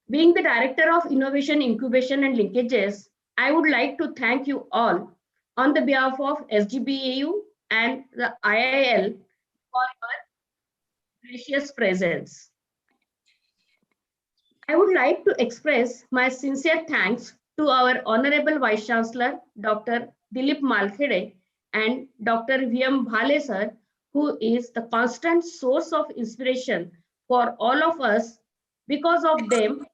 Being the Director of Innovation, Incubation and Linkages, I would like to thank you all on the behalf of SGBAU and the IIL for your gracious presence. I would like to express my sincere thanks to our Honorable Vice Chancellor, Dr. Dilip Malkhede and Dr. V.M. Bhale sir, who is the constant source of inspiration for all of us. Because of them,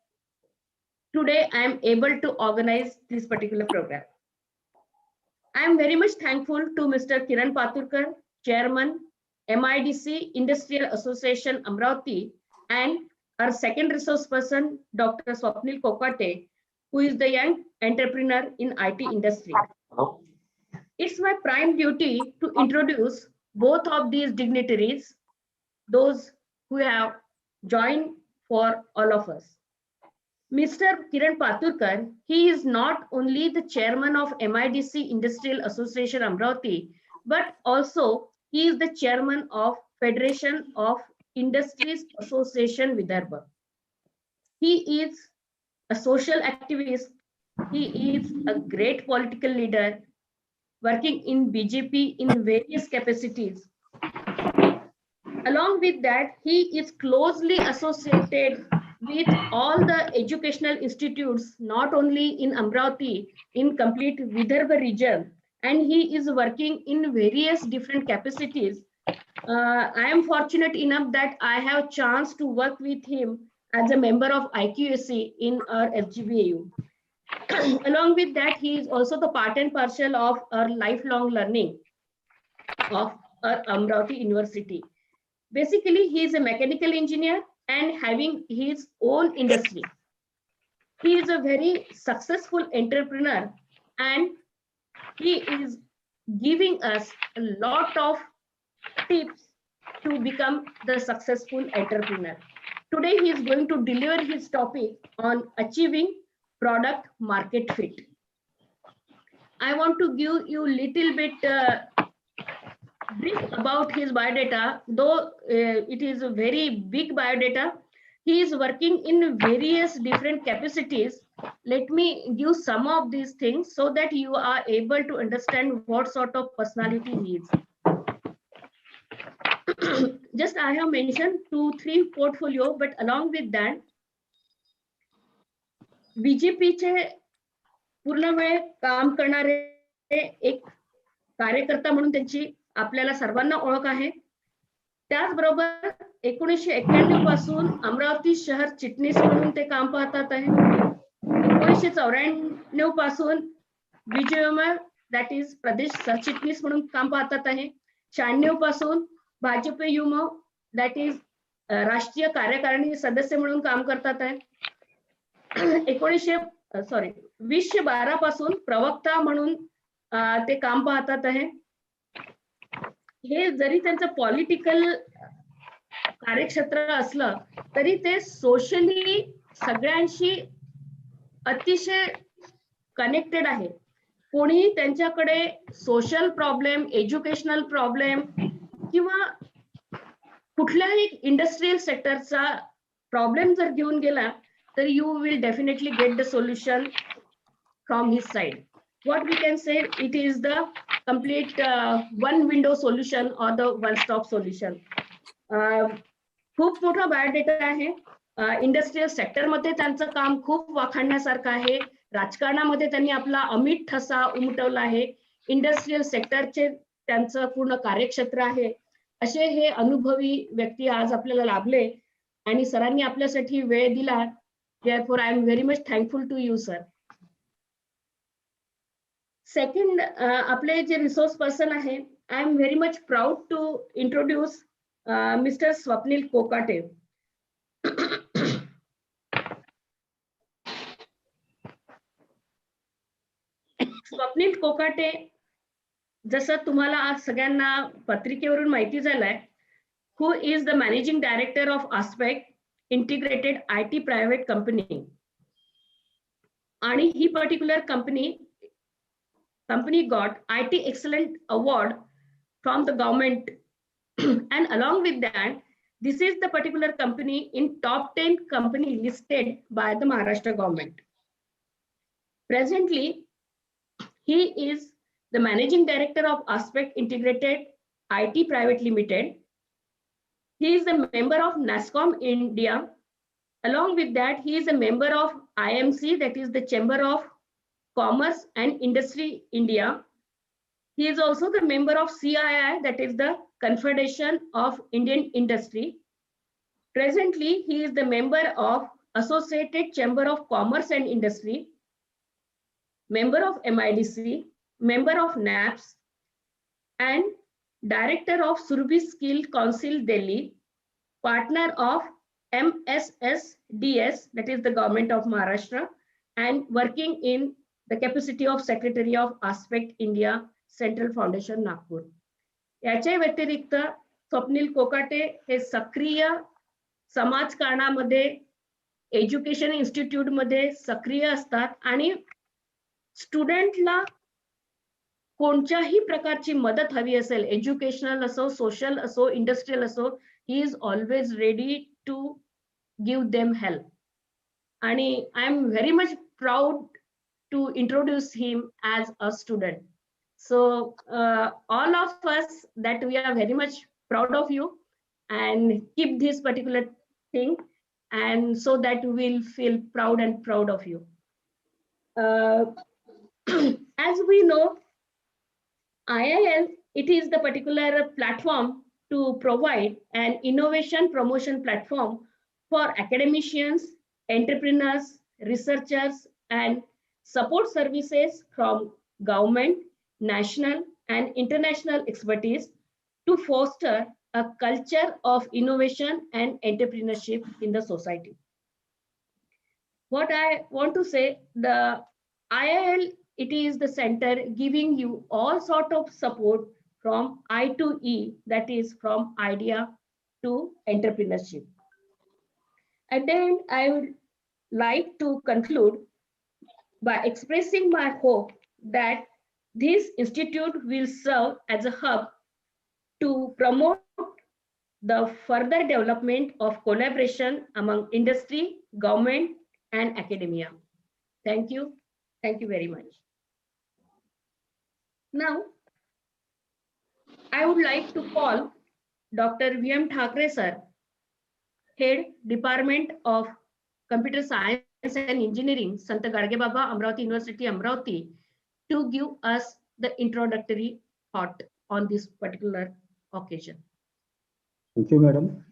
today I am able to organize this particular program. I am very much thankful to Mr. Kiran Paturkar, Chairman, MIDC Industrial Association Amravati, and our second resource person, Dr. Swapnil Kokate, who is the young entrepreneur in IT industry. It's my prime duty to introduce both of these dignitaries, those who have joined for all of us. Mr. Kiran Paturkar, he is not only the chairman of MIDC Industrial Association Amravati, but also he is the chairman of Federation of Industries Association Vidarbha. He is a social activist. He is a great political leader working in BJP in various capacities. Along with that, he is closely associated with all the educational institutes, not only in Amravati, in complete Vidarbha region, and he is working in various different capacities. I am fortunate enough that I have chance to work with him as a member of IQAC in our SGBAU. Along with that, he is also the part and parcel of our lifelong learning of our Amravati University. Basically, he is a mechanical engineer and having his own industry. He is a very successful entrepreneur and he is giving us a lot of tips to become the successful entrepreneur. Today, he is going to deliver his topic on achieving product market fit. I want to give you a little bit brief about his biodata, though it is a very big biodata. He is working in various different capacities. Let me give some of these things so that you are able to understand what sort of personality he is. Just I have mentioned 2-3 portfolio, but along with that, बीजेपीचे पूर्ण वेळ काम करणारे एक कार्यकर्ता म्हणून त्यांची आपल्याला सर्वांना ओळख आहे. त्याचबरोबर 1991 पासून अमरावती शहर चिटणीस म्हणून ते काम पाहतात आहे. 1994 पासून बीजेएमएल दॅट इज प्रदेश सरचिटणीस म्हणून काम पाहतात आहे. 96 पासून भाजप युमो दॅट इज राष्ट्रीय कार्यकारिणी सदस्य म्हणून काम करतात आहे. 2012 पासून प्रवक्ता म्हणून ते काम पाहतात आहे. हे जरी त्यांचं पॉलिटिकल कार्यक्षेत्र असलं तरी ते सोशली सगळ्यांशी अतिशय कनेक्टेड आहे. कोणी त्यांच्याकडे सोशल प्रॉब्लेम, एज्युकेशनल प्रॉब्लेम किंवा कुठल्याही इंडस्ट्रियल सेक्टरचा प्रॉब्लेम जर घेऊन गेला तर you will definitely get the solution from his side. What we can say, it is the complete one window solution or the one stop solution. खूप मोठा biodata आहे. Industrial sector मध्ये त्यांचं काम खूप वाखाणण्यासारखं आहे. राजकारणामध्ये त्यांनी आपला अमिट ठसा उमटवला आहे. इंडस्ट्रियल सेक्टरचे त्यांचं पूर्ण कार्यक्षेत्र आहे. असे हे अनुभवी व्यक्ती आज आपल्याला लाभले आणि सरांनी आपल्यासाठी वेळ दिला. Therefore, I am very much thankful to you, sir. Second आपले जे रिसोर्स पर्सन आहे, I am very much proud to introduce Mister Swapnil Kokate. Swapnil Kokate जसं तुम्हाला आज सगळ्यांना पत्रिकेवरून माहिती झालंय, who is the managing director of Aspect Integrated IT private company. आणि ही particular company got IT Excellent Award from the government and along with that This is the particular company in top 10 company listed by the Maharashtra government. Presently, he is the managing director of Aspect Integrated IT Private Limited. He is a member of NASSCOM India. Along with that, he is a member of IMC, that is the Chamber of Commerce and Industry India. He is also the member of CII, that is the Confederation of Indian Industry. Presently, he is the member of Associated Chamber of Commerce and Industry, member of MIDC, member of NAPS, and director of Surabhi Skill Council Delhi, partner of MSSDS, that is the government of Maharashtra, and working in the capacity of Secretary of Aspect India Central Foundation, Nagpur. याच्या व्यतिरिक्त स्वप्नील कोकाटे हे सक्रिय समाजकारणामध्ये, education institute मध्ये सक्रिय असतात आणि स्टुडंटला कोणत्याही प्रकारची मदत हवी असेल, एज्युकेशनल असो, सोशल असो, इंडस्ट्रियल असो, he is always ready to give them help. And I am very much proud to introduce him as a student. So all of us that we are very much proud of you and keep this particular thing, and so that we will feel proud of you. As we know, IIL, it is the particular platform to provide an innovation promotion platform for academicians, entrepreneurs, researchers, and support services from government, national, and international expertise to foster a culture of innovation and entrepreneurship in the society. What I want to say, the IIL, it is the center giving you all sort of support from I to E, that is from idea to entrepreneurship. And then I would like to conclude by expressing my hope that this institute will serve as a hub to promote the further development of collaboration among industry, government, and academia. Thank you. Thank you very much. Now, I would like to call Dr. V.M. Thakre sir, Head Department of Computer Science and Engineering, Sant Gadge Baba, Amravati University, Amravati, to give us the introductory thought on this particular occasion. Thank you, Madam.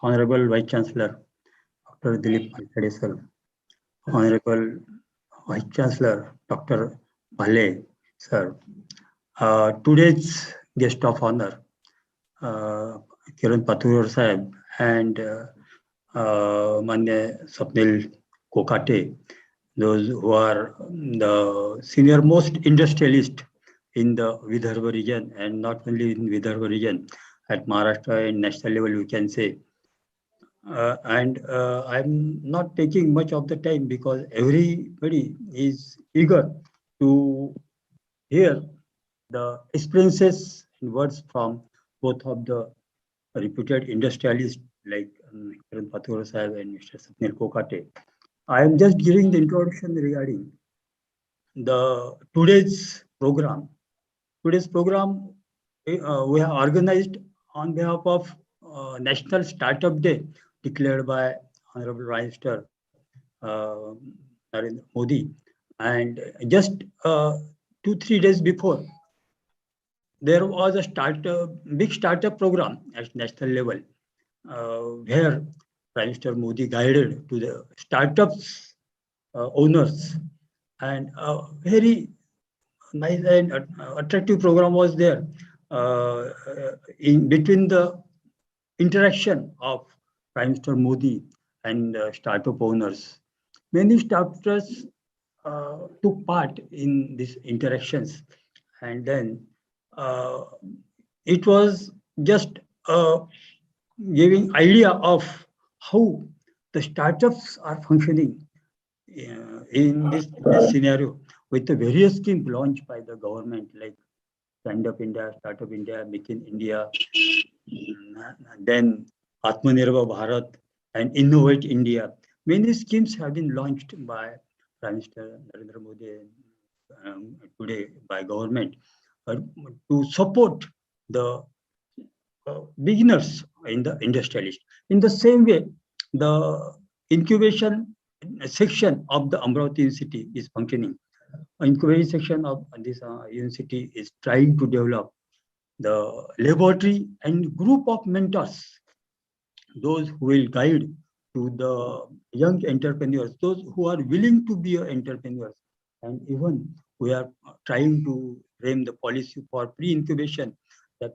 Honorable Vice Chancellor, Dr. Dilip Malkade sir, Honorable Vice Chancellor, Dr. Bhale sir, today's guest of honor, Kiran Pathur Sahib and Manya Swapnil Kokate, those who are the senior most industrialist in the Vidarbha region, and not only in Vidarbha region, at Maharashtra and national level, we can say. I'm not taking much of the time because everybody is eager to hear the experiences and words from both of the reputed industrialists like Kiran Pathur Sahib and Mr. Swapnil Kokate. I am just giving the introduction regarding the today's program. Today's program we have organized on behalf of National Startup Day declared by Honorable Prime Minister Narendra Modi, and just 2-3 days before, there was a big startup program at national level where Prime Minister Modi guided to the startups owners, and a very nice and attractive program was there in between the interaction of Prime Minister Modi and startup owners. Many startups took part in these interactions, and then it was just giving idea of how the startups are functioning in this scenario with the various schemes launched by the government like Stand Up India, Startup India, Make in India, then Atmanirbhar Bharat and Innovate India. Many schemes have been launched by Prime Minister Narendra Modi today by government to support the beginners in the industrialist. In the same way, the incubation section of the Amravati University is functioning. Incubation section of this university is trying to develop the laboratory and group of mentors, those who will guide to the young entrepreneurs, those who are willing to be entrepreneurs. And even we are trying to frame the policy for pre-incubation, that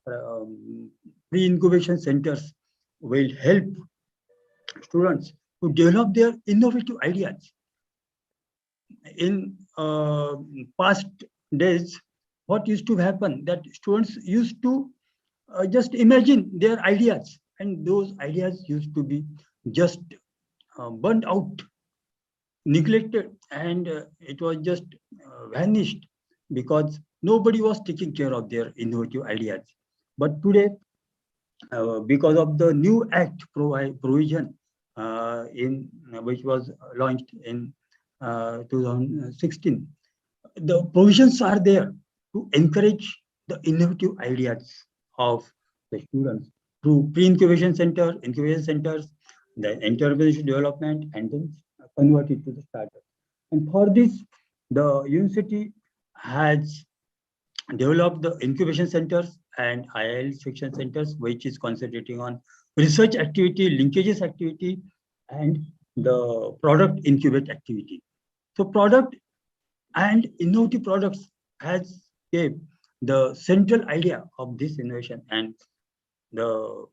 pre-incubation centers will help students to develop their innovative ideas. In past days, what used to happen, that students used to just imagine their ideas, and those ideas used to be just burnt out, neglected, and it was just vanished because nobody was taking care of their innovative ideas. But today, because of the new act provision in which was launched in 2016, the provisions are there to encourage the innovative ideas of the students through pre-incubation center, incubation centers, the entrepreneurship development, and then convert it to the startup. And for this, the university has developed the incubation centers and IIL section centers, which is concentrating on research activity, linkages activity, and the product incubate activity. So product and innovative products has gave the central idea of this innovation, and the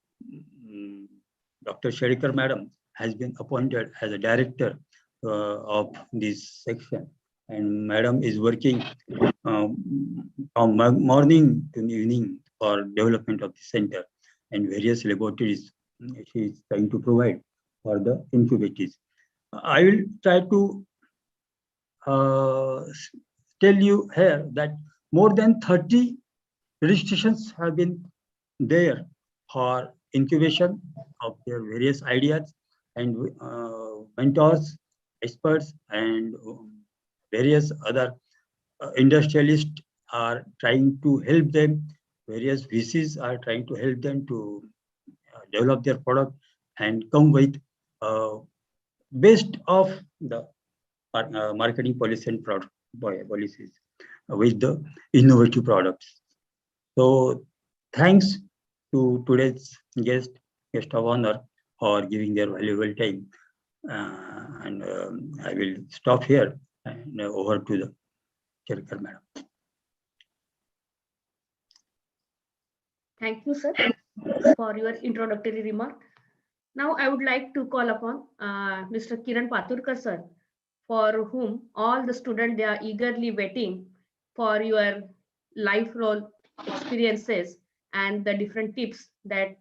Dr. Shedikar madam has been appointed as a director of this section, and madam is working from morning to evening for development of the center and various laboratories she is trying to provide for the incubators. I will try to tell you here that more than 30 registrations have been there for incubation of their various ideas, and mentors, experts, and various other industrialists are trying to help them. Various VCs are trying to help them to develop their product and come with best of the marketing policy and product policies with the innovative products. So thanks to today's guest of honor for giving their valuable time. And I will stop here and over to the Cherkar madam. Thank you, sir, for your introductory remark. Now I would like to call upon Mr. Kiran Paturkar, sir, for whom all the students, they are eagerly waiting for your life role experiences and the different tips that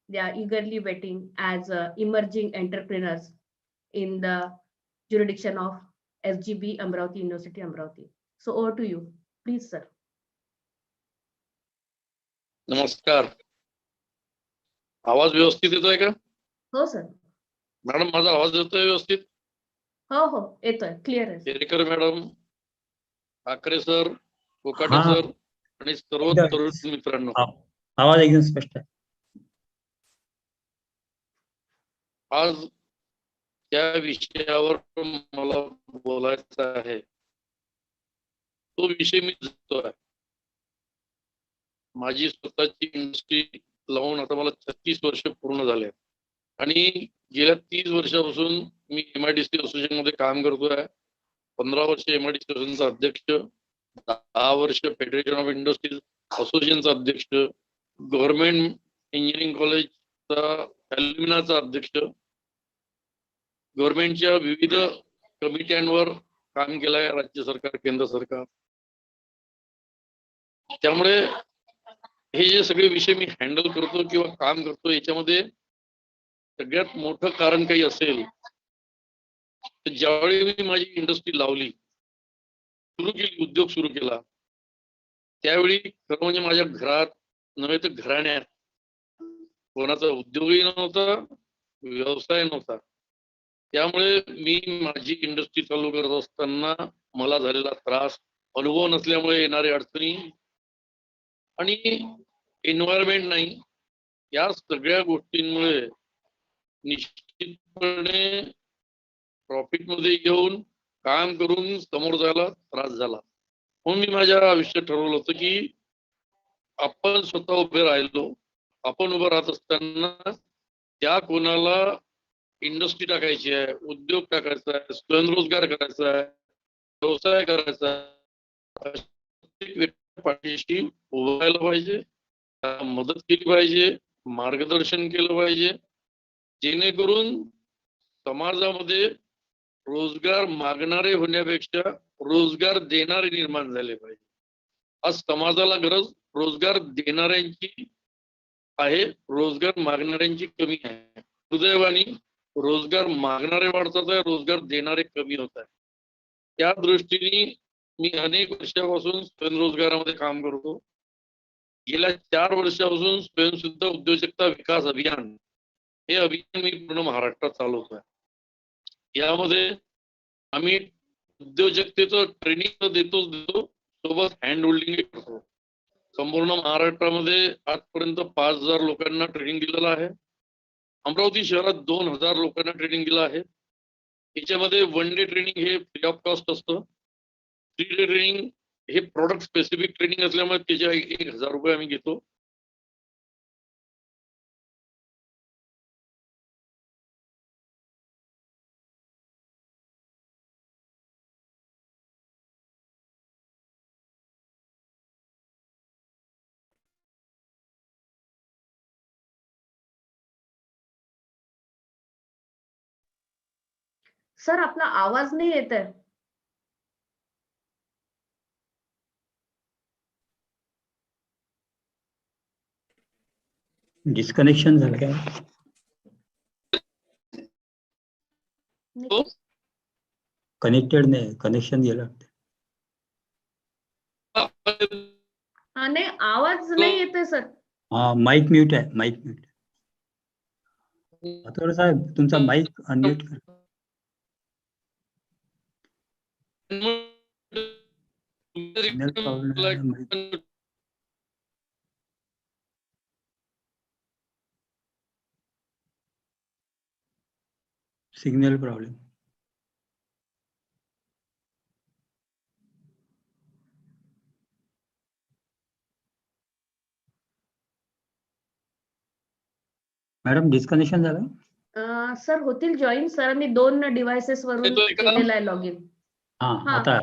they are eagerly waiting as emerging entrepreneurs in the jurisdiction of SGB Amravati University, Amravati. So over to you, please, sir. नमस्कार. आवाज व्यवस्थित येतोय का? हो sir. Madam माझा आवाज येतोय व्यवस्थित? हो हो येतोय, क्लिअर आहे. Sherkar madam, Thackeray sir, Kokate sir आणि सर्व तरुण मित्रांनो, आवाज एकदम स्पष्ट आहे. आज त्या विषयावर मला बोलायचं आहे. तो विषय मी जगतोय. माझी स्वतःची इंडस्ट्री लावून आता मला 36 वर्ष पूर्ण झाले आणि गेल्या 30 वर्षापासून मी MIDC असोसिएशन मध्ये काम करतोय. 15 वर्ष MIDC असोसिएशनचा अध्यक्ष, 10 वर्ष फेडरेशन ऑफ इंडस्ट्रीज असोसिएशनचा अध्यक्ष, गव्हर्नमेंट इंजिनिअरिंग कॉलेजचा अल्युमिनाचा अध्यक्ष, गव्हर्नमेंटच्या विविध कमिट्यांवर काम केलंय, राज्य सरकार, केंद्र सरकार. त्यामुळे हे जे सगळे विषय मी हँडल करतो किंवा काम करतो, याच्यामध्ये सगळ्यात मोठं कारण काही असेल तर ज्यावेळी मी माझी इंडस्ट्री लावली, सुरू केली, उद्योग सुरू केला, त्यावेळी खरं म्हणजे माझ्या घरात नव्हे तर घराण्यात कोणाचा उद्योगही नव्हता, व्यवसाय नव्हता. त्यामुळे मी माझी इंडस्ट्री चालू करत असताना मला झालेला त्रास, अनुभव नसल्यामुळे येणारे अडचणी आणि एन्व्हायरमेंट नाही, या सगळ्या गोष्टींमुळे निश्चितपणे प्रॉफिट मध्ये येऊन काम करून समोर जायला त्रास झाला. म्हणून मी माझ्या आयुष्यात ठरवलं होतं की आपण स्वतः उभे राहिलो, आपण उभं राहत असताना त्या कोणाला इंडस्ट्री टाकायची आहे, उद्योग टाकायचा आहे, स्वयंरोजगार करायचा आहे, व्यवसाय करायचा आहे, पाठीशी उभं राहायला पाहिजे, मदत केली पाहिजे, मार्गदर्शन केलं पाहिजे, जेणेकरून समाजामध्ये रोजगार मागणारे होण्यापेक्षा रोजगार देणारे निर्माण झाले पाहिजे. आज समाजाला गरज रोजगार देणाऱ्यांची आहे, रोजगार मागणाऱ्यांची कमी आहे. दुर्दैवाने रोजगार मागणारे वाढतात आहे, रोजगार देणारे कमी होत आहे. त्या दृष्टीने मी अनेक वर्षापासून स्वयंरोजगारामध्ये काम करतो. गेल्या 4 वर्षापासून स्वयंसिद्ध उद्योजकता विकास अभियान हे अभियान मी पूर्ण महाराष्ट्रात चालवतोय. यामध्ये आम्ही उद्योजकतेचं ट्रेनिंग देतो, सोबत हँड होल्डिंग करतो. संपूर्ण महाराष्ट्रामध्ये आजपर्यंत 5000 लोकांना ट्रेनिंग दिलेलं आहे. अमरावती शहरात 2000 लोकांना ट्रेनिंग दिलं आहे. याच्यामध्ये 1 डे ट्रेनिंग हे फ्री ऑफ कॉस्ट असतं. 3 डे ट्रेनिंग हे प्रोडक्ट स्पेसिफिक ट्रेनिंग असल्यामुळे त्याचे 1000 रुपये आम्ही घेतो. सर आपला आवाज नाही येत आहे. डिस्कनेक्शन झालं काय? कनेक्टेड नाही, कनेक्शन गेलं. हा नाही, आवाज नाही येते सर. हा, माईक म्यूट आहे, माईक म्यूट. अथर्व साहेब तुमचा माईक अनम्यूट करा. सिग्नल प्रॉब्लेम आहे. Signal problem. मॅडम डिस्कनेक्शन झालं? सर होतील जॉईन. सरांनी 2 डिव्हाइसेस वरून केलेलं आहे लॉग इन. हा, आता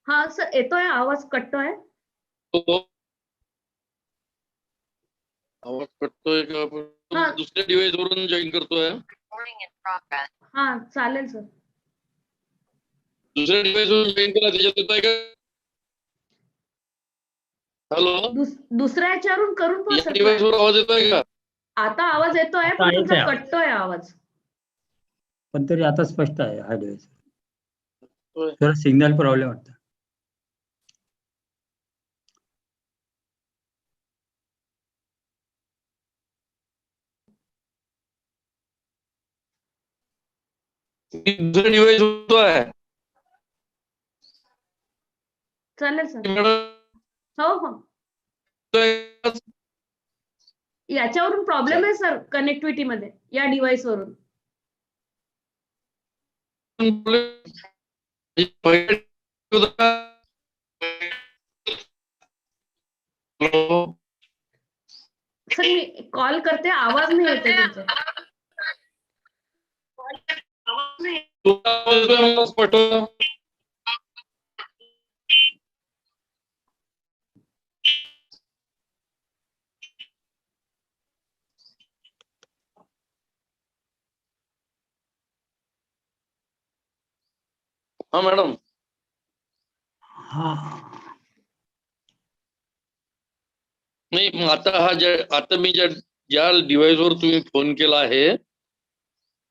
हा सर येतोय, आवाज कटतोय. आवाज कटतोय का? आपण दुसऱ्या डिव्हाइस वरून जॉईन करतोय. हा चालेल सर. दुसऱ्या डिव्हाइस वरून जॉईन करा. त्याच्यात येतोय का? हॅलो, दुसऱ्या याच्यावरून करून पहा या सर. डिव्हाइस वर आवाज येतोय का? आता आवाज येतोय, पण तुमचा कटतोय आवाज. पण तरी आता स्पष्ट आहे हा डिव्हाइस. तर सिग्नल प्रॉब्लेम वाटतं. दुसरा डिव्हाइस होतोय. चालेल सर. हो हो, याच्यावरून प्रॉब्लेम आहे सर कनेक्टिव्हिटी मध्ये, या डिव्हाइस वरून. सर मी कॉल करते, आवाज नाही येते तुमचा. हा मॅडम. नाही, मग आता मी ज्या डिव्हाइस वर तुम्ही फोन केला आहे,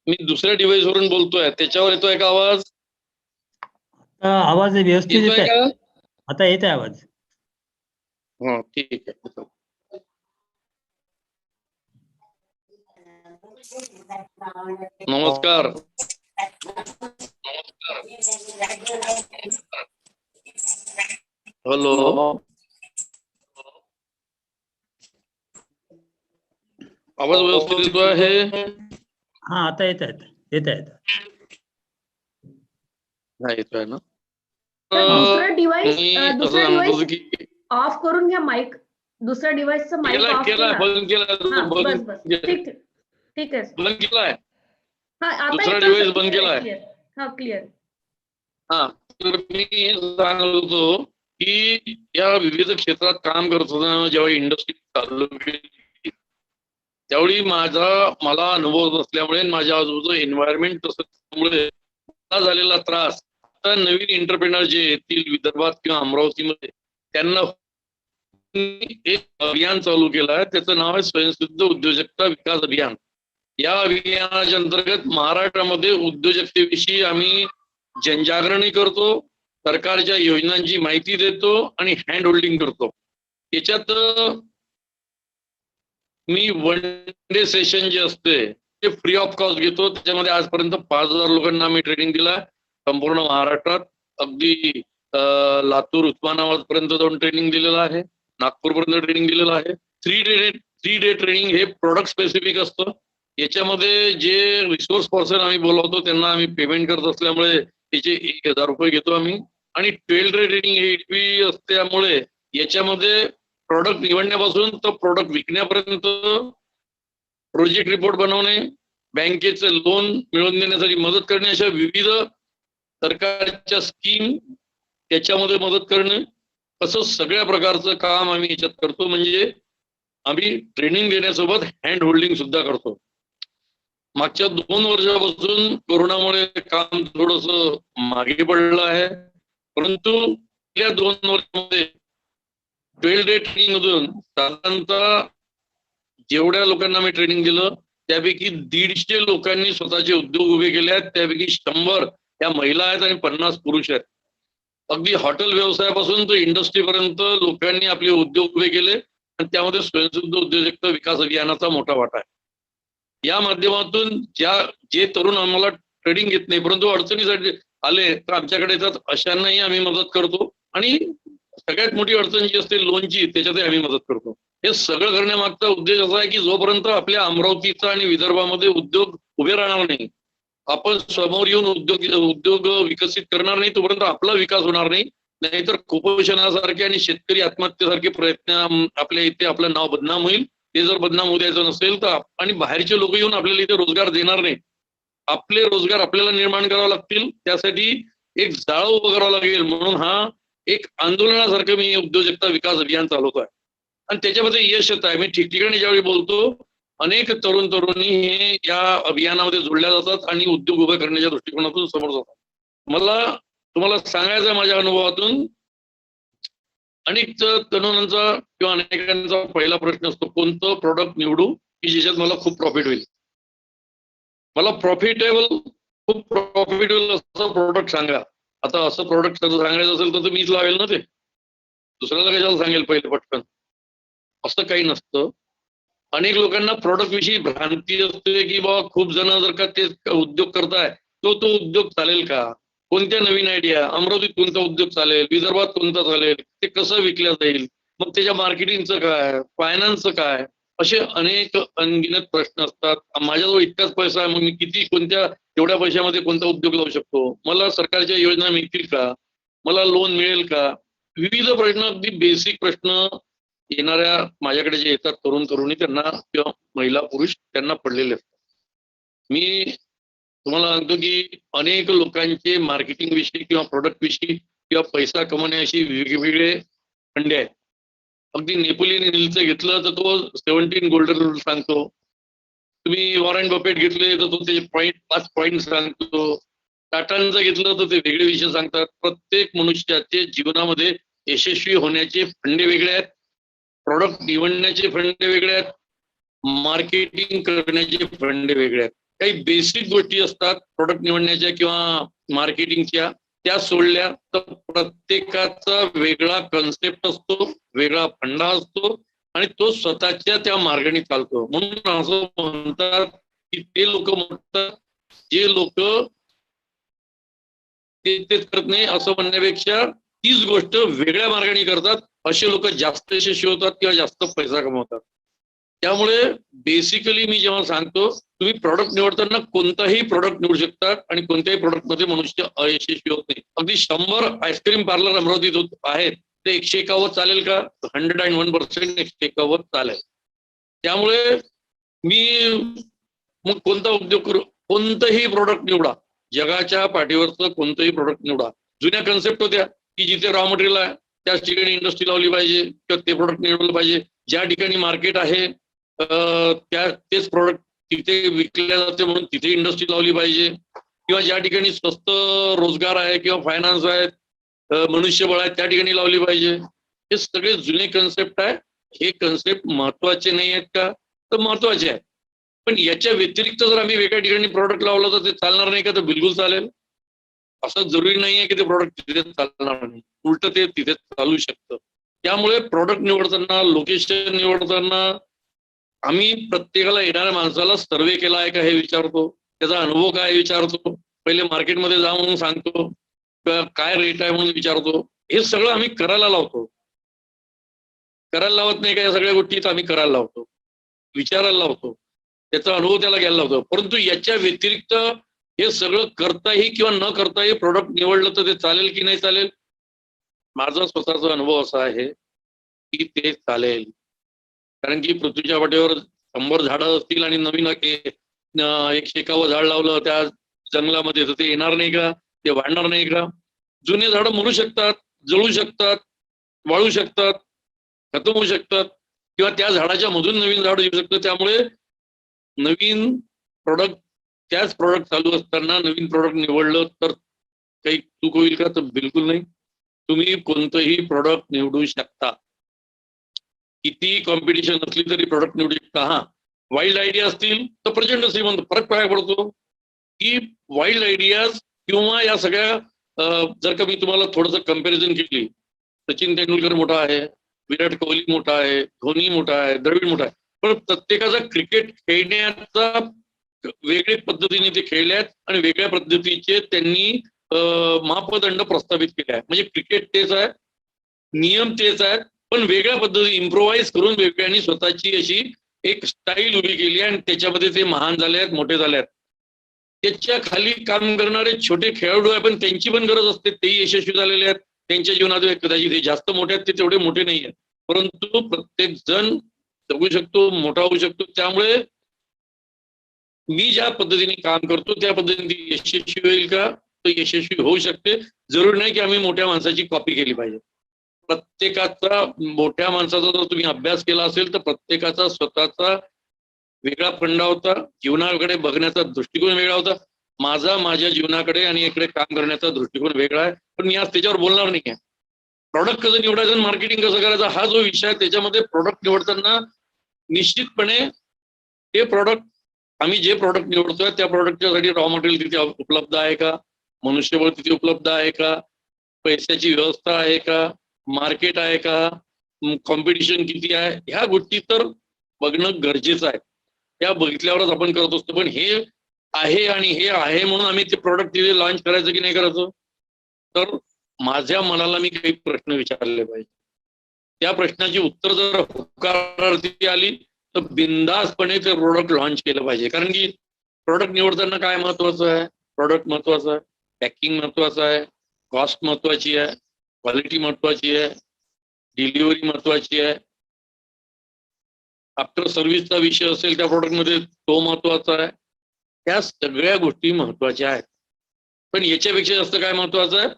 मी दुसऱ्या डिव्हाइस वरून बोलतोय. त्याच्यावर येतोय का आवाज? आवाज व्यवस्थित येतोय येत आहे का? आता? येत आहे आवाज. हा ठीक आहे. नमस्कार. हॅलो. आवाज व्यवस्थित येतो आहे? हा आता येत आहेत. हा येतोय ना. तर दुसरा मी डिव्हाइस असं दुसरा सांगत होतो डिव्हाइस की ऑफ करून घ्या माईक. दुसऱ्या डिव्हाइसचा माईक ऑफ केला केला. बंद केला हा बस बंद बस ठीक ठीक आहे. बंद केलाय. हा आता दुसरा येतोय डिव्हाइस सर. बंद केलाय. क्लिअर. हा क्लिअर. हा तर मी सांगत होतो की या विविध क्षेत्रात काम करत होताना जेव्हा इंडस्ट्री चालू केली त्यावेळी मला अनुभव असल्यामुळे माझ्या आजूबाजूचं एन्व्हायरमेंट तसं त्यामुळे झालेला त्रास आता नवीन एंटरप्रेनर जे येतील विदर्भात किंवा अमरावतीमध्ये त्यांना एक अभियान चालू केलं आहे. त्याचं नाव आहे स्वयंसिद्ध उद्योजकता विकास अभियान. या अभियानाच्या अंतर्गत महाराष्ट्रामध्ये उद्योजकतेविषयी आम्ही जनजागरणी करतो, सरकारच्या योजनांची माहिती देतो आणि हँड होल्डिंग करतो. याच्यात मी वन डे सेशन जे असते ते फ्री ऑफ कॉस्ट घेतो. त्याच्यामध्ये आजपर्यंत 5,000 लोकांना आम्ही ट्रेनिंग दिला संपूर्ण महाराष्ट्रात. अगदी लातूर उस्मानाबाद पर्यंत जाऊन ट्रेनिंग दिलेलं आहे, नागपूरपर्यंत ट्रेनिंग दिलेलं आहे. थ्री डे ट्रेनिंग हे प्रोडक्ट स्पेसिफिक असतं. याच्यामध्ये जे रिसोर्स पर्सन आम्ही बोलावतो त्यांना आम्ही पेमेंट करत असल्यामुळे त्याचे 1,000 रुपये घेतो आम्ही. आणि 12 डे ट्रेनिंग हे EDP असल्यामुळे याच्यामध्ये प्रोडक्ट निवडण्यापासून तर प्रोडक्ट विकण्यापर्यंत प्रोजेक्ट रिपोर्ट बनवणे, बँकेचं लोन मिळवून देण्यासाठी मदत करणे, अशा विविध सरकारच्या स्कीम त्याच्यामध्ये मदत करणे, असं सगळ्या प्रकारचं काम आम्ही याच्यात करतो. म्हणजे आम्ही ट्रेनिंग देण्यासोबत हँड होल्डिंग सुद्धा करतो. मागच्या 2 वर्षापासून कोरोनामुळे काम थोडस मागे पडलं आहे, परंतु गेल्या 2 वर्षामध्ये 12 डे ट्रेनिंग मधून साधारणतः जेवढ्या लोकांना मी ट्रेनिंग दिलं त्यापैकी 150 लोकांनी स्वतःचे उद्योग उभे केले आहेत. त्यापैकी 100 या महिला आहेत आणि 50 पुरुष आहेत. अगदी हॉटेल व्यवसायापासून तर इंडस्ट्रीपर्यंत लोकांनी आपले उद्योग उभे केले आणि त्यामध्ये स्वयंसिद्ध उद्योजकता विकास अभियानाचा मोठा वाटा आहे. या माध्यमातून जे तरुण आम्हाला ट्रेनिंग घेत नाही परंतु अडचणीसाठी आले तर आमच्याकडे येतात, अशांनाही आम्ही मदत करतो. आणि सगळ्यात मोठी अडचण जी असते लोनची, त्याच्यातही आम्ही मदत करतो. हे सगळं करण्यामागचा उद्देश असा आहे की जोपर्यंत आपल्या अमरावतीचा आणि विदर्भामध्ये उद्योग उभे राहणार नाही, आपण समोर येऊन उद्योग विकसित करणार नाही, तोपर्यंत आपला विकास होणार नाही. नाहीतर कुपोषणासारखे आणि शेतकरी आत्महत्येसारखे प्रयत्न आपल्या इथे आपलं नाव बदनाम होईल. ते जर बदनाम होऊ द्यायचं नसेल तर आणि बाहेरचे लोक येऊन आपल्याला इथे रोजगार देणार नाही. आपले रोजगार आपल्याला निर्माण करावे लागतील. त्यासाठी एक जाळं उभं करावं लागेल. म्हणून हा एक आंदोलनासारखं मी उद्योजकता विकास अभियान चालवतो आहे आणि त्याच्यामध्ये यश येत आहे. मी ठिकठिकाणी ज्यावेळी बोलतो अनेक तरुणी हे या अभियानामध्ये जोडल्या जातात आणि उद्योग उभे करण्याच्या दृष्टिकोनातून समोर जातात. मला तुम्हाला सांगायचं आहे माझ्या अनुभवातून, अनेक तरुणांचा किंवा अनेकांचा पहिला प्रश्न असतो कोणतं प्रोडक्ट निवडू की ज्याच्यात मला खूप प्रॉफिट होईल. मला खूप प्रॉफिटेबल असं प्रोडक्ट सांगा. आता असं प्रोडक्ट सांगायचं असेल तर मीच लावेल ना, ते दुसऱ्याला कशाला सांगेल पहिले पटकन. असं काही नसतं. अनेक लोकांना प्रोडक्ट विषयी भ्रांती असते की बाबा खूप जण जर का ते उद्योग करताय तो उद्योग चालेल का, कोणत्या नवीन आयडिया, अमरावतीत कोणता उद्योग चालेल, विदर्भात कोणता चालेल, ते कसं विकल्या जाईल, मग त्याच्या मार्केटिंगचं काय, फायनान्सचं काय, असे अनेक अनगिनत प्रश्न असतात. माझ्याजवळ इतकाच पैसा आहे मग मी कोणत्या तेवढ्या पैशामध्ये कोणता उद्योग लावू शकतो, मला सरकारच्या योजना मिळतील का, मला लोन मिळेल का, विविध प्रश्न, अगदी बेसिक प्रश्न येणाऱ्या माझ्याकडे जे येतात तरुणी त्यांना किंवा महिला पुरुष त्यांना पडलेले असतात. मी तुम्हाला सांगतो की अनेक लोकांचे मार्केटिंग विषयी किंवा प्रोडक्ट विषयी किंवा पैसा कमवण्याविषयी वेगवेगळे फंडे आहेत. अगदी नेपोलियन हिलचं घेतलं तर तो 17 गोल्डन रूल सांगतो. तुम्ही वॉरन बफेट घेतले तर तो त्याचे 5 पॉईंट सांगतो. टाटांचं घेतलं तर ते वेगळे विषय सांगतात. प्रत्येक मनुष्याचे जीवनामध्ये यशस्वी होण्याचे फंडे वेगळे आहेत, प्रोडक्ट निवडण्याचे फंडे वेगळे आहेत, मार्केटिंग करण्याचे फंडे वेगळे आहेत. काही बेसिक गोष्टी असतात प्रोडक्ट निवडण्याच्या किंवा मार्केटिंगच्या, त्या सोडल्या तर प्रत्येकाचा वेगळा कन्सेप्ट असतो, वेगळा फंडा असतो आणि तो स्वतःच्या त्या मार्गाने चालतो. म्हणून असं म्हणतात की ते लोक म्हणतात जे लोक तेच करत नाही असं म्हणण्यापेक्षा तीच गोष्ट वेगळ्या मार्गाने करतात असे लोक जास्त यशस्वी होतात किंवा जास्त पैसा कमवतात. त्यामुळे बेसिकली मी जेव्हा सांगतो तुम्ही प्रॉडक्ट निवडताना कोणताही प्रॉडक्ट निवडू शकता आणि कोणत्याही प्रॉडक्ट मध्ये मनुष्य अयशस्वी होत नाही. अगदी 100 आईस्क्रीम पार्लर अमरावतीत आहेत ते 151 चालेल का? 101% 151 चालेल. त्यामुळे मी मग कोणता उद्योग करू? कोणतंही प्रॉडक्ट निवडा, जगाच्या पाठीवरचं कोणतंही प्रॉडक्ट निवडा. जुन्या कन्सेप्ट होत्या की जिथे रॉ मटेरियल आहे त्याच ठिकाणी इंडस्ट्री लावली पाहिजे किंवा ते प्रोडक्ट निवडलं पाहिजे. ज्या ठिकाणी मार्केट आहे तेच प्रोडक्ट तिथे विकल्या जाते म्हणून तिथे इंडस्ट्री लावली पाहिजे. किंवा ज्या ठिकाणी स्वस्त रोजगार आहे किंवा फायनान्स आहे, मनुष्यबळ आहे त्या ठिकाणी लावली पाहिजे. हे सगळे जुने कन्सेप्ट आहे. हे कन्सेप्ट महत्वाचे नाही आहेत का? तर महत्वाचे आहे. पण याच्या व्यतिरिक्त जर आम्ही वेगळ्या ठिकाणी प्रॉडक्ट लावलं तर ते चालणार नाही का? तर बिलकुल चालेल. असं जरुरी नाहीये की ते प्रॉडक्ट तिथे चालणार नाही, उलट ते तिथे चालू शकतं. त्यामुळे प्रॉडक्ट निवडताना, लोकेशन निवडताना आम्ही प्रत्येकाला येणाऱ्या माणसाला सर्वे केला आहे का हे विचारतो, त्याचा अनुभव काय विचारतो, पहिले मार्केटमध्ये जा म्हणून सांगतो, काय रेट आहे म्हणून विचारतो. हे सगळं आम्ही करायला लावतो. करायला लावत नाही का? या सगळ्या गोष्टी आम्ही करायला लावतो, विचारायला लावतो, त्याचा अनुभव त्याला घ्यायला लावतो. परंतु याच्या व्यतिरिक्त हे सगळं करताही किंवा न करताही प्रोडक्ट निवडलं तर ते चालेल की नाही चालेल? माझा स्वतःचा अनुभव असा आहे की ते चालेल. कारण की पृथ्वीच्या वाटेवर 100 झाडं असतील आणि नवीन 151 झाड लावलं त्या जंगलामध्ये तर ते येणार नाही का? ते वाढणार नाही का? जुने झाडं मरू शकतात, जळू शकतात, वाळू शकतात, खतम होऊ शकतात किंवा त्या झाडाच्या मधून नवीन झाड येऊ शकतं. त्यामुळे नवीन प्रोडक्ट, त्याच प्रोडक्ट चालू असताना नवीन प्रोडक्ट निवडलं तर काही चूक होईल का? तर बिलकुल नाही. तुम्ही कोणतंही प्रोडक्ट निवडू शकता, किती कॉम्पिटिशन असली तरी प्रोडक्ट निवडू शकता. हा, वाईल्ड आयडिया असतील तर प्रचंड श्रीमंत. फरक काय पडतो की वाईल्ड आयडियाज किंवा या सगळ्या जर का मी तुम्हाला थोडंसं कंपॅरिझन केली, सचिन तेंडुलकर मोठा आहे, विराट कोहली मोठा आहे, धोनी मोठा आहे, द्रविड मोठा आहे, पण प्रत्येकाचा क्रिकेट खेळण्याचा वेगळ्या पद्धतीने ते खेळल्यात आणि वेगळ्या पद्धतीचे त्यांनी मापदंड प्रस्थापित केले आहे. म्हणजे क्रिकेट तेच आहे, नियम तेच आहेत, पण वेगळ्या पद्धती इम्प्रोव्हाइज करून वेगळ्यांनी स्वतःची अशी एक स्टाईल उभी केली आणि त्याच्यामध्ये ते महान झाले आहेत, मोठे झाले आहेत. त्याच्या खाली काम करणारे छोटे खेळाडू आहे, पण त्यांची पण गरज असते, तेही यशस्वी झालेले आहेत. त्यांच्या जीवनात कदाचित ते जास्त मोठे आहेत, ते तेवढे मोठे नाही आहेत, परंतु प्रत्येक जण जगू शकतो, मोठा होऊ शकतो. त्यामुळे मी ज्या पद्धतीने काम करतो त्या पद्धतीने यशस्वी होईल का? तर यशस्वी होऊ शकते. जरूर नाही की आम्ही मोठ्या माणसाची कॉपी केली पाहिजे. प्रत्येकाचा, मोठ्या माणसाचा जर तुम्ही अभ्यास केला असेल तर प्रत्येकाचा स्वतःचा वेगळा फंडा होता, जीवनाकडे बघण्याचा दृष्टिकोन वेगळा होता. माझा माझ्या जीवनाकडे आणि इकडे काम करण्याचा दृष्टिकोन वेगळा आहे. पण मी आज त्याच्यावर बोलणार नाही आहे. प्रॉडक्ट कसं निवडायचं, मार्केटिंग कसं करायचं, हा जो विषय आहे त्याच्यामध्ये प्रॉडक्ट निवडताना निश्चितपणे ते प्रॉडक्ट, आम्ही जे प्रॉडक्ट निवडतोय त्या प्रॉडक्टच्यासाठी रॉ मटेरियल तिथे उपलब्ध आहे का, मनुष्यबळ तिथे उपलब्ध आहे का, पैशाची व्यवस्था आहे का, मार्केट आहे का, कॉम्पिटिशन किती आहे, ह्या गोष्टी तर बघणं गरजेचं आहे. त्या बघितल्यावरच आपण करत असतो. पण हे आहे आणि हे आहे म्हणून आम्ही ते प्रॉडक्ट तिथे लॉन्च करायचं की नाही करायचं? तर माझ्या मनाला मी काही प्रश्न विचारले पाहिजे. त्या प्रश्नाची उत्तर जर होकारार्थी आली तर बिनधास्तपणे ते प्रोडक्ट लॉन्च केलं पाहिजे. कारण की प्रोडक्ट निवडताना काय महत्वाचं आहे? प्रोडक्ट महत्वाचं आहे, पॅकिंग महत्वाचं आहे, कॉस्ट महत्वाची आहे, क्वालिटी महत्वाची आहे, डिलिव्हरी महत्वाची आहे, आफ्टर सर्व्हिसचा विषय असेल त्या प्रोडक्टमध्ये तो महत्वाचा आहे. त्या सगळ्या गोष्टी महत्वाच्या आहेत. पण याच्यापेक्षा जास्त काय महत्वाचं आहे?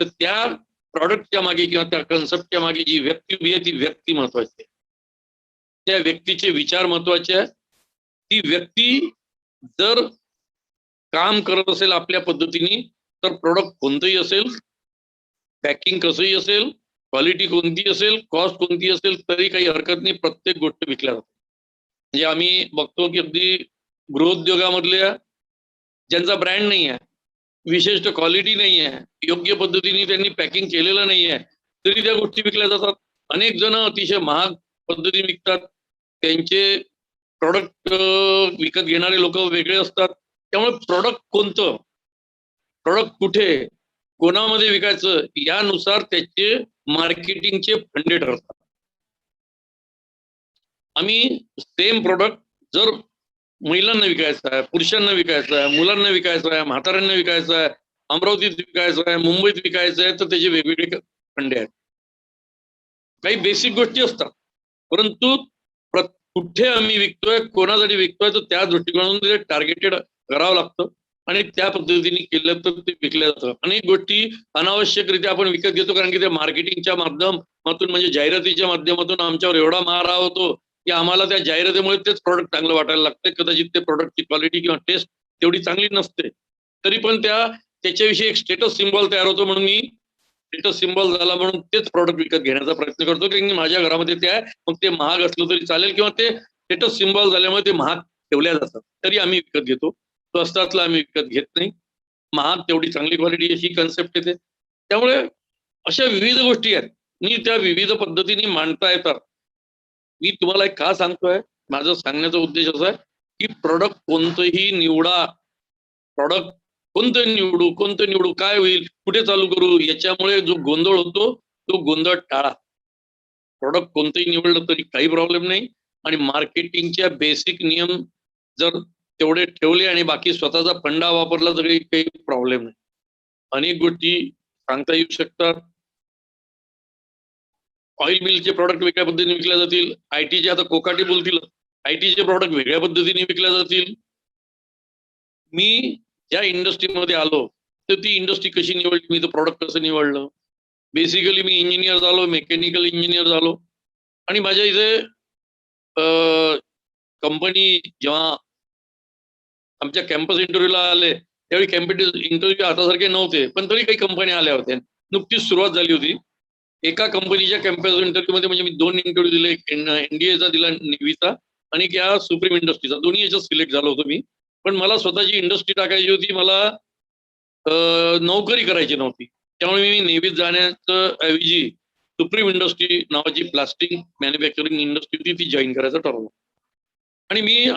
तर त्या प्रॉडक्टच्या मागे किंवा त्या कन्सेप्टच्या मागे जी व्यक्ती उभी आहे ती व्यक्ती महत्वाची आहे. त्या व्यक्तीचे विचार महत्वाचे आहे. ती व्यक्ती जर काम करत असेल आपल्या पद्धतीने तर प्रोडक्ट कोणतंही असेल, पॅकिंग कसंही असेल, क्वालिटी कोणती असेल, कॉस्ट कोणती असेल तरी काही हरकत नाही, प्रत्येक गोष्ट विकल्या जाते. म्हणजे आम्ही बघतो की अगदी गृहोद्योगामधल्या ज्यांचा ब्रँड नाही आहे, विशिष्ट क्वालिटी नाही आहे, योग्य पद्धतीने त्यांनी पॅकिंग केलेलं नाही आहे, तरी त्या गोष्टी विकल्या जातात. अनेक जण अतिशय महाग पद्धतीने विकतात. त्यांचे प्रॉडक्ट विकत घेणारे लोक वेगळे असतात. त्यामुळे प्रॉडक्ट कोणतं, प्रॉडक्ट कुठे, कोणामध्ये विकायचं यानुसार त्याचे मार्केटिंगचे फंडे ठरतात. आम्ही सेम प्रॉडक्ट जर महिलांना विकायचा आहे, पुरुषांना विकायचा आहे, मुलांना विकायचा आहे, म्हाताऱ्यांना विकायचा आहे, अमरावतीत विकायचं आहे, मुंबईत विकायचं आहे, तर त्याचे वेगवेगळे फंडे आहेत. काही बेसिक गोष्टी असतात, परंतु कुठे आम्ही विकतोय, कोणासाठी विकतोय, तर त्या दृष्टिकोनातून ते टार्गेटेड करावं लागतं आणि त्या पद्धतीने केलं तर ते विकलं जातं. अनेक गोष्टी अनावश्यकरित्या आपण विकत घेतो, कारण की ते मार्केटिंगच्या माध्यमातून म्हणजे जाहिरातीच्या माध्यमातून आमच्यावर एवढा मारा होतो की आम्हाला त्या जाहिरातीमुळे तेच प्रॉडक्ट चांगलं वाटायला लागतं. कदाचित ते प्रॉडक्टची क्वालिटी किंवा टेस्ट तेवढी चांगली नसते, तरी पण त्याच्याविषयी एक स्टेटस सिम्बॉल तयार होतो, म्हणून मी स्टेटस सिम्बॉल झाला म्हणून तेच प्रॉडक्ट विकत घेण्याचा प्रयत्न करतो, की माझ्या घरामध्ये ते आहे, मग ते महाग असलं तरी चालेल किंवा ते स्टेटस सिम्बॉल झाल्यामुळे ते महाग ठेवल्या जातात तरी आम्ही विकत घेतो. स्वस्तातला आम्ही विकत घेत नाही. महाग तेवढी चांगली क्वालिटी अशी कन्सेप्ट येते. त्यामुळे अशा विविध गोष्टी आहेत, मी त्या विविध पद्धतीने मांडता येतात. मी तुम्हाला एक का सांगतोय, माझा सांगण्याचा उद्देश असा आहे की प्रॉडक्ट कोणतंही निवडा, प्रॉडक्ट कोणतं निवडू, काय होईल, कुठे चालू करू, याच्यामुळे जो गोंधळ होतो तो गोंधळ टाळा. प्रॉडक्ट कोणतंही निवडलं तरी काही प्रॉब्लेम नाही, आणि मार्केटिंगच्या बेसिक नियम जर तेवढे ठेवले आणि बाकी स्वतःचा फंडा वापरला तरी काही प्रॉब्लेम नाही. अनेक गोष्टी सांगता येऊ शकतात. ऑइल मिलचे प्रॉडक्ट वेगळ्या पद्धतीने विकल्या जातील, आयटीचे आता कोकाटे बोलतील, आयटीचे प्रॉडक्ट वेगळ्या पद्धतीने विकल्या जातील. मी ज्या इंडस्ट्रीमध्ये आलो तर ती इंडस्ट्री कशी निवडली, मी तो प्रॉडक्ट कसं निवडलं. बेसिकली मी इंजिनियर झालो, मेकॅनिकल इंजिनियर झालो, आणि माझ्या इथे कंपनी जेव्हा आमच्या कॅम्पस इंटरव्ह्यूला आले त्यावेळी कॅम्पिटिव्ह इंटरव्ह्यू आतासारखे नव्हते, पण तरी काही कंपन्या आल्या होत्या. नुकतीच सुरुवात झाली होती. एका कंपनीच्या कॅम्पस इंटरव्ह्यू मध्ये म्हणजे मी 2 इंटरव्ह्यू दिले, एक एनडीएचा दिला, नेव्हीचा, आणि या सुप्रीम इंडस्ट्रीचा, दोन्ही याच्यात सिलेक्ट झालो होतो मी. पण मला स्वतःची इंडस्ट्री टाकायची होती, मला नोकरी करायची नव्हती. त्यामुळे मी नेव्हीत जाण्याचं ऐवजी सुप्रीम इंडस्ट्री नावाची प्लास्टिक मॅन्युफॅक्चरिंग इंडस्ट्री होती, ती जॉईन करायचं ठरवलं. आणि मी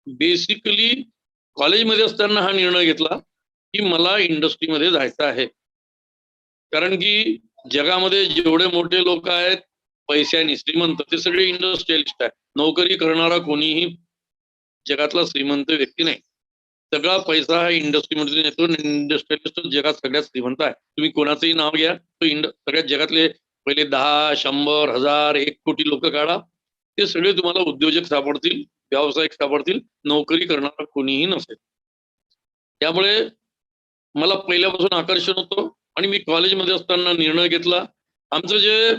बेसिकली कॉलेजमध्ये असताना हा निर्णय घेतला की मला इंडस्ट्रीमध्ये जायचं आहे, कारण की जगामध्ये जेवढे मोठे लोक आहेत पैशाने श्रीमंत, ते सगळे इंडस्ट्रियलिस्ट आहेत. नोकरी करणारा कोणीही जगातला श्रीमंत व्यक्ती नाही. सगळा पैसा हा इंडस्ट्रीमधून येतो. इंडस्ट्रियलिस्ट जगात सगळ्यात श्रीमंत आहे. तुम्ही कोणाचंही नाव घ्या, तो सगळ्यात जगातले पहिले 10, 100, 1000, 1 कोटी लोक काढा, ते सगळे तुम्हाला उद्योजक सापडतील, व्यावसायिक सापडतील. नोकरी करणारा कोणीही नसेल. त्यामुळे मला पहिल्यापासून आकर्षण होतं, आणि मी कॉलेजमध्ये असताना निर्णय घेतला. आमचं जे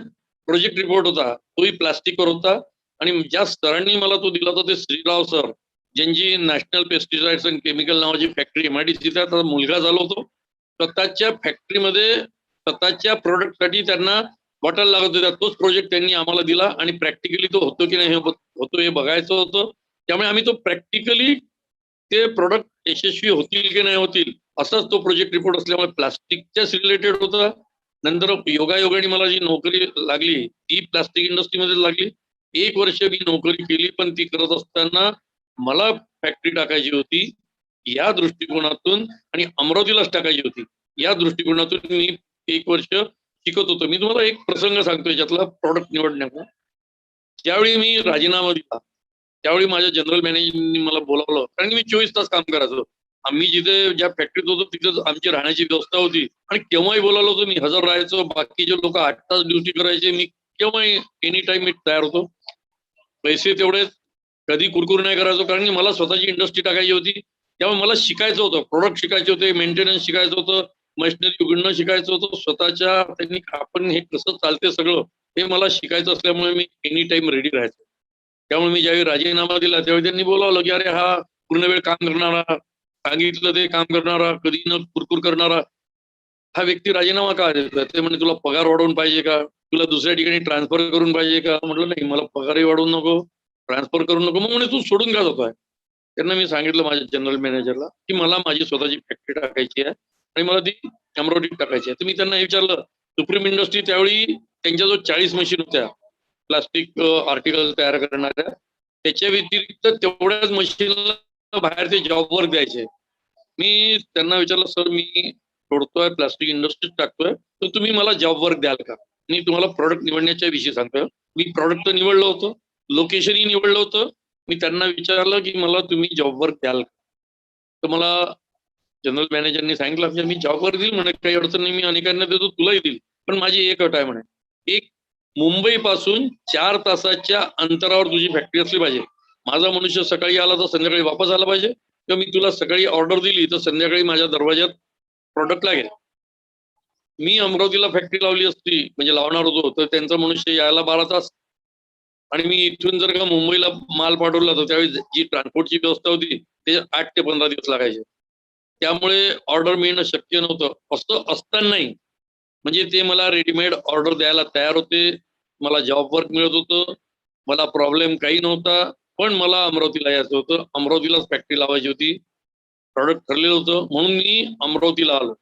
प्रोजेक्ट रिपोर्ट होता तोही प्लास्टिकवर होता, आणि ज्या सरांनी मला तो दिला होता ते श्रीराव सर, ज्यांची नॅशनल पेस्टिसाइड्स अँड केमिकल नावाची फॅक्टरी MIDC चा मुलगा झाला होतो. स्वतःच्या फॅक्टरीमध्ये स्वतःच्या प्रोडक्टसाठी त्यांना बॉटल लागत होत्या. तोच प्रोजेक्ट त्यांनी आम्हाला दिला, आणि प्रॅक्टिकली तो होतो की नाही होतो हे बघायचं होतं. त्यामुळे आम्ही तो प्रॅक्टिकली ते प्रोडक्ट यशस्वी होतील की नाही होतील असाच तो प्रोजेक्ट रिपोर्ट असल्यामुळे प्लास्टिकच्याच रिलेटेड होता. नंतर योगायोगाने मला जी नोकरी लागली ती प्लास्टिक इंडस्ट्रीमध्ये लागली. 1 वर्ष मी नोकरी केली, पण ती करत असताना मला फॅक्टरी टाकायची होती या दृष्टिकोनातून, आणि अमरावतीलाच टाकायची होती या दृष्टिकोनातून मी 1 वर्ष शिकत होतो. मी तुम्हाला एक प्रसंग सांगतो याच्यातला प्रॉडक्ट निवडण्याचा. ज्यावेळी मी राजीनामा दिला त्यावेळी माझ्या जनरल मॅनेजरनी मला बोलावलं, कारण की मी 24 तास काम करायचो. आम्ही जिथे ज्या फॅक्टरीत होतो तिथे आमची राहण्याची व्यवस्था होती, आणि केव्हाही बोलावलं होतं मी हजर राहायचो. बाकीचे लोक 8 तास ड्युटी करायचे, मी केव्हाही एनी टाइम मी तयार होतो. पैसे तेवढे कधी कुरकुर नाही करायचो, कारण की मला स्वतःची इंडस्ट्री टाकायची होती. त्यामुळे मला शिकायचं होतं, प्रोडक्ट शिकायचे होते, मेंटेनन्स शिकायचं होतं, मशिनरी उघडणं शिकायचं होतं. स्वतःच्या त्यांनी आपण हे कसं चालते सगळं हे मला शिकायचं असल्यामुळे मी एनी टाइम रेडी राहायचो. त्यामुळे मी ज्यावेळी राजीनामा दिला त्यावेळी त्यांनी बोलावलं की अरे हा पूर्ण वेळ काम करणारा, सांगितलं ते काम करणारा, कधी न कुरकुर करणारा हा व्यक्ती राजीनामा का देतोय. ते म्हणजे तुला पगार वाढवून पाहिजे का, तुला दुसऱ्या ठिकाणी ट्रान्सफर करून पाहिजे का. म्हटलं नाही, मला पगारही वाढवून नको, ट्रान्सफर करू नको. मग म्हणे तू सोडून का जातोय. त्यांना मी सांगितलं माझ्या जनरल मॅनेजरला की मला माझी स्वतःची फॅक्टरी टाकायची आहे, आणि मला ती अमरावतीत टाकायची आहे. तर मी त्यांना विचारलं, सुप्रीम इंडस्ट्री त्यावेळी त्यांच्या जो 40 मशीन होत्या प्लास्टिक आर्टिकल तयार करणाऱ्या, त्याच्या व्यतिरिक्त तेवढ्याच मशीनला बाहेर ते जॉबवर द्यायचे. मी त्यांना विचारलं, सर मी सोडतोय प्लास्टिक इंडस्ट्रीत टाकतोय, तर तुम्ही मला जॉब वर्क द्याल का? मी तुम्हाला प्रॉडक्ट निवडण्याच्या विषयी सांगतोय. मी प्रॉडक्ट तर निवडलं होतं, लोकेशनही निवडलं होतं. मी त्यांना विचारलं की मला तुम्ही जॉब वर्क द्याल का? तर मला जनरल मॅनेजरनी सांगितलं की मी जॉबवर देईल म्हणे, काही अडचण नाही, मी अनेकांना देतो, तुलाही देईल, पण माझी एक अट आहे म्हणे, एक मुंबई पासून 4 तासाच्या अंतरावर तुझी फॅक्टरी असली पाहिजे. माझा मनुष्य सकाळी आला तर संध्याकाळी वापस आला पाहिजे, किंवा मी तुला सकाळी ऑर्डर दिली तर संध्याकाळी माझ्या दरवाज्यात प्रॉडक्ट लागेल. मी अमरावतीला फॅक्टरी लावली असती, म्हणजे लावणार होतो, तर त्यांचा मनुष्य यायला 12 तास, आणि मी इथून जर का मुंबईला माल पाठवला तर त्यावेळी जी ट्रान्सपोर्टची व्यवस्था होती ते 8 ते 15 दिवस लागायचे. त्यामुळे ऑर्डर मिळणं शक्य नव्हतं. असं असतानाही म्हणजे ते मला रेडीमेड ऑर्डर द्यायला तयार होते, मला जॉब वर्क मिळत होतं, मला प्रॉब्लेम काही नव्हता. पण मला अमरावतीला यायचं होतं, अमरावतीलाच फॅक्टरी लावायची होती, प्रॉडक्ट ठरलेलं होतं, म्हणून मी अमरावतीला आलो.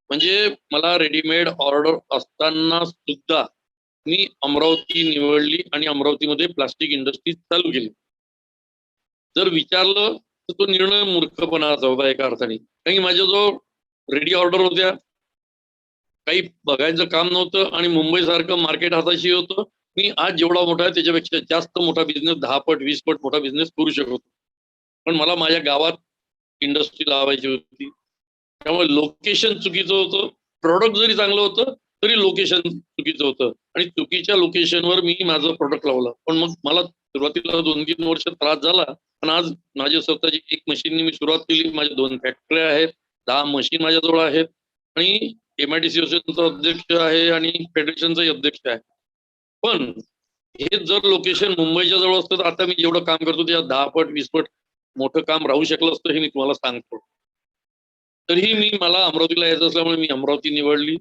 म्हणजे मला रेडीमेड ऑर्डर असताना सुद्धा मी अमरावती निवडली आणि अमरावतीमध्ये प्लास्टिक इंडस्ट्री चालू केली. जर विचारलं तर तो निर्णय मूर्खपणाचा होता एका अर्थाने, कारण की माझ्याजवळ रेडी ऑर्डर होत्या, काही बघायचं काम नव्हतं, आणि मुंबई सारखं मार्केट हाताशी होतं. मी आज जेवढा मोठा आहे त्याच्यापेक्षा जास्त मोठा बिझनेस, 10 पट 20 पट मोठा बिझनेस करू शकतो. पण मला माझ्या गावात इंडस्ट्री लावायची होती, त्यामुळे लोकेशन चुकीचं होतं. प्रॉडक्ट जरी चांगलं होतं तरी लोकेशन चुकीचं होतं, आणि चुकीच्या लोकेशनवर मी माझं प्रोडक्ट लावलं. पण मग मला सुरुवातीला 2-3 वर्ष त्रास झाला, पण आज माझी स्वतःची एक मशीननी मी सुरुवात केली. माझ्या 2 फॅक्टऱ्या आहेत, 10 मशीन माझ्याजवळ आहेत, आणि एमआयडीसी असोसिएशनचा अध्यक्ष आहे आणि फेडरेशनचाही अध्यक्ष आहे. पण हे जर लोकेशन मुंबईच्या जवळ असतं तर आता मी जेवढं काम करतो त्या 10 पट 20 पट मोठं काम राहू शकलं असतं, हे मी तुम्हाला सांगतो. तरीही मला अमरावतीला यायचं असल्यामुळे मी अमरावती निवडली.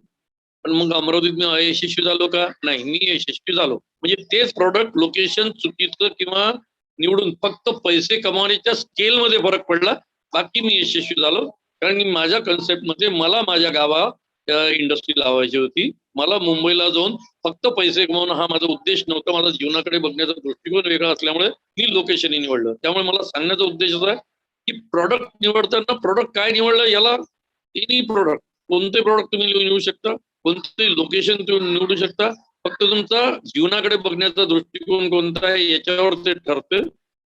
पण मग अमरावतीत मी अयशस्वी झालो का? नाही, मी यशस्वी झालो. म्हणजे तेच प्रॉडक्ट लोकेशन चुकीचं किंवा निवडून फक्त पैसे कमावण्याच्या स्केलमध्ये फरक पडला, बाकी मी यशस्वी झालो. कारण की माझ्या कन्सेप्टमध्ये मला माझ्या गावात इंडस्ट्री लावायची होती. मला मुंबईला जाऊन फक्त पैसे कमावणं हा माझा उद्देश नव्हता. माझा जीवनाकडे बघण्याचा दृष्टिकोन वेगळा असल्यामुळे मी लोकेशनही निवडलं. त्यामुळे मला सांगण्याचा उद्देश असा आहे की प्रॉडक्ट निवडताना प्रॉडक्ट काय निवडलं, याला एनी प्रोडक्ट, कोणते प्रॉडक्ट तुम्ही निवडू शकता, कोणते लोकेशन तुम्ही निवडू शकता, फक्त तुमचा जीवनाकडे बघण्याचा दृष्टिकोन कोणता आहे याच्यावर ते ठरते,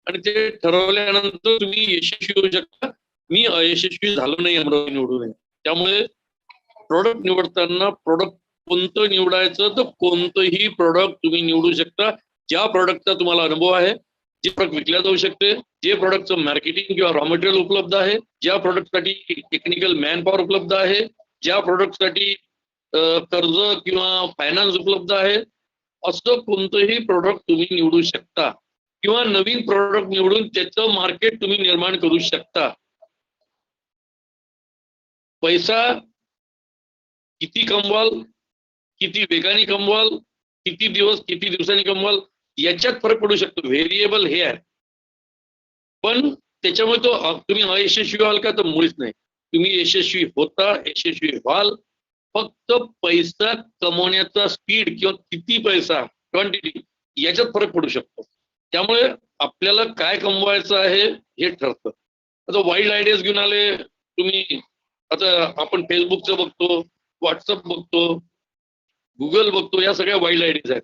आणि ते ठरवल्यानंतर तुम्ही यशस्वी होऊ शकता. मी अयशस्वी झालो नाही अमरावती निवडू नये. त्यामुळे प्रोडक्ट निवडताना प्रोडक्ट कोणतं निवडायचं, तर कोणतंही प्रोडक्ट तुम्ही निवडू शकता ज्या प्रोडक्टचा तुम्हाला अनुभव आहे, जे प्रोडक्ट विकल्या जाऊ शकते, जे प्रोडक्टचं मार्केटिंग किंवा रॉ मटेरियल उपलब्ध आहे, ज्या प्रोडक्टसाठी टेक्निकल मॅन पॉवर उपलब्ध आहे, ज्या प्रोडक्टसाठी कर्ज किंवा फायनान्स उपलब्ध आहे. असं कोणतंही प्रोडक्ट तुम्ही निवडू शकता, किंवा नवीन प्रोडक्ट निवडून त्याचं मार्केट तुम्ही निर्माण करू शकता. पैसा किती कमवाल, किती वेगाने कमवाल, किती दिवस किती दिवसांनी कमवाल, याच्यात फरक पडू शकतो. व्हेरिएबल हे आहे. पण त्याच्यामुळे तो तुम्ही अयशस्वी व्हाल का, तर मुळीच नाही. तुम्ही यशस्वी होता, यशस्वी व्हाल. फक्त पैसा कमवण्याचा स्पीड किंवा किती पैसा, क्वांटिटी, याच्यात फरक पडू शकतो. त्यामुळे आपल्याला काय कमवायचं आहे हे ठरतं. आता वाईल्ड आयडियाज घेऊन आले तुम्ही. आता आपण फेसबुकचं बघतो, व्हॉट्सअप बघतो, गुगल बघतो, या सगळ्या वाईल्ड आयडियाज आहेत.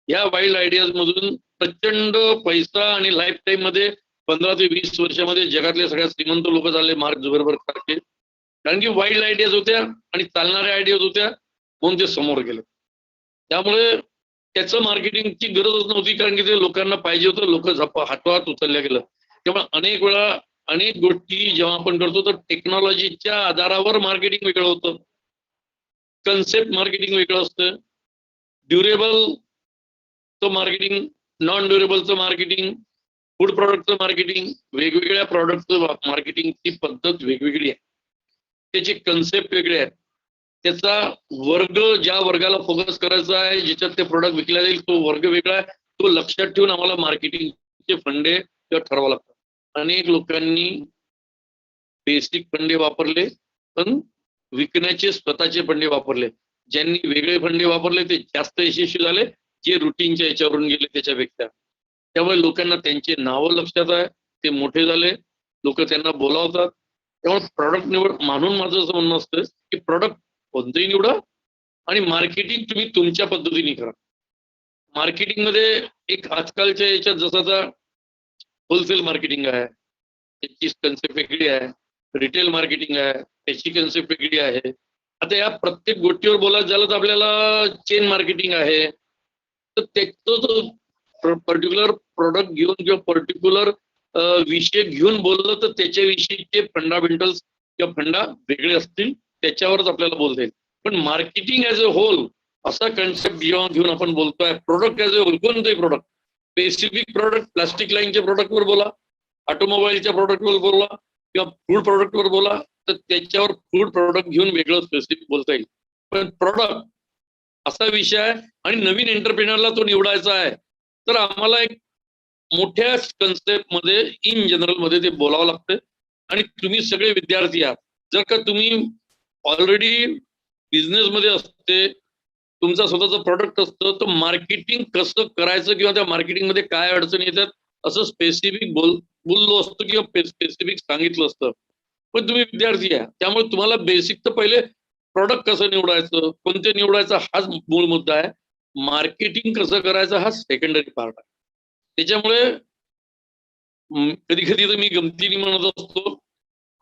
या वाईल्ड आयडियाज मधून प्रचंड पैसा, आणि लाईफ टाईम मध्ये 15 ते 20 वर्षामध्ये जगातले सगळ्यात श्रीमंत लोक झाले, मार्क झुकरबर्ग सारखे. कारण की वाईल्ड आयडियाज होत्या आणि चालणाऱ्या आयडियाज होत्या, म्हणून ते समोर गेले. त्यामुळे त्याचं मार्केटिंगची गरजच नव्हती, कारण की ते लोकांना पाहिजे होतं, लोक हातोहात उचलल्या गेलं. तेव्हा अनेक वेळा अनेक गोष्टी जेव्हा आपण करतो तर टेक्नॉलॉजीच्या आधारावर मार्केटिंग वेगळं होतं, कन्सेप्ट मार्केटिंग वेगळं असतं, ड्युरेबलचं मार्केटिंग, नॉन ड्युरेबलचं मार्केटिंग, फूड प्रॉडक्टचं मार्केटिंग, वेगवेगळ्या प्रॉडक्टचं मार्केटिंगची पद्धत वेगवेगळी आहे, त्याचे कन्सेप्ट वेगळे आहेत. त्याचा वर्ग, ज्या वर्गाला फोकस करायचा आहे, ज्याच्यात ते प्रोडक्ट विकल्या जाईल, तो वर्ग वेगळा आहे. तो लक्षात ठेवून आम्हाला मार्केटिंगचे फंडे ठरवावं लागतात. अनेक लोकांनी बेसिक फंडे वापरले, पण विकण्याचे स्वतःचे फंडे वापरले. ज्यांनी वेगळे फंडे वापरले ते जास्त यशस्वी झाले, जे रुटीनच्या याच्यावरून गेले त्याच्यापेक्षा. त्यामुळे लोकांना त्यांचे नावं लक्षात आहे, ते मोठे झाले, लोक त्यांना बोलावतात. त्यामुळे प्रॉडक्ट निवड म्हणून माझं असं म्हणणं असतं की प्रॉडक्ट कोणतंही निवडा आणि मार्केटिंग तुम्ही तुमच्या पद्धतीने करा. मार्केटिंग मध्ये एक आजकालच्या याच्यात जसं आता होलसेल मार्केटिंग आहे, त्याची कन्सेप्ट वेगळी आहे, रिटेल मार्केटिंग आहे, त्याची कन्सेप्ट वेगळी आहे. आता या प्रत्येक गोष्टीवर बोलायचं झालं तर आपल्याला चेन मार्केटिंग आहे. तर त्याचं पर्टिक्युलर प्रोडक्ट घेऊन किंवा पर्टिक्युलर विषय घेऊन बोललं तर त्याच्याविषयीचे फंडामेंटल्स किंवा फंडा वेगळे असतील, त्याच्यावरच आपल्याला बोलता येईल. पण मार्केटिंग ऍज अ होल असा कन्सेप्ट घेऊन आपण बोलतोय. प्रोडक्ट ऍज अ होल कोणतेही प्रोडक्ट, स्पेसिफिक प्रोडक्ट, प्लास्टिक लाईनच्या प्रोडक्टवर बोला, ऑटोमोबाईलच्या प्रोडक्टवर बोला किंवा फूड प्रोडक्टवर बोला, तर त्याच्यावर फूड प्रोडक्ट घेऊन वेगळं स्पेसिफिक बोलता येईल. पण प्रोडक्ट असा विषय आहे आणि नवीन एंटरप्रेनरला तो निवडायचा आहे, तर आम्हाला एक मोठ्या कन्सेप्ट मध्ये इन जनरल मध्ये ते बोलावं लागतं. आणि तुम्ही सगळे विद्यार्थी आहात, जर का तुम्ही ऑलरेडी बिझनेस मध्ये असते, तुमचा स्वतःचं प्रोडक्ट असतं, तर मार्केटिंग कसं करायचं किंवा त्या मार्केटिंग मध्ये काय अडचणी येतात असं स्पेसिफिक बोललो असतं किंवा स्पेसिफिक सांगितलं असतं. पण तुम्ही विद्यार्थी आहे, त्यामुळे तुम्हाला बेसिक तर पहिले प्रोडक्ट कसं निवडायचं, कोणते निवडायचं हाच मूळ मुद्दा आहे. मार्केटिंग कसं करायचं हा सेकंडरी पार्ट आहे. त्याच्यामुळे कधी कधी तर मी गमतीने म्हणत असतो,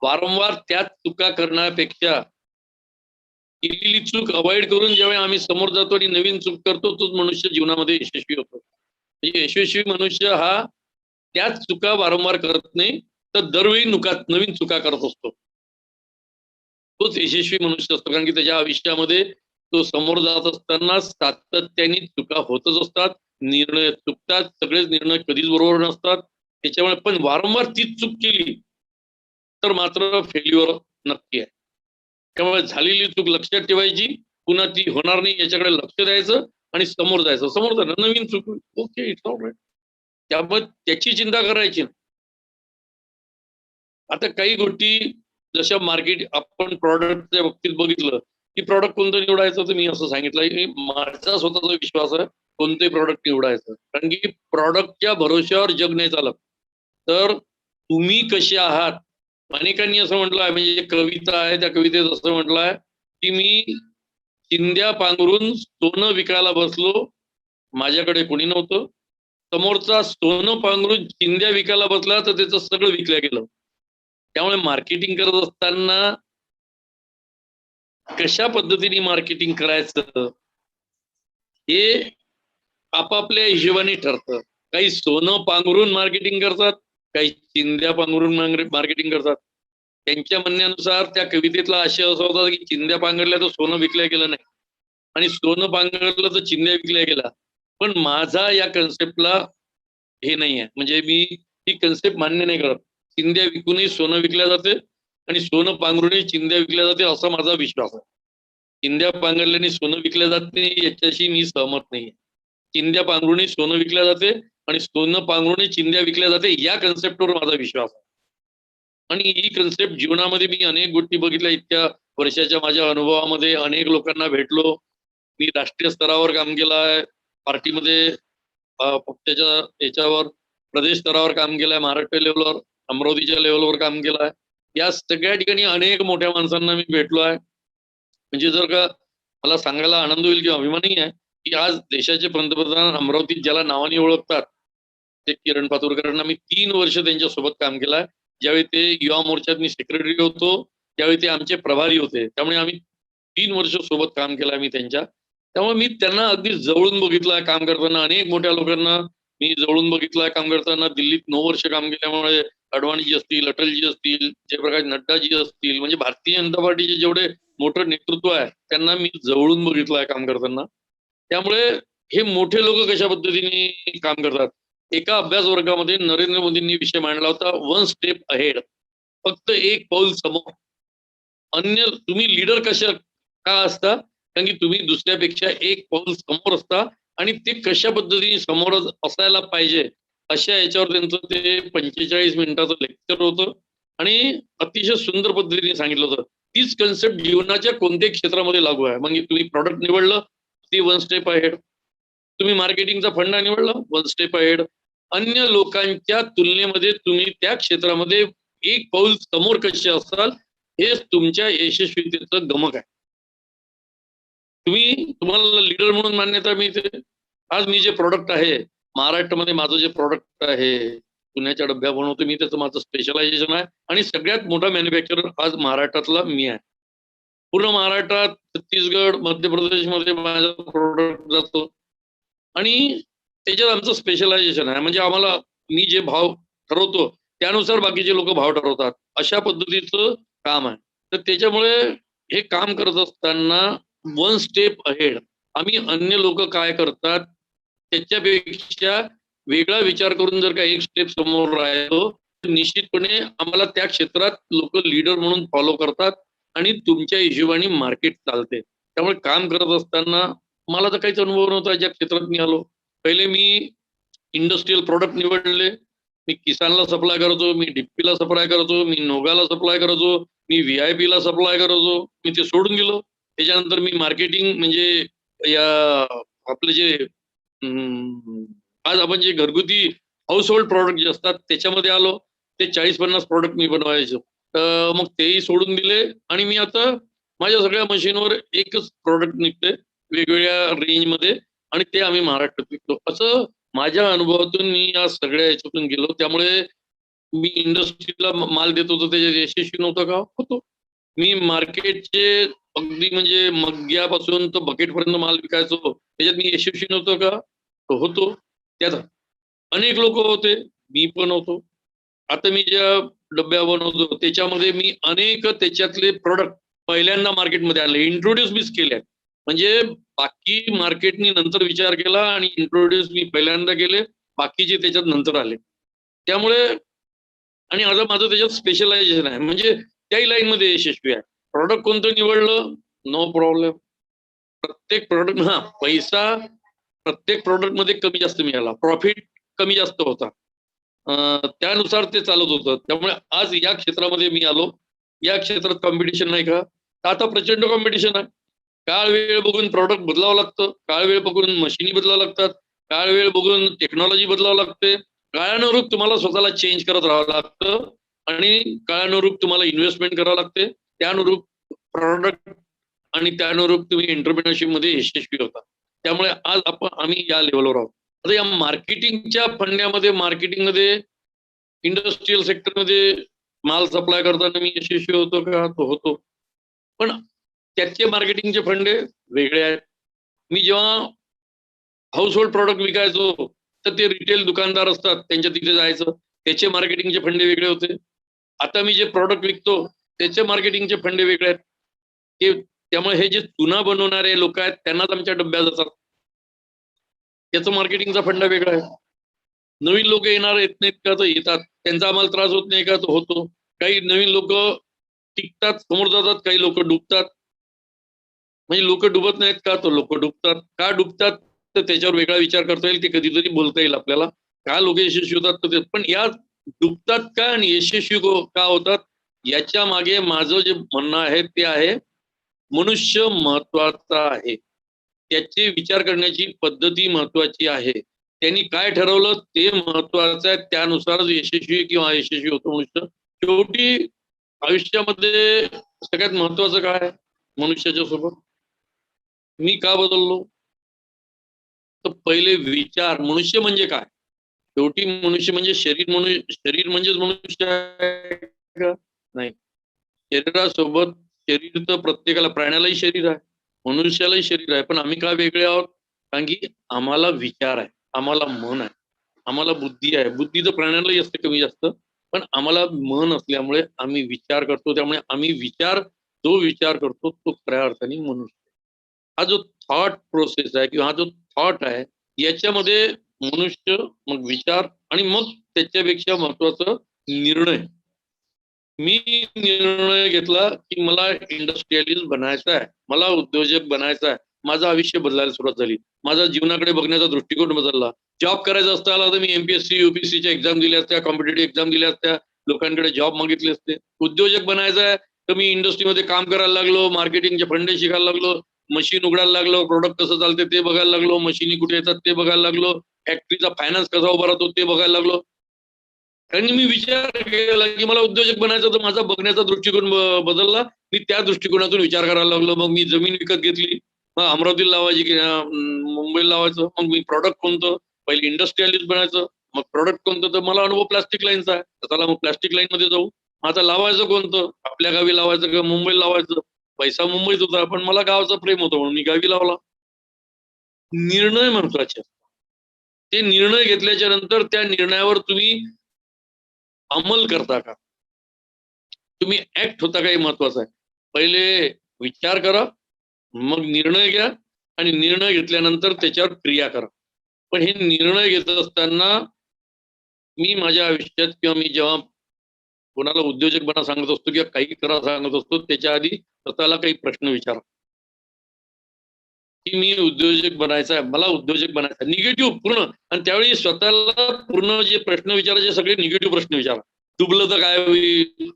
वारंवार त्याच चुका करण्यापेक्षा केलेली चूक अवॉइड करून जेव्हा आम्ही समोर जातो आणि नवीन चूक करतो, तोच मनुष्य जीवनामध्ये यशस्वी होतो. म्हणजे यशस्वी मनुष्य हा त्याच चुका वारंवार करत नाही, तर दरवेळी नवीन चुका करत असतो. तोच यशस्वी मनुष्य असतो, कारण की त्याच्या आयुष्यामध्ये तो समोर जात असताना सातत्याने चुका होतच असतात, निर्णय चुकतात, सगळेच निर्णय कधीच बरोबर नसतात. त्याच्यामुळे पण वारंवार तीच चूक केली तर मात्र फेल्युअर नक्की आहे. त्यामुळे झालेली चूक लक्षात ठेवायची, पुन्हा ती होणार नाही याच्याकडे लक्ष द्यायचं आणि समोर जायचं. समोर जाणं नवीन चूक, ओके इट्स ऑल राईट, त्यामुळे त्याची चिंता करायची. आता काही गोष्टी जशा मार्केट आपण प्रॉडक्टच्या बाबतीत बघितलं की प्रॉडक्ट कोणतं निवडायचं, तर मी असं सांगितलं की माझा स्वतःचा विश्वास आहे कोणते प्रॉडक्ट निवडायचं, कारण की प्रॉडक्टच्या भरोश्यावर जग नाही चालत. तर तुम्ही कसे आहात, अनेकांनी असं म्हटलं आहे, म्हणजे कविता आहे त्या कवितेत असं म्हटलं आहे की मी चिंध्या पांघरून सोनं विकायला बसलो, माझ्याकडे कोणी नव्हतं. समोरचा सोनं पांघरून चिंध्या विकायला बसला तर त्याचं सगळं विकल्या गेलं. त्यामुळे मार्केटिंग करत असताना कशा पद्धतीने मार्केटिंग करायचं हे आपापल्या हिशोबाने ठरतं. काही सोनं पांघरून मार्केटिंग करतात, काही चिंध्या पांघरून मार्केटिंग करतात. त्यांच्या म्हणण्यानुसार त्या कवितेतला आशय असा होता की चिंध्या पांघरल्या तर सोनं विकल्या गेलं नाही आणि सोनं पांघरलं तर चिंध्या विकल्या गेला. पण माझा या कन्सेप्टला हे नाही आहे, म्हणजे मी ही कन्सेप्ट मान्य नाही करत. चिंध्या विकूनही सोनं विकल्या जाते आणि सोनं पांघरूनही चिंध्या विकल्या जाते असा माझा विश्वास आहे. चिंध्या पांघरल्याने सोनं विकल्या जात नाही याच्याशी मी सहमत नाही. चिंध्या पांघरूनही सोनं विकल्या जाते आणि सोनं पांघरूनही चिंध्या विकल्या जाते या कन्सेप्टवर माझा विश्वास आहे. आणि ही कन्सेप्ट जीवनामध्ये मी अनेक गोष्टी बघितल्या. इतक्या वर्षाच्या माझ्या अनुभवामध्ये अनेक लोकांना भेटलो. मी राष्ट्रीय स्तरावर काम केलं आहे, पार्टीमध्ये पक्षाच्या याच्यावर प्रदेश स्तरावर काम केलंय, महाराष्ट्र लेवलवर, अमरावतीच्या लेवलवर काम केलं आहे. या सगळ्या ठिकाणी अनेक मोठ्या माणसांना मी भेटलो आहे. म्हणजे जर का मला सांगायला आनंद होईल किंवा अभिमानही आहे की आज देशाचे पंतप्रधान अमरावतीत ज्याला नावाने ओळखतात ते किरण पातुरकरांना मी 3 वर्ष त्यांच्यासोबत काम केलं आहे. ज्यावेळी ते युवा मोर्चात मी सेक्रेटरी होतो त्यावेळी ते आमचे प्रभारी होते. त्यामुळे आम्ही 3 वर्ष सोबत काम केलं मी त्यांच्या. त्यामुळे मी त्यांना अगदी जवळून बघितलं काम करताना. अनेक मोठ्या लोकांना मी जवळून बघितलं काम करताना. दिल्लीत 9 वर्ष काम केल्यामुळे अडवाणीजी असतील, अटलजी असतील, जयप्रकाश नड्डाजी असतील, म्हणजे भारतीय जनता पार्टीचे जेवढे मोठं नेतृत्व आहे त्यांना मी जवळून बघितलं काम करताना. त्यामुळे हे मोठे लोक कशा पद्धतीने काम करतात. एका अभ्यास वर्गामध्ये नरेंद्र मोदींनी विषय मांडला होता, 1 स्टेप अहेड, फक्त एक पाऊल समोर. अन्य तुम्ही लीडर कशा का असता, कारण की तुम्ही दुसऱ्यापेक्षा एक पाऊल समोर असता आणि ते कशा पद्धतीने समोर असायला पाहिजे अशा याच्यावर त्यांचं ते 45 मिनिटाचं लेक्चर होतं आणि अतिशय सुंदर पद्धतीने सांगितलं होतं. तीच कन्सेप्ट जीवनाच्या कोणत्याही क्षेत्रामध्ये लागू आहे. मग तुम्ही प्रॉडक्ट निवडलं ती 1 स्टेप अहेड, तुम्ही मार्केटिंगचा फंडा निवडला 1 स्टेप अहेड, अन्य लोकांच्या तुलनेमध्ये तुम्ही त्या क्षेत्रामध्ये एक पाऊल समोर कसे असाल हेच तुमच्या यशस्वीतेचं गमक आहे. तुम्हाला लीडर म्हणून मान्यता मिळते. आज मी जे प्रॉडक्ट आहे महाराष्ट्रामध्ये, माझं जे प्रॉडक्ट आहे पुण्याच्या डब्या बनवतो मी, त्याचं माझं स्पेशलायझेशन आहे आणि सगळ्यात मोठा मॅन्युफॅक्चरर आज महाराष्ट्रातला मी आहे. पूर्ण महाराष्ट्रात, छत्तीसगड, मध्य प्रदेशमध्ये माझा प्रोडक्ट जातो आणि त्याच्यात आमचं स्पेशलायझेशन आहे. म्हणजे आम्हाला मी जे भाव ठरवतो त्यानुसार बाकीचे लोक भाव ठरवतात, अशा पद्धतीचं काम आहे. तर त्याच्यामुळे हे काम करत असताना 1 स्टेप अहेड, आम्ही अन्य लोक काय करतात त्याच्यापेक्षा वेगळा विचार करून जर का 1 स्टेप समोर राहिलो तर निश्चितपणे आम्हाला त्या क्षेत्रात लोक लीडर म्हणून फॉलो करतात आणि तुमच्या हिशोबाने मार्केट चालते. त्यामुळे काम करत असताना मला तर काहीच अनुभव नव्हता ज्या क्षेत्रात मी आलो. पहिले मी इंडस्ट्रियल प्रोडक्ट निवडले, मी किसानला सप्लाय करायचो, मी डीपीला सप्लाय करायचो, मी नोगाला सप्लाय करायचो, मी VIP ला सप्लाय करायचो. मी ते सोडून दिलो. त्याच्यानंतर मी मार्केटिंग म्हणजे या आपले जे आज आपण जे घरगुती हाऊस होल्ड प्रॉडक्ट जे असतात त्याच्यामध्ये आलो. ते 40-50 प्रॉडक्ट मी बनवायचो. तर मग तेही सोडून दिले आणि मी आता माझ्या सगळ्या मशीनवर एकच प्रॉडक्ट निघते वेगवेगळ्या रेंजमध्ये आणि ते आम्ही महाराष्ट्रात विकतो. असं माझ्या अनुभवातून मी या सगळ्या याच्यातून गेलो. त्यामुळे मी इंडस्ट्रीला माल देत होतो त्याच्यात यशस्वी नव्हतं का? होतो. मी मार्केटचे अगदी म्हणजे मग्ग्यापासून तर बकेटपर्यंत माल विकायचो, त्याच्यात मी यशस्वी नव्हतो का? होतो. त्यात अनेक लोक होते, मी पण होतो. आता मी ज्या डब्या बनवतो त्याच्यामध्ये मी अनेक त्याच्यातले प्रोडक्ट पहिल्यांदा मार्केटमध्ये आणले, इंट्रोड्यूस मीच केले. म्हणजे बाकी मार्केटनी नंतर विचार केला आणि इंट्रोड्यूस मी पहिल्यांदा केले, बाकीचे त्याच्यात नंतर आले. त्यामुळे आणि आता माझं त्याच्यात स्पेशलायझेशन आहे, म्हणजे त्याही लाईनमध्ये यशस्वी आहे. प्रॉडक्ट कोणतं निवडलं, नो प्रॉब्लेम. प्रत्येक प्रॉडक्ट पैसा प्रत्येक प्रॉडक्टमध्ये कमी जास्त मिळाला, प्रॉफिट कमी जास्त होता, त्यानुसार ते चालत होतं. त्यामुळे आज या क्षेत्रामध्ये मी आलो. या क्षेत्रात कॉम्पिटिशन नाही का? आता प्रचंड कॉम्पिटिशन आहे. काळ वेळ बघून प्रॉडक्ट बदलावं लागतं, काळ वेळ बघून मशिनी बदलावं लागतात, काळ वेळ बघून टेक्नॉलॉजी बदलावं लागते. काळानुरूप तुम्हाला स्वतःला चेंज करत राहावं लागतं आणि काळानुरूप तुम्हाला इन्व्हेस्टमेंट करावं लागते. त्यानुरूप प्रॉडक्ट आणि त्यानुरूप तुम्ही एंटरप्रेन्योरशिप मध्ये यशस्वी होता. त्यामुळे आज आम्ही या लेवलवर आहोत. आता या मार्केटिंगच्या फंड्यामध्ये, मार्केटिंगमध्ये, इंडस्ट्रियल सेक्टरमध्ये माल सप्लाय करताना मी यशस्वी होतो का? तो होतो. पण त्याचे मार्केटिंगचे फंडे वेगळे आहेत. मी जेव्हा हाऊस होल्ड प्रॉडक्ट विकायचो तर ते रिटेल दुकानदार असतात त्यांच्या तिथे जायचं, त्याचे मार्केटिंगचे फंडे वेगळे होते. आता मी जे प्रॉडक्ट विकतो त्याचे मार्केटिंगचे फंडे वेगळे आहेत. त्यामुळे हे जे चुना बनवणारे लोक आहेत त्यांनाच आमच्या डब्या जातात, त्याचं मार्केटिंगचा फंडा वेगळा आहे. नवीन लोक येणार येत नाहीत का? तर येतात. त्यांचा आम्हाला त्रास होत नाही का? तो होतो. काही नवीन लोक टिकतात, समोर जातात, काही लोक डुबतात. म्हणजे लोक डुबत नाहीत का? तर लोक डुबतात. का डुबतात तर त्याच्यावर वेगळा विचार करता येईल, ते कधीतरी बोलता येईल आपल्याला. का लोक यशस्वी होतात तर पण या डुबतात का आणि यशस्वी का होतात याच्या मागे माझं जे म्हणणं आहे ते आहे, मनुष्य महत्वाचा आहे, त्याचे विचार करण्याची पद्धती महत्वाची आहे. त्यांनी काय ठरवलं ते महत्वाचं आहे, त्यानुसारच यशस्वी किंवा अयशस्वी होतो मनुष्य. शेवटी आयुष्यामध्ये सगळ्यात महत्वाचं काय आहे मनुष्याच्या सोबत? मी का बदललो? तर पहिले विचार. मनुष्य म्हणजे काय? शेवटी मनुष्य म्हणजे शरीर म्हणजेच मनुष्य आहे का? नाही. शरीरासोबत शरीर तर प्रत्येकाला, प्राण्यालाही शरीर आहे, मनुष्यालाही शरीर आहे, पण आम्ही का वेगळे आहोत? कारण की आम्हाला विचार आहे, आम्हाला मन आहे, आम्हाला बुद्धी आहे. बुद्धी तर प्राण्यांनाही असते कमी जास्त, पण आम्हाला मन असल्यामुळे आम्ही विचार करतो. त्यामुळे आम्ही जो विचार करतो तो खऱ्या अर्थाने मनुष्य. हा जो थॉट प्रोसेस आहे किंवा हा जो थॉट आहे याच्यामध्ये मनुष्य, मग विचार आणि मग त्याच्यापेक्षा महत्वाचं निर्णय. मी निर्णय घेतला की मला इंडस्ट्रियलिस्ट बनायचं आहे, मला उद्योजक बनायचं आहे. माझं आयुष्य बदलायला सुरुवात झाली. माझा जीवनाकडे बघण्याचा दृष्टिकोन बदलला. जॉब करायचा असता तर मी MPSC UPSCच्या एक्झाम दिल्या असत्या, कॉम्पिटेटिव्ह एक्झाम दिल्या असत्या, लोकांकडे जॉब मागितले असते. उद्योजक बनायचं आहे तर मी इंडस्ट्रीमध्ये काम करायला लागलो, मार्केटिंगचे फंडे शिकायला लागलो, मशीन उघडायला लागलो, प्रोडक्ट कसं चालते ते बघायला लागलो, मशिनी कुठे येतात ते बघायला लागलो, फॅक्टरीचा फायनान्स कसा उभा राहतो ते बघायला लागलो. आणि मी विचार केला की मला उद्योजक बनायचं, तर माझा बघण्याचा दृष्टिकोन बदलला. मी त्या दृष्टिकोनातून विचार करायला लागलो. मग मी जमीन विकत घेतली, मग अमरावतीला लावायची की मुंबईला लावायचं. मग मी प्रॉडक्ट कोणतं, पहिले इंडस्ट्रियलिस्ट बनायचं, मग प्रॉडक्ट कोणतं, तर मला अनुभव प्लास्टिक लाईनचा आहे, तर चला मग प्लास्टिक लाईन मध्ये जाऊ. आता लावायचं कोणतं, आपल्या गावी लावायचं का मुंबईला लावायचं. पैसा मुंबईत होता, पण मला गावाचं प्रेम होतं म्हणून मी गावी लावला. निर्णय महत्वाचे. ते निर्णय घेतल्याच्या नंतर त्या निर्णयावर तुम्ही अंमल करता का, तुम्ही ऍक्ट होता का, हे महत्वाचं आहे. पहिले विचार करा, मग निर्णय घ्या, आणि निर्णय घेतल्यानंतर त्याच्यावर क्रिया करा. पण हे निर्णय घेत असताना मी माझ्या आयुष्यात किंवा मी जेव्हा कोणाला उद्योजक बना सांगत असतो किंवा काही करा सांगत असतो, त्याच्या आधी स्वतःला काही प्रश्न विचारा की मी उद्योजक बनायचा आहे, मला उद्योजक बनायचा, निगेटिव्ह पूर्ण. आणि त्यावेळी स्वतःला पूर्ण जे प्रश्न विचारायचे सगळे निगेटिव्ह प्रश्न विचारा. डुबलं तर काय होईल,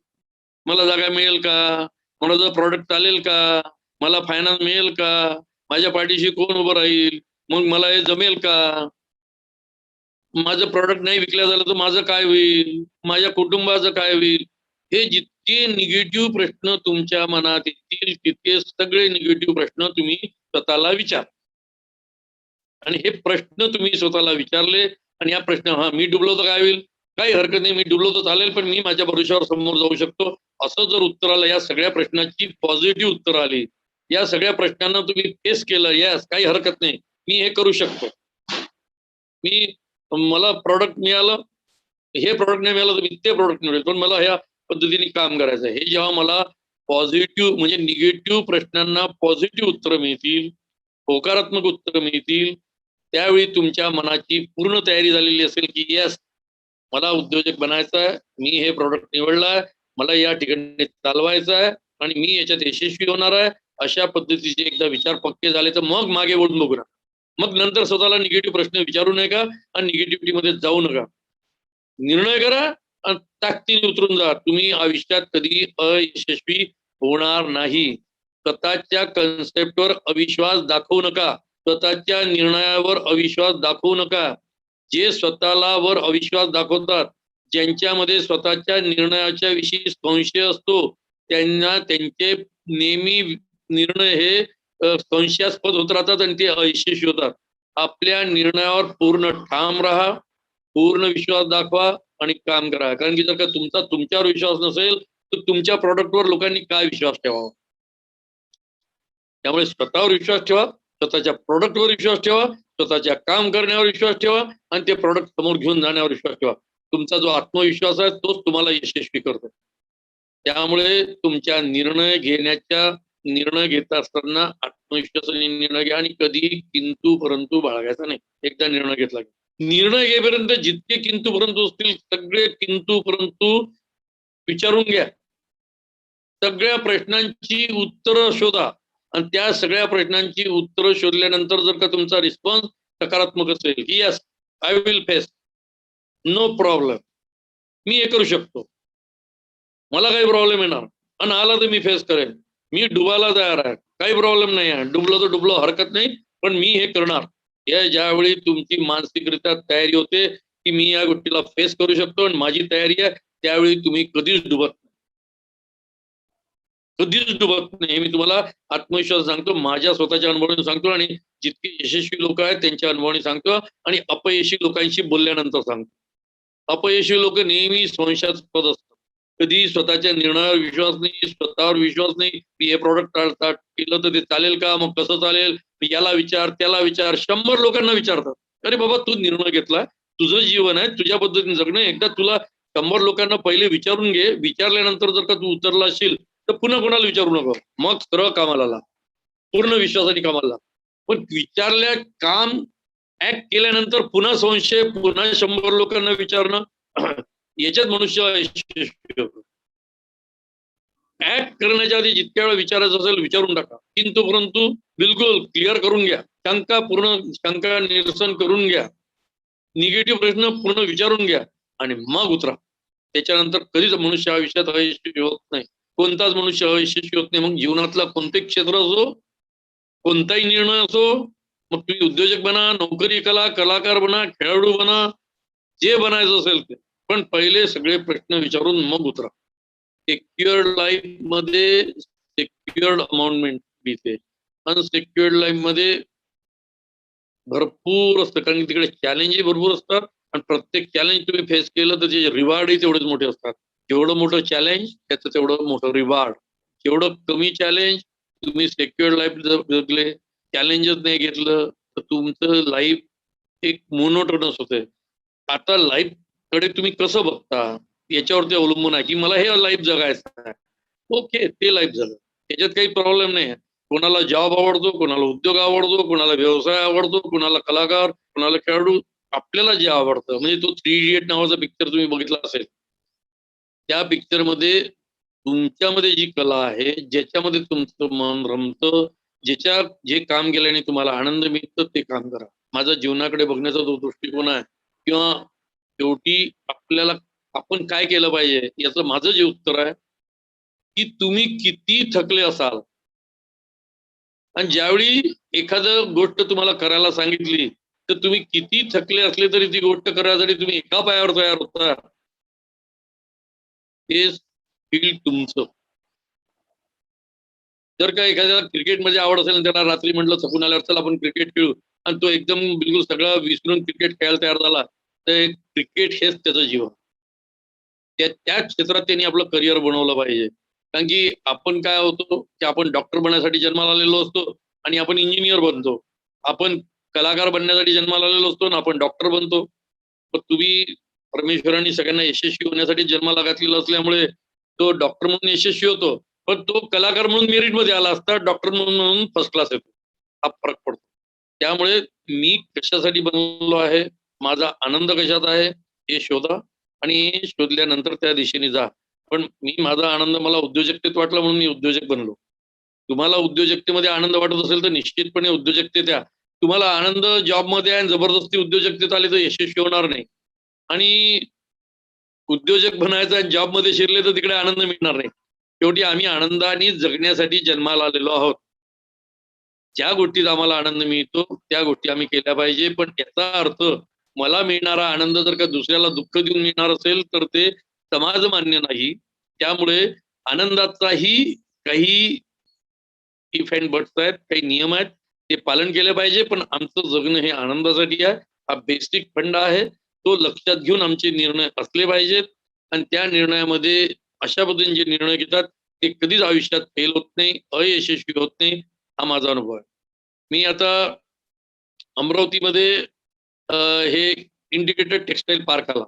मला जागा मिळेल का, कोणाचं प्रॉडक्ट चालेल का, मला फायनान्स मिळेल का, माझ्या पाठीशी कोण उभं राहील, मग मला हे जमेल का, माझं प्रॉडक्ट नाही विकल्या झालं तर माझं काय होईल, माझ्या कुटुंबाचं काय होईल. हे जितके निगेटिव्ह प्रश्न तुमच्या मनात येतील तितके सगळे निगेटिव्ह प्रश्न तुम्ही स्वतःला विचार. आणि हे प्रश्न तुम्ही स्वतःला विचारले, आणि या प्रश्न, हा मी डुबलो तर काय होईल, काही हरकत नाही, मी डुबलो तर चालेल, पण मी माझ्या भरोश्यावर समोर जाऊ शकतो, असं जर उत्तर आलं, या सगळ्या प्रश्नाची पॉझिटिव्ह उत्तर आली, या सगळ्या प्रश्नांना तुम्ही फेस केलं, यस काही हरकत नाही, मी हे करू शकतो, मला प्रॉडक्ट मिळालं, हे प्रॉडक्ट नाही मिळालं तर मी ते प्रॉडक्ट मिळेल, पण मला ह्या पद्धतीने काम करायचं आहे. हे जेव्हा मला पॉझिटिव्ह म्हणजे निगेटिव्ह प्रश्नांना पॉझिटिव्ह उत्तर मिळतील, होकारात्मक उत्तर मिळतील, त्यावेळी तुमच्या मनाची पूर्ण तयारी झालेली असेल की यस मला उद्योजक बनायचं आहे, मी हे प्रॉडक्ट निवडलाय, मला या ठिकाणी चालवायचं आहे, आणि मी याच्यात यशस्वी होणार आहे. अशा पद्धतीचे एकदा विचार पक्के झाले तर मग मागे वळून बघू नका. मग नंतर स्वतःला निगेटिव्ह प्रश्न विचारू नका आणि निगेटिव्हिटी मध्ये जाऊ नका. निर्णय करा आणि ताकदीने उतरून जा. तुम्ही आयुष्यात कधी अयशस्वी होणार नाही. स्वतःच्या कन्सेप्टवर अविश्वास दाखवू नका, स्वतःच्या निर्णयावर अविश्वास दाखवू नका. जे स्वतःला वर अविश्वास दाखवतात, ज्यांच्यामध्ये स्वतःच्या निर्णयाच्या विषयी संशय असतो, त्यांना त्यांचे नेहमी निर्णय हे संशयास्पद होत राहतात आणि ते अयशस्वी होतात. आपल्या निर्णयावर पूर्ण ठाम राहा, पूर्ण विश्वास दाखवा आणि काम करा. कारण की जर का तुमच्यावर विश्वास नसेल तर तुमच्या प्रॉडक्टवर लोकांनी काय विश्वास ठेवावा. त्यामुळे स्वतःवर विश्वास ठेवा, स्वतःच्या प्रॉडक्टवर विश्वास ठेवा, स्वतःच्या काम करण्यावर विश्वास ठेवा, आणि ते प्रॉडक्ट समोर घेऊन जाण्यावर विश्वास ठेवा. तुमचा जो आत्मविश्वास आहे तोच तुम्हाला यशस्वी करतो. त्यामुळे तुमच्या निर्णय घेत असताना आत्मविश्वासाने निर्णय घ्या, आणि कधीही किंतु परंतु बाळगायचा नाही. एकदा निर्णय घेतला, निर्णय घेईपर्यंत जितके किंतु परंतु असतील सगळे किंतु परंतु विचारून घ्या. सगळ्या प्रश्नांची उत्तरं शोधा, आणि त्या सगळ्या प्रश्नांची उत्तरं शोधल्यानंतर जर का तुमचा रिस्पॉन्स सकारात्मक असेल की yes I will face, no problem, मी हे करू शकतो, मला काही प्रॉब्लेम येणार, आणि आला तर मी फेस करेन, मी डुबायला तयार आहे, काही प्रॉब्लेम नाही आहे, डुबलो तर डुबलो हरकत नाही, पण मी हे करणार. या ज्यावेळी तुमची मानसिकरित्या तयारी होते की मी या गोष्टीला फेस करू शकतो आणि माझी तयारी आहे, त्यावेळी तुम्ही कधीच डुबत नाही. मी तुम्हाला आत्मविश्वास सांगतो, माझ्या स्वतःच्या अनुभवाने सांगतो, आणि जितके यशस्वी लोक आहेत त्यांच्या अनुभवाने सांगतो, आणि अपयशी लोकांशी बोलल्यानंतर सांगतो. अपयशी लोक नेहमी संशयास्पद असतात, कधी स्वतःच्या निर्णयावर विश्वास नाही, स्वतःवर विश्वास नाही. मी हे प्रॉडक्ट केलं तर ते चालेल का, मग कसं चालेल, याला विचार त्याला विचार, 100 लोकांना विचारतात. अरे बाबा तू निर्णय घेतला, तुझं जीवन आहे, तुझ्या पद्धतीने जगणं, एकदा तुला 100 लोकांना पहिले विचारून घे. विचारल्यानंतर जर का तू उतरला असेल तर पुन्हा कोणाला विचारू नको, मग सरळ कामाला लाग, पूर्ण विश्वासाने कामाला लाग. पण विचारल्या काम ऍक्ट केल्यानंतर पुन्हा संशय, पुन्हा 100 लोकांना विचारणं, याच्यात मनुष्य यशस्वी होतो. ऍक्ट करण्याच्या आधी जितक्या वेळा विचारायचं असेल विचारून टाका, किंतु परंतु बिलकुल क्लिअर करून घ्या, शंका निरसन करून घ्या, निगेटिव्ह प्रश्न पूर्ण विचारून घ्या, आणि मग उतरा. त्याच्यानंतर कधीच मनुष्य आयुष्यात अयशस्वी होत नाही. कोणताच मनुष्य यशस्वी होत नाही. मग जीवनातला कोणतेही क्षेत्र असो, कोणताही निर्णय असो, मग तुम्ही उद्योजक बना, नोकरी करा, कलाकार बना, खेळाडू बना, जे बनायचं असेल ते, पण पहिले सगळे प्रश्न विचारून मग उतरा. सेक्युअर्ड लाईफ मध्ये सेक्युअर्ड अमाउंट मिळते, अनसेक्युअर्ड लाईफ मध्ये भरपूर असतं, कारण तिकडे चॅलेंजही भरपूर असतात आणि प्रत्येक चॅलेंज तुम्ही फेस केलं तर त्याचे रिवॉर्डही तेवढेच मोठे असतात. जेवढं मोठं चॅलेंज त्याचं तेवढं मोठं रिवॉर्ड. जेवढं कमी चॅलेंज तुम्ही सेक्युअर्ड लाईफ जगले, चॅलेंजच नाही घेतलं तर तुमचं लाईफ एक मोनोटोनस होते. आता लाईफ कडे तुम्ही कसं बघता याच्यावरती अवलंबून आहे की मला हे लाईफ जगायचं आहे. ओके, ते लाईफ जगा, त्याच्यात काही प्रॉब्लेम नाही. कोणाला जॉब आवडतो, कोणाला उद्योग आवडतो, कोणाला व्यवसाय आवडतो, कोणाला कलाकार, कोणाला खेळाडू, आपल्याला जे आवडतं. म्हणजे तो 3 इडियट नावाचा पिक्चर तुम्ही बघितला असेल, त्या पिक्चर मध्ये तुमच्यामध्ये जी कला आहे, ज्याच्यामध्ये तुमचं मन रमतं, जे काम केल्याने तुम्हाला आनंद मिळतं ते काम करा. माझा जीवनाकडे बघण्याचा जो दृष्टिकोन आहे, किंवा शेवटी आपल्याला आपण काय केलं पाहिजे याचं माझं जे उत्तर आहे की तुम्ही किती थकले असाल आणि ज्यावेळी एखादं गोष्ट तुम्हाला करायला सांगितली तर तुम्ही किती थकले असले तरी ती गोष्ट करायसाठी तुम्ही एका पायावर तयार होता, हे फील तुमचं. जर का एखाद्याला क्रिकेटमध्ये आवड असेल त्याला रात्री म्हटलं थकून आल्यावर चला आपण क्रिकेट खेळू आणि तो एकदम बिलकुल सगळं विसरून क्रिकेट खेळायला तयार झाला, तर क्रिकेट हेच त्याचं जीवन. त्या क्षेत्रात त्यांनी आपलं करिअर बनवलं पाहिजे. कारण की आपण काय होतो की आपण डॉक्टर बनण्यासाठी जन्माला आलेलो असतो आणि आपण इंजिनियर बनतो. आपण कलाकार बनण्यासाठी जन्माला आलेलो असतो आणि आपण डॉक्टर बनतो. पण तुम्ही परमेश्वरांनी सगळ्यांना यशस्वी होण्यासाठी जन्माला घातलेला असल्यामुळे तो डॉक्टर म्हणून यशस्वी होतो, पण तो कलाकार म्हणून मेरिटमध्ये आला असता, डॉक्टर म्हणून फर्स्ट क्लास येतो. हा फरक पडतो. त्यामुळे मी कशासाठी बनवलो आहे, माझा आनंद कशात आहे हे शोधा आणि शोधल्यानंतर त्या दिशेने जा. पण मी माझा आनंद मला उद्योजकतेत वाटला म्हणून मी उद्योजक बनलो. तुम्हाला उद्योजकतेमध्ये आनंद वाटत असेल तर निश्चितपणे उद्योजकतेत या. तुम्हाला आनंद जॉबमध्ये आहे आणि जबरदस्ती उद्योजकतेत आले तर यशस्वी होणार नाही. आणि उद्योजक बनायचं आणि जॉबमध्ये शिरले तर तिकडे आनंद मिळणार नाही. शेवटी आम्ही आनंदाने जगण्यासाठी जन्माला आलेलो आहोत. ज्या गोष्टीत आम्हाला आनंद मिळतो त्या गोष्टी आम्ही केल्या पाहिजे. पण याचा अर्थ मला मिळणारा आनंद जर का दुसऱ्याला दुःख देऊन मिळणार असेल तर ते समाज मान्य नाही. त्यामुळे आनंदाचाही काही इफ अँड बट्स आहेत, काही नियम आहेत, ते पालन केले पाहिजे. पण आमचं जगणं हे आनंदासाठी आहे. हा बेसिक फंड आहे. तो लक्षात घेऊन आमचे निर्णय असले पाहिजेत आणि त्या निर्णयामध्ये अशा पद्धतीने जे निर्णय घेतात ते कधीच आयुष्यात फेल होत नाही, अयशस्वी होत नाही. हा माझा अनुभव आहे. मी आता अमरावतीमध्ये हे इंटिग्रेटेड टेक्सटाईल पार्क आला.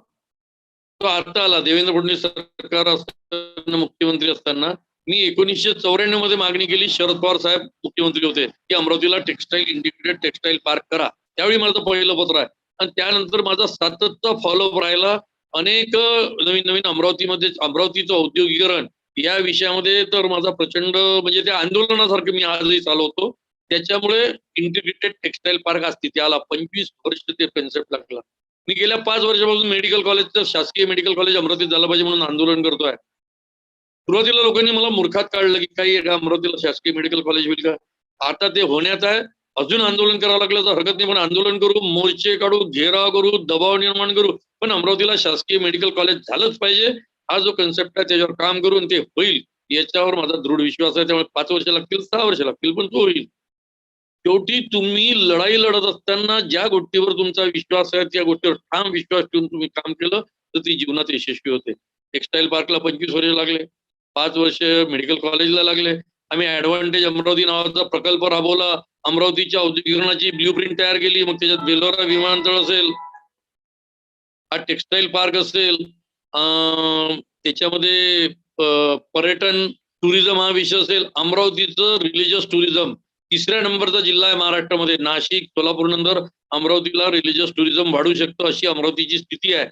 तो आता आला. देवेंद्र फडणवीस सरकार असताना, मुख्यमंत्री असताना मी 1994 मध्ये मागणी केली. शरद पवार साहेब मुख्यमंत्री होते की अमरावतीला इंटिग्रेटेड टेक्सटाईल पार्क करा. त्यावेळी माझं पहिलं पत्र आहे आणि त्यानंतर माझा सततचा फॉलोअप राहिला. अनेक नवीन नवीन अमरावतीचं औद्योगिकरण या विषयामध्ये तर माझा प्रचंड म्हणजे त्या आंदोलनासारखं मी आजही चालवतो. त्याच्यामुळे इंटिग्रेटेड टेक्सटाईल पार्क असते त्याला 25 वर्ष ते कन्सेप्ट लागला. मी गेल्या 5 वर्षापासून मेडिकल कॉलेजचं शासकीय मेडिकल कॉलेज अमरावतीत झालं पाहिजे म्हणून आंदोलन करतोय. सुरुवातीला लोकांनी मला मूर्खात काढलं की काही अमरावतीला शासकीय मेडिकल कॉलेज होईल का. आता ते होण्यात आहे. अजून आंदोलन करावं लागलं तर हरकत नाही, पण आंदोलन करू, मोर्चे काढू, घेराव करू, दबाव निर्माण करू, पण अमरावतीला शासकीय मेडिकल कॉलेज झालंच पाहिजे. हा जो कन्सेप्ट आहे त्याच्यावर काम करून ते होईल याच्यावर माझा दृढ विश्वास आहे. त्यामुळे 5 वर्ष लागतील, 6 वर्ष लागतील, पण तो होईल. शेवटी तुम्ही लढाई लढत असताना ज्या गोष्टीवर तुमचा विश्वास आहे त्या गोष्टीवर ठाम विश्वास ठेवून तुम्ही काम केलं तर ती जीवनात यशस्वी होते. टेक्सटाईल पार्कला 25 वर्ष लागले, 5 वर्ष मेडिकल कॉलेजला लागले. आम्ही ऍडव्हान्टेज अमरावती नावाचा प्रकल्प राबवला. अमरावतीच्या औद्योगिकरणाची ब्ल्यूप्रिंट तयार केली. मग त्याच्यात बेलोरा विमानतळ असेल, हा टेक्सटाईल पार्क असेल, त्याच्यामध्ये पर्यटन टुरिझम हा विषय असेल. अमरावतीचं रिलिजियस टुरिझम 3ऱ्या नंबरचा जिल्हा आहे महाराष्ट्रामध्ये. नाशिक, सोलापूर नंतर अमरावतीला रिलिजियस टुरिझम वाढू शकतो अशी अमरावतीची स्थिती आहे.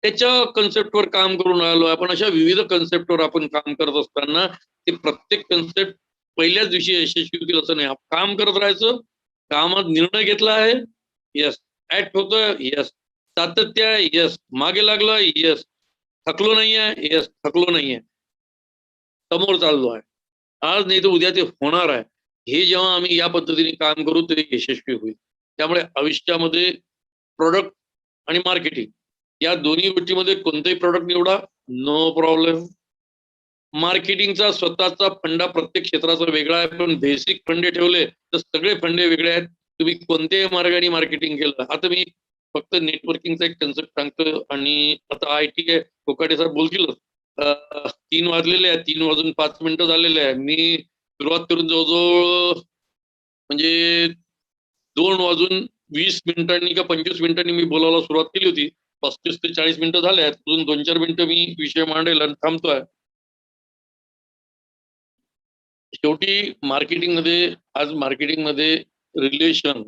त्याच्या कन्सेप्टवर काम करून राहिलो. आपण अशा विविध कन्सेप्टवर आपण काम करत असताना ते प्रत्येक कन्सेप्ट पहिल्याच दिवशी यशस्वी होतील असं नाही. काम करत राहायचं. कामात निर्णय घेतला आहे, यस. ऍक्ट होतोय, यस. सातत्य आहे, यस. मागे लागलोय, यस. थकलो नाहीये, यस. थकलो नाहीये. समोर चाललो आहे. आज नाही तर उद्या ते होणार आहे. हे जेव्हा आम्ही या पद्धतीने काम करू ते यशस्वी होईल. त्यामुळे आयुष्यामध्ये प्रॉडक्ट आणि मार्केटिंग या दोन्ही गोष्टीमध्ये कोणतेही प्रॉडक्ट निवडा, नो प्रॉब्लेम. मार्केटिंगचा स्वतःचा फंडा प्रत्येक क्षेत्राचा वेगळा आहे, पण बेसिक फंडे ठेवले तर सगळे फंडे वेगळे आहेत. तुम्ही कोणत्याही मार्गाने मार्केटिंग केलं. आता मी फक्त नेटवर्किंगचा एक कन्सेप्ट सांगतो आणि आता IT आहे कोकाटे सर बोलतीलच. 3 वाजलेले आहेत, 3 वाजून 5 मिनिटं झालेले आहे. मी सुरुवात करून जवळजवळ म्हणजे 2 वाजून 20 मिनिटांनी का 25 मिनिटांनी मी बोलायला सुरुवात केली होती. 35 ते 40 मिनिटं झाले आहेत. अजून 2-4 मिनिटं मी विषय मांडेल आणि थांबतोय. शेवटी मार्केटिंगमध्ये रिलेशन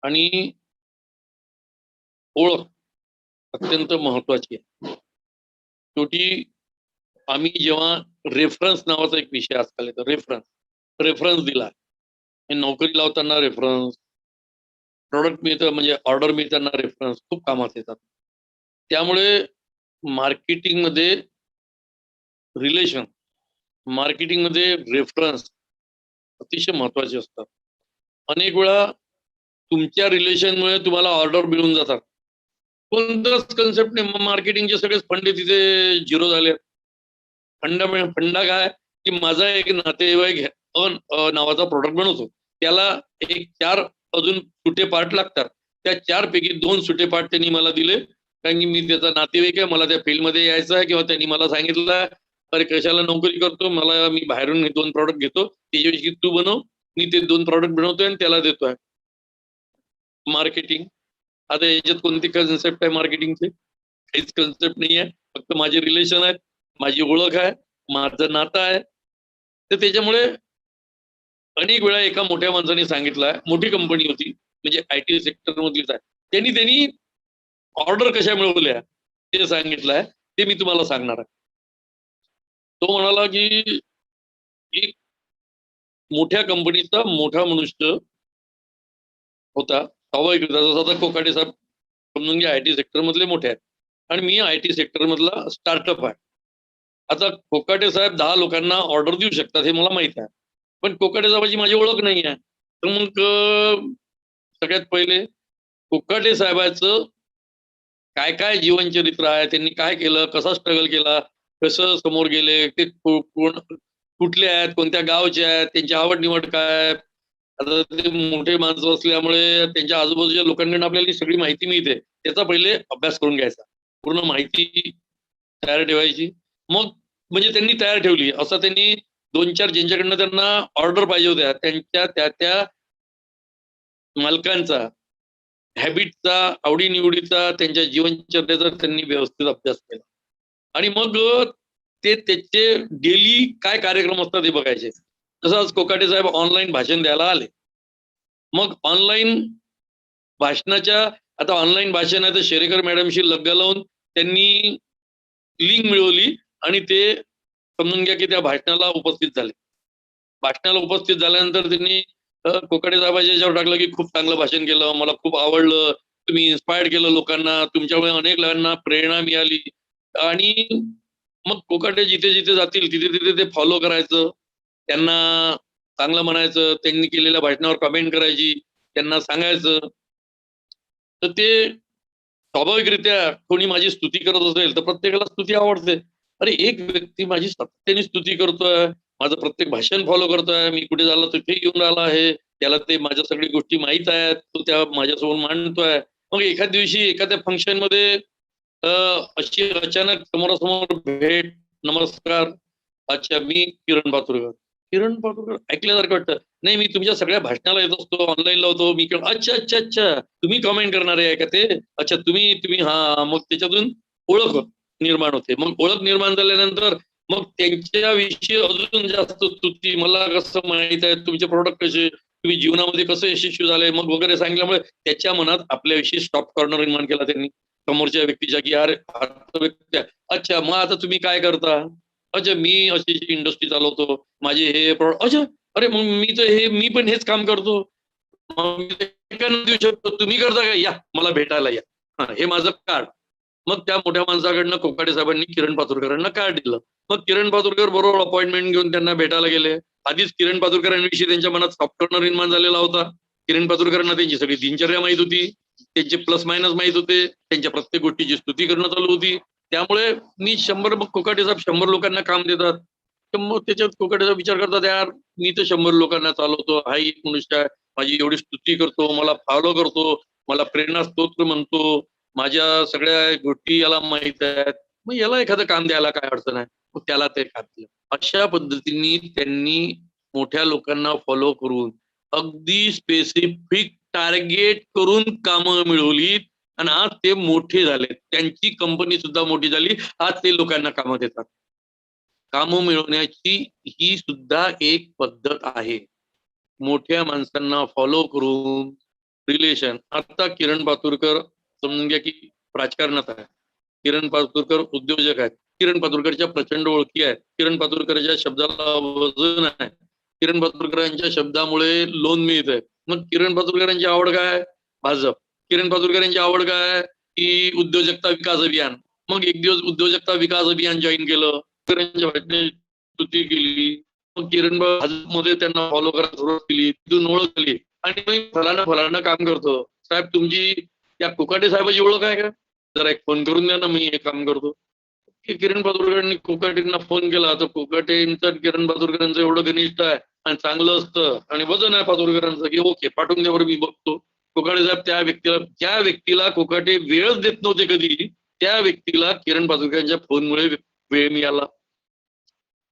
आणि ओळख अत्यंत महत्वाची आहे. शेवटी आम्ही जेव्हा रेफरन्स नावाचा एक विषय आजकाल येतो, रेफरन्स दिला. नोकरी लावताना रेफरन्स, प्रॉडक्ट मिळतं म्हणजे ऑर्डर मिळताना रेफरन्स खूप कामात येतात. त्यामुळे मार्केटिंगमध्ये रिलेशन, मार्केटिंगमध्ये रेफरन्स अतिशय महत्वाचे असतात. अनेक वेळा तुमच्या रिलेशनमुळे तुम्हाला ऑर्डर मिळून जातात. कोणताच कन्सेप्ट नाही, मार्केटिंगचे सगळेच फंडे तिथे झिरो झाले. फंडा काय की माझा एक नातेवाईक नावाचा प्रॉडक्ट बनवतो, त्याला एक 4 अजून सुटे पार्ट लागतात. त्या 4 पैकी 2 सुटे पार्ट त्यांनी मला दिले, कारण की मी त्याचा नातेवाईक आहे, मला त्या फील्डमध्ये यायचं आहे. किंवा त्यांनी मला सांगितलं अरे कशाला नोकरी करतो, मी बाहेरून 2 प्रॉडक्ट घेतो, त्याच्याविषयी तू बनव. मी ते 2 प्रॉडक्ट बनवतोय आणि त्याला देतोय. मार्केटिंग आता याच्यात कोणती कन्सेप्ट आहे मार्केटिंगची? काहीच कन्सेप्ट नाही आहे. फक्त माझे रिलेशन आहेत, माझी ओळख आहे, माझं नातं आहे. तर त्याच्यामुळे अनेक वेळा एका मोठ्या माणसाने सांगितलं, मोठी कंपनी होती म्हणजे IT सेक्टर मधलीच आहे, त्यांनी ऑर्डर कशा मिळवल्या ते सांगितलंय, ते मी तुम्हाला सांगणार आहे. तो म्हणाला की एक मोठ्या कंपनीचा मोठा मनुष्य होता, स्वाभाविक जसं आता कोकाटे साहेब समजून घ्या IT सेक्टर मधले मोठे आहेत आणि मी IT सेक्टर मधला स्टार्टअप आहे. आता कोकाटे साहेब 10 लोकांना ऑर्डर देऊ शकतात हे मला माहित आहे, पण कोकाटे साहेबाची माझी ओळख नाही आहे. तर मग सगळ्यात पहिले कोकाटे साहेबांचं काय काय जीवनचरित्र आहे, त्यांनी काय केलं, कसा स्ट्रगल केला, कसं समोर गेले, ते कुठले आहेत, कोणत्या गावचे आहेत, त्यांची आवड निवड काय. आता ते मोठे माणसं असल्यामुळे त्यांच्या आजूबाजूच्या लोकांकडून आपल्याला सगळी माहिती मिळते. त्याचा पहिले अभ्यास करून घ्यायचा, पूर्ण माहिती तयार ठेवायची. मग म्हणजे त्यांनी तयार ठेवली, असं त्यांनी 2-4 ज्यांच्याकडनं त्यांना ऑर्डर पाहिजे होत्या त्यांच्या त्या मालकांचा, हॅबिटचा, आवडीनिवडीचा, त्यांच्या जीवनचर्येचा त्यांनी व्यवस्थित अभ्यास केला. आणि मग ते त्याचे डेली काय कार्यक्रम असतात ते बघायचे. तसंच कोकाटे साहेब ऑनलाईन भाषण द्यायला आले. मग ऑनलाईन भाषणाच्या आता ऑनलाईन भाषण आहे तर शेरेकर मॅडमशी लग्गा लावून त्यांनी लिंक मिळवली आणि ते समजून घ्या की त्या भाषणाला उपस्थित झाले. भाषणाला उपस्थित झाल्यानंतर त्यांनी कोकाटे साहेबांच्या याच्यावर टाकलं की खूप चांगलं भाषण केलं, मला खूप आवडलं, तुम्ही इन्स्पायर्ड केलं लोकांना, तुमच्यामुळे अनेक लोकांना प्रेरणा मिळाली. आणि मग कोकाटे जिथे जिथे जातील तिथे तिथे ते फॉलो करायचं, त्यांना चांगलं म्हणायचं, त्यांनी केलेल्या भाषणावर कमेंट करायची, त्यांना सांगायचं. तर ते स्वाभाविकरित्या कोणी माझी स्तुती करत असेल तर प्रत्येकाला स्तुती आवडते. अरे एक व्यक्ती माझी सातत्याने स्तुती करतोय, माझं प्रत्येक भाषण फॉलो करतोय, मी कुठे झालं तिथे येऊन राहिला आहे, त्याला ते माझ्या सगळी गोष्टी माहीत आहेत, तो त्या माझ्यासमोर मांडतोय. मग एखाद्या दिवशी एखाद्या फंक्शन मध्ये अशी अचानक समोरासमोर भेट, नमस्कार, अच्छा मी किरण पातुरकर ऐकल्यासारखं वाटतं. नाही मी तुमच्या सगळ्या भाषणाला येत असतो, ऑनलाईन लावतो मी. अच्छा अच्छा अच्छा तुम्ही कमेंट करणारे आहे का ते? अच्छा तुम्ही हा. मग त्याच्यातून ओळख निर्माण होते. मग ओळख निर्माण झाल्यानंतर मग त्यांच्याविषयी अजून जास्त स्तुती, मला कसं माहित आहे तुमचे प्रोडक्ट कसे, तुम्ही जीवनामध्ये कसं यशस्वी झाले मग वगैरे सांगितल्यामुळे त्याच्या मनात आपल्याविषयी स्टॉप कॉर्नर निर्माण केला त्यांनी समोरच्या व्यक्तीच्या की यार व्यक्ती अच्छा मग आता तुम्ही काय करता. अच्छा मी अशी इंडस्ट्री चालवतो, माझे हे प्रोडक्ट. अच्छा अरे मग मी पण हेच काम करतो, देऊ शकतो, तुम्ही करता का, या मला भेटायला या, हे माझं कार्ड. मग त्या मोठ्या माणसाकडनं कोकाटे साहेबांनी किरण पातुरकरांना कार्ड दिलं. मग किरण पातुरकर बरोबर अपॉइंटमेंट घेऊन त्यांना भेटायला गेले. आधीच किरण पातुरकरांविषयी त्यांच्या मनात सॉफ्ट कॉर्नर निर्माण झालेला होता. किरण पातुरकरांना त्यांची सगळी दिनचर्या माहित होती, त्यांचे प्लस मायनस माहित होते, त्यांच्या प्रत्येक गोष्टीची स्तुती करणं चालू होती. त्यामुळे मी 100 कोकाटे साहेब 100 लोकांना काम देतात. तर मग त्याच्यात कोकाटेचा विचार करतात, यार मी तर 100 लोकांना चालवतो, हा एक मनुष्य आहे, माझी एवढी स्तुती करतो, मला फॉलो करतो, मला प्रेरणा स्तोत्र म्हणतो, माझ्या सगळ्या गोष्टी याला माहित आहेत, मग याला एखादं काम द्यायला काय अडचण आहे. मग त्याला ते घातलं. अशा पद्धतीने त्यांनी मोठ्या लोकांना फॉलो करून अगदी स्पेसिफिक टार्गेट करून कामं मिळवली आणि आज ते मोठे झाले. त्यांची कंपनी सुद्धा मोठी झाली. आज ते लोकांना कामं देतात. कामं मिळवण्याची ही सुद्धा एक पद्धत आहे. मोठ्या माणसांना फॉलो करून रिलेशन. आता किरण पातुरकर समजून घ्या की राजकारणात आहे. किरण पातुरकर उद्योजक आहेत. किरण पातुरकरच्या प्रचंड ओळखी आहेत. किरण पातुरकरच्या शब्दाला वजन आहे. किरण पातुरकरांच्या शब्दामुळे लोन मिळत आहे. मग किरण पातुरकरांची आवड काय? भाजप. किरण पातुरकरांची आवड काय? की उद्योजकता विकास अभियान. मग एक दिवस उद्योजकता विकास अभियान जॉईन केलं. स्तुती केली. मग किरण भाजपमध्ये त्यांना फॉलो करायला सुरुवात केली. तिथून ओळख केली आणि फलानं काम करतो. साहेब तुमची त्या कोकाटे साहेबाची ओळख आहे का? जरा एक फोन करून द्या ना, मी हे काम करतो. किरण पातुरकरांनी कोकाटेंना फोन केला तर कोकाटेंचं किरण पातुरकरांचं एवढं घनिष्ठ आहे आणि चांगलं असतं आणि वजन आहे पातुरकरांचं की ओके पाठवून द्यावर मी बघतो. कोकाटे साहेब त्या व्यक्तीला कोकाटे वेळच देत नव्हते कधी. त्या व्यक्तीला किरण पातुरकरांच्या फोनमुळे वेळ मिळाला.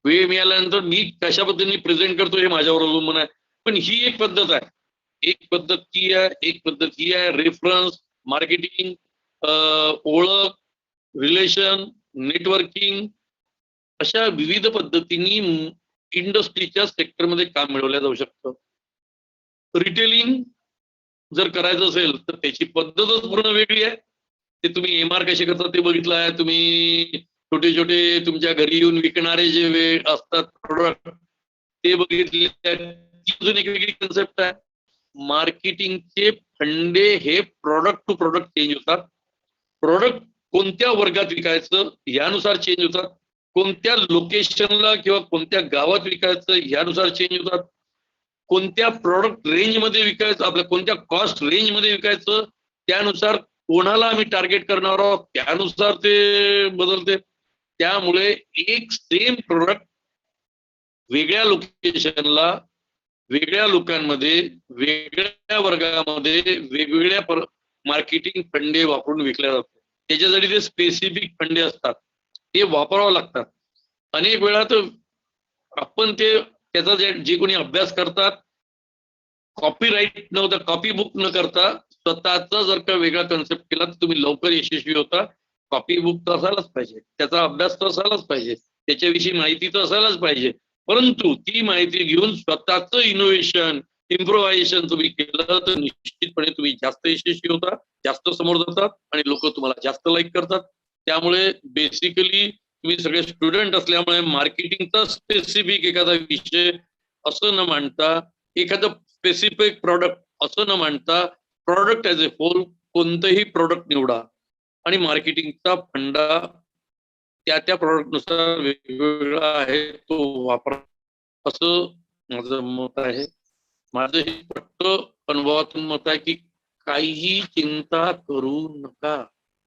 वेळ मिळाल्यानंतर मी कशा पद्धतीने प्रेझेंट करतो हे माझ्यावर अवलंबून आहे. पण ही एक पद्धत आहे. एक पद्धत ही आहे रेफरन्स, मार्केटिंग, ओळख, रिलेशन, नेटवर्किंग, अशा विविध पद्धतींनी इंडस्ट्रीच्या सेक्टरमध्ये काम मिळवलं जाऊ शकतं. रिटेलिंग जर करायचं असेल तर त्याची पद्धतच पूर्ण वेगळी आहे. ते तुम्ही MR कसे करतात ते बघितलं आहे. तुम्ही छोटे तुमच्या घरी येऊन विकणारे जे वेळ असतात प्रोडक्ट ते बघितले. अजून एक वेगळी कन्सेप्ट आहे. मार्केटिंगचे फंडे हे प्रोडक्ट टू प्रोडक्ट चेंज होतात. प्रोडक्ट कोणत्या वर्गात विकायचं यानुसार चेंज होतात. कोणत्या लोकेशनला किंवा कोणत्या गावात विकायचं यानुसार चेंज होतात. कोणत्या प्रोडक्ट रेंजमध्ये विकायचं, आपल्या कोणत्या कॉस्ट रेंजमध्ये विकायचं त्यानुसार कोणाला आम्ही टार्गेट करणार आहोत त्यानुसार ते बदलते. त्यामुळे एक सेम प्रोडक्ट वेगळ्या लोकेशनला, वेगळ्या लोकांमध्ये, वेगळ्या वर्गामध्ये वेगवेगळ्या मार्केटिंग फंडे वापरून विकल्या जातात. त्याच्यासाठी ते स्पेसिफिक फंडे असतात, ते वापरावं लागतात. अनेक वेळा तर आपण त्याचा जे कोणी अभ्यास करतात कॉपीराईट नव्हता, कॉपी बुक न करता स्वतःचा जर का वेगळा कन्सेप्ट केला तर तुम्ही लवकर यशस्वी होता. कॉपी बुक तर असायलाच पाहिजे, त्याचा अभ्यास तर असायलाच पाहिजे, त्याच्याविषयी माहिती तर असायलाच पाहिजे. परंतु ती माहिती घेऊन स्वतःचं इनोव्हेशन, इम्प्रोव्हायझेशन तुम्ही केलं तर निश्चितपणे तुम्ही जास्त यशस्वी होता, जास्त समोर जातात आणि लोक तुम्हाला जास्त लाईक करतात. त्यामुळे बेसिकली तुम्ही सगळे स्टुडंट असल्यामुळे मार्केटिंगचा स्पेसिफिक एखादा विषय असं न मांडता, एखादं स्पेसिफिक प्रॉडक्ट असं न मांडता, प्रॉडक्ट ऍज ए होल कोणतंही प्रॉडक्ट निवडा आणि मार्केटिंगचा फंडा त्या प्रॉडक्टनुसार वेगवेगळा आहे तो वापरा, असं माझं मत आहे. माझं हे स्पष्ट अनुभवातून मत आहे की काहीही चिंता करू नका,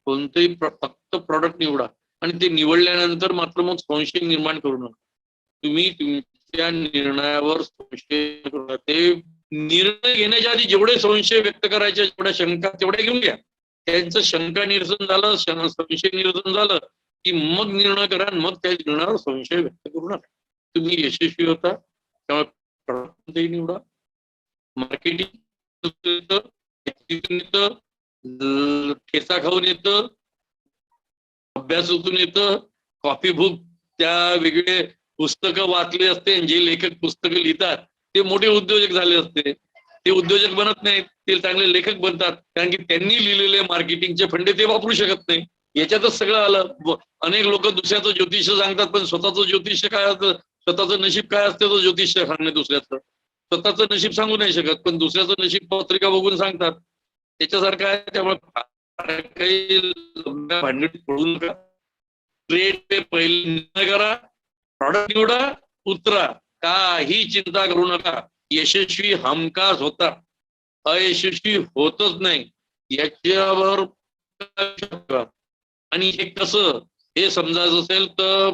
कोणतंही फक्त प्रॉडक्ट निवडा आणि ते निवडल्यानंतर मात्र मग संशय निर्माण करू नका. तुम्ही तुमच्या निर्णयावर संशय करू नका. ते निर्णय घेण्याच्या आधी जेवढे संशय व्यक्त करायचे, जेवढ्या शंका तेवढ्या घेऊन घ्या. त्यांचं शंका निरसन झालं, संशय निरसन झालं की मग निर्णय करा, मग त्या निर्णयावर संशय व्यक्त करू नका. तुम्ही यशस्वी होता. त्यामुळे निवडा. मार्केटिंग येतं, ठेचा खाऊन येतं, अभ्यासातून येतं, कॉपी बुक त्या वेगळे पुस्तकं वाचले असते. जे लेखक पुस्तकं लिहितात ते मोठे उद्योजक झाले असते. ते उद्योजक बनत नाहीत, ते चांगले लेखक बनतात, कारण की त्यांनी लिहिलेले मार्केटिंगचे फंडे ते वापरू शकत नाही. याच्यातच सगळं आलं. अनेक लोक दुसऱ्याचं ज्योतिष्य सांगतात, पण स्वतःचं ज्योतिष्य काय असतं, स्वतःचं नशीब काय असतं तो ज्योतिष्य सांगणे दुसऱ्याचं. स्वतःचं नशीब सांगू नाही शकत, पण दुसऱ्याचं नशीब पत्रिका बघून सांगतात. त्याच्यासारखं आहे. त्यामुळे काही भांडणीत पडू नका. ट्रेड पे पहिले निर्णय करा, प्रॉडक्ट निवडा, उतरा, काही चिंता करू नका. यशस्वी हमखास होता, अयशस्वी होतच नाही. याच्यावर आणि हे कसं हे समजायचं असेल तर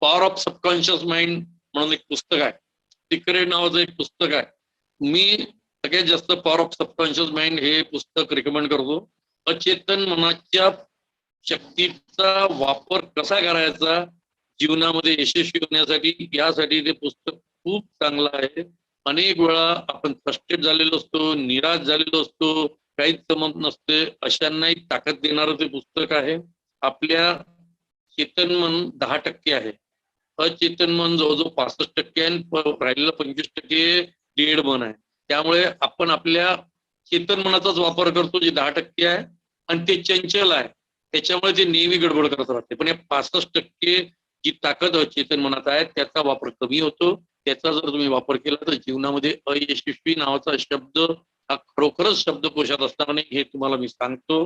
पॉवर ऑफ सबकॉन्शियस माइंड म्हणून एक पुस्तक आहे, सिक्रेट नावाचं एक पुस्तक आहे. मी सगळ्यात जास्त पॉवर ऑफ सबकॉन्शियस माइंड हे पुस्तक रिकमेंड करतो. अचेतन मनाच्या शक्तीचा वापर कसा करायचा जीवनामध्ये यशस्वी होण्यासाठी, यासाठी ते पुस्तक खूप चांगलं आहे. अनेक वेळा आपण फ्रस्ट्रेट झालेलो असतो, निराश झालेलो असतो, काहीच जमत नसते, अशांनाही ताकद देणारं ते पुस्तक आहे. आपल्या चेतन मन 10% आहे, अचेतन मन जवळजवळ 65% आणि राहिलेलं 25% डेड मन आहे. त्यामुळे आपण आपल्या चेतन मनाचाच वापर करतो जे 10% आहे, आणि ते चंचल आहे, त्याच्यामुळे ते नेहमी गडबड करत राहते. पण या 65% जी ताकद चेतन मनात आहे त्याचा वापर कमी होतो. त्याचा जर तुम्ही वापर केला तर जीवनामध्ये अयशस्वी नावाचा शब्द हा खरोखरच शब्दकोशात असणार नाही, हे तुम्हाला मी सांगतो.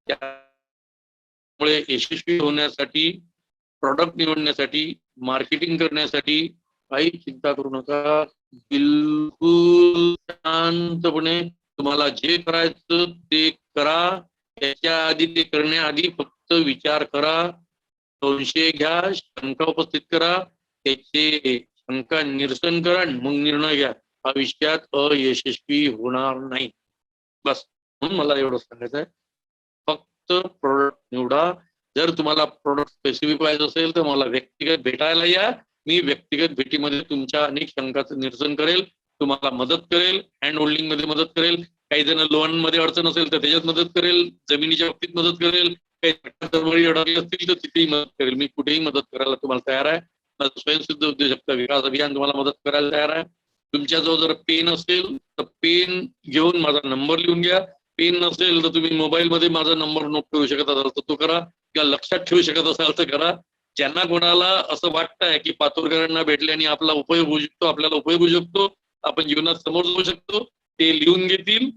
त्यामुळे यशस्वी होण्यासाठी, प्रॉडक्ट निवडण्यासाठी, मार्केटिंग करण्यासाठी काही चिंता करू नका. बिलकुल शांतपणे तुम्हाला जे करायचं ते करा. त्याच्या आधी, ते करण्याआधी फक्त विचार करा, संशय घ्या, शंका उपस्थित करा, त्याचे शंका निरसन करा, मग निर्णय घ्या. आयुष्यात अयशस्वी होणार नाही. बस, म्हणून मला एवढं सांगायचं आहे. फक्त प्रोडक्ट निवडा. जर तुम्हाला प्रोडक्ट स्पेसिफिक पाहिजे असेल तर मला व्यक्तिगत भेटायला या. मी व्यक्तिगत भेटीमध्ये तुमच्या अनेक शंकाचं निरसन करेल, तुम्हाला मदत करेल, हँड होल्डिंग मध्ये मदत करेल. काही जण लोन मध्ये अडचण असेल तर त्याच्यात मदत करेल, जमिनीच्या बाबतीत मदत करेल, काही अडचणी असतील तर तिथेही मदत करेल. मी कुठेही मदत करायला तुम्हाला तयार आहे. माझं स्वयंसिद्ध उद्योजकता विकास अभियान तुम्हाला मदत करायला तयार आहे. तुमच्याजवळ जर पेन असेल तर पेन घेऊन माझा नंबर लिहून घ्या. पेन नसेल तर तुम्ही मोबाईल मध्ये माझा नंबर नोट करू शकत असाल तर तो करा, किंवा लक्षात ठेवू शकत असाल तर करा. ज्यांना कोणाला असं वाटतंय की पातुरकरांना भेटल्याने आपला उपयोग होऊ शकतो, आपल्याला उपयोग होऊ शकतो, आपण जीवनात समोर जाऊ शकतो, ते लिहून घेतील.